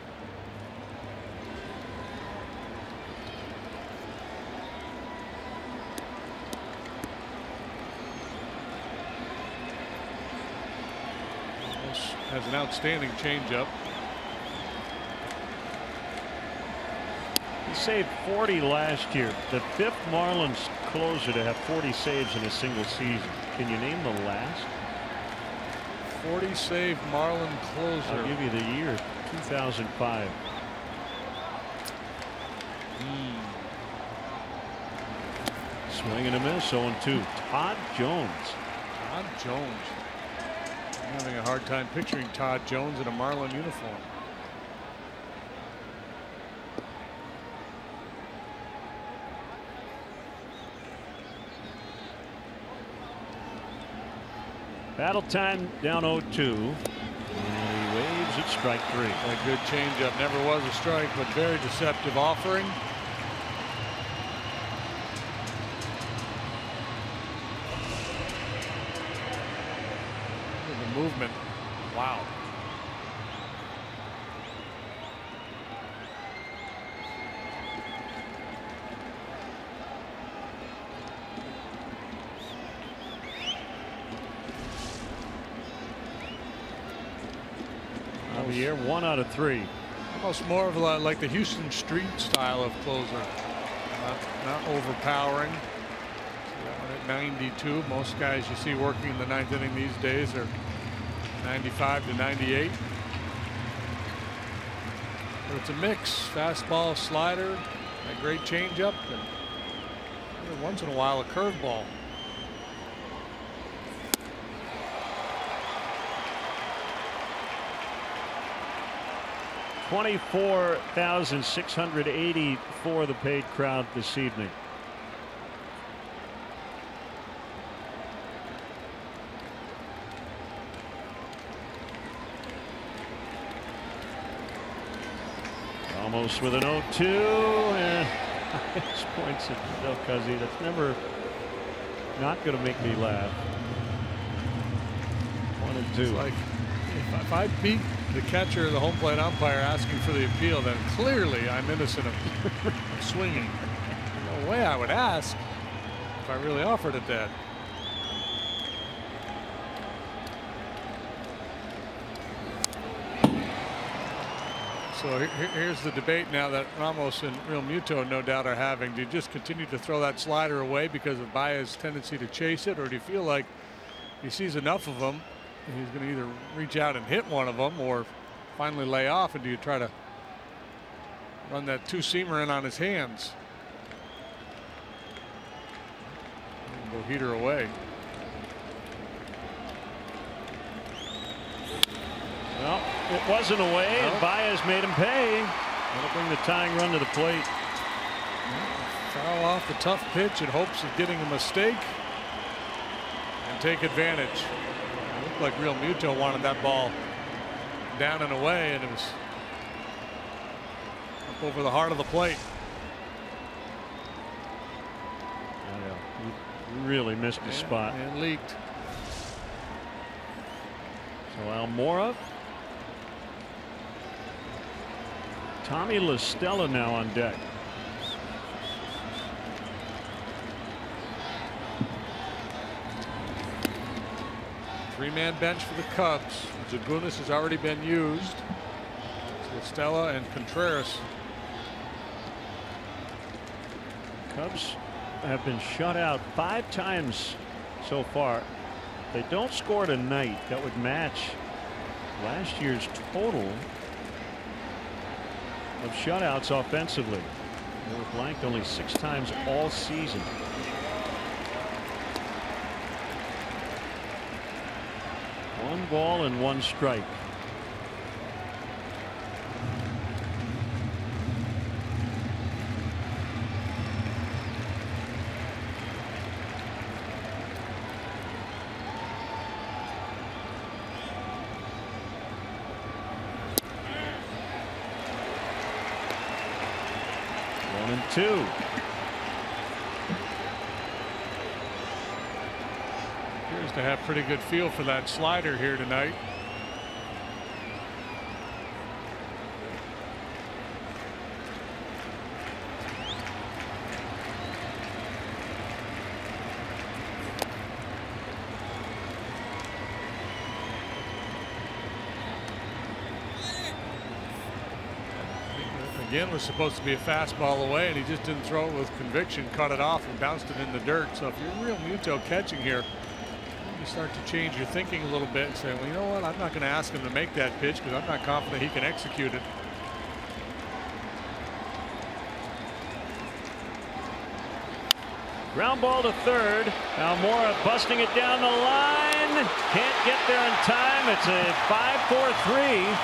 Has an outstanding changeup. He saved 40 last year. The 5th Marlins closer to have 40 saves in a single season. Can you name the last? 40 save Marlin closer. I'll give you the year, 2005. Swing and a miss, 0-2. Todd Jones. Todd Jones. I'm having a hard time picturing Todd Jones in a Marlin uniform. Battle time down 0-2. And he waves at strike 3. A good changeup. Never was a strike, but very deceptive offering. The movement. Wow. Year 1 out of 3. Almost more of like the Houston Street style of closer. Not overpowering. So that one at 92. Most guys you see working in the 9th inning these days are 95 to 98. But it's a mix. Fastball, slider, a great changeup, and every once in a while a curveball. $24,680 for the paid crowd this evening. Almost with an 0-2, and his points at Del Cuzzy. That's never not going to make me laugh. 1-2. Like if I beat the catcher or the home plate umpire asking for the appeal, then clearly I'm innocent of swinging. No way I would ask if I really offered it that. So here's the debate now that Ramos and Real Muto no doubt are having. Do you just continue to throw that slider away because of Baez's tendency to chase it, or do you feel like he sees enough of them he's going to either reach out and hit one of them or finally lay off, and do you try to run that 2-seamer in on his hands? Go heater away. Well, it wasn't away, and Baez made him pay. That'll bring the tying run to the plate. Foul off the tough pitch in hopes of getting a mistake and take advantage. It looked like Real Muto wanted that ball down and away, and it was up over the heart of the plate. He really missed his spot. And leaked. So Almora. Tommy La Stella now on deck. Three-man bench for the Cubs. Zagunis has already been used. La Stella and Contreras. Cubs have been shut out 5 times so far. If they don't score tonight, that would match last year's total of shutouts offensively. They were blanked only 6 times all season. One ball and 1 strike. 1-2. Appears to have pretty good feel for that slider here tonight. Again, was supposed to be a fastball away, and he just didn't throw it with conviction, cut it off and bounced it in the dirt. So if you're real Muto catching here, you start to change your thinking a little bit and say, well, you know what, I'm not going to ask him to make that pitch because I'm not confident he can execute it. Ground ball to third. Almora busting it down the line. Can't get there in time. It's a 5-4-3,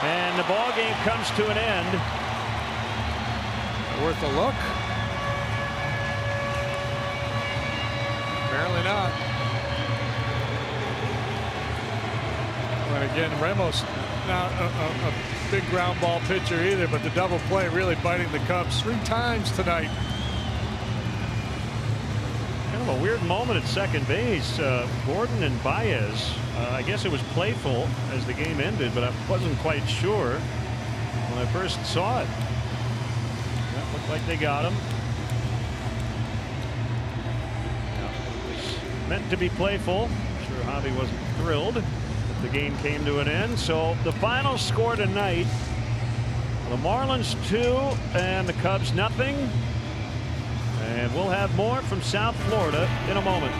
and the ball game comes to an end. Worth a look? Apparently not. And again, Ramos not a big ground ball pitcher either, but the double play really biting the Cubs 3 times tonight. Kind of a weird moment at second base. Gordon and Baez. I guess it was playful as the game ended, but I wasn't quite sure when I first saw it. That looked like they got him. It was meant to be playful. I'm sure Javi wasn't thrilled that the game came to an end. So the final score tonight: the Marlins 2 and the Cubs nothing. And we'll have more from South Florida in a moment.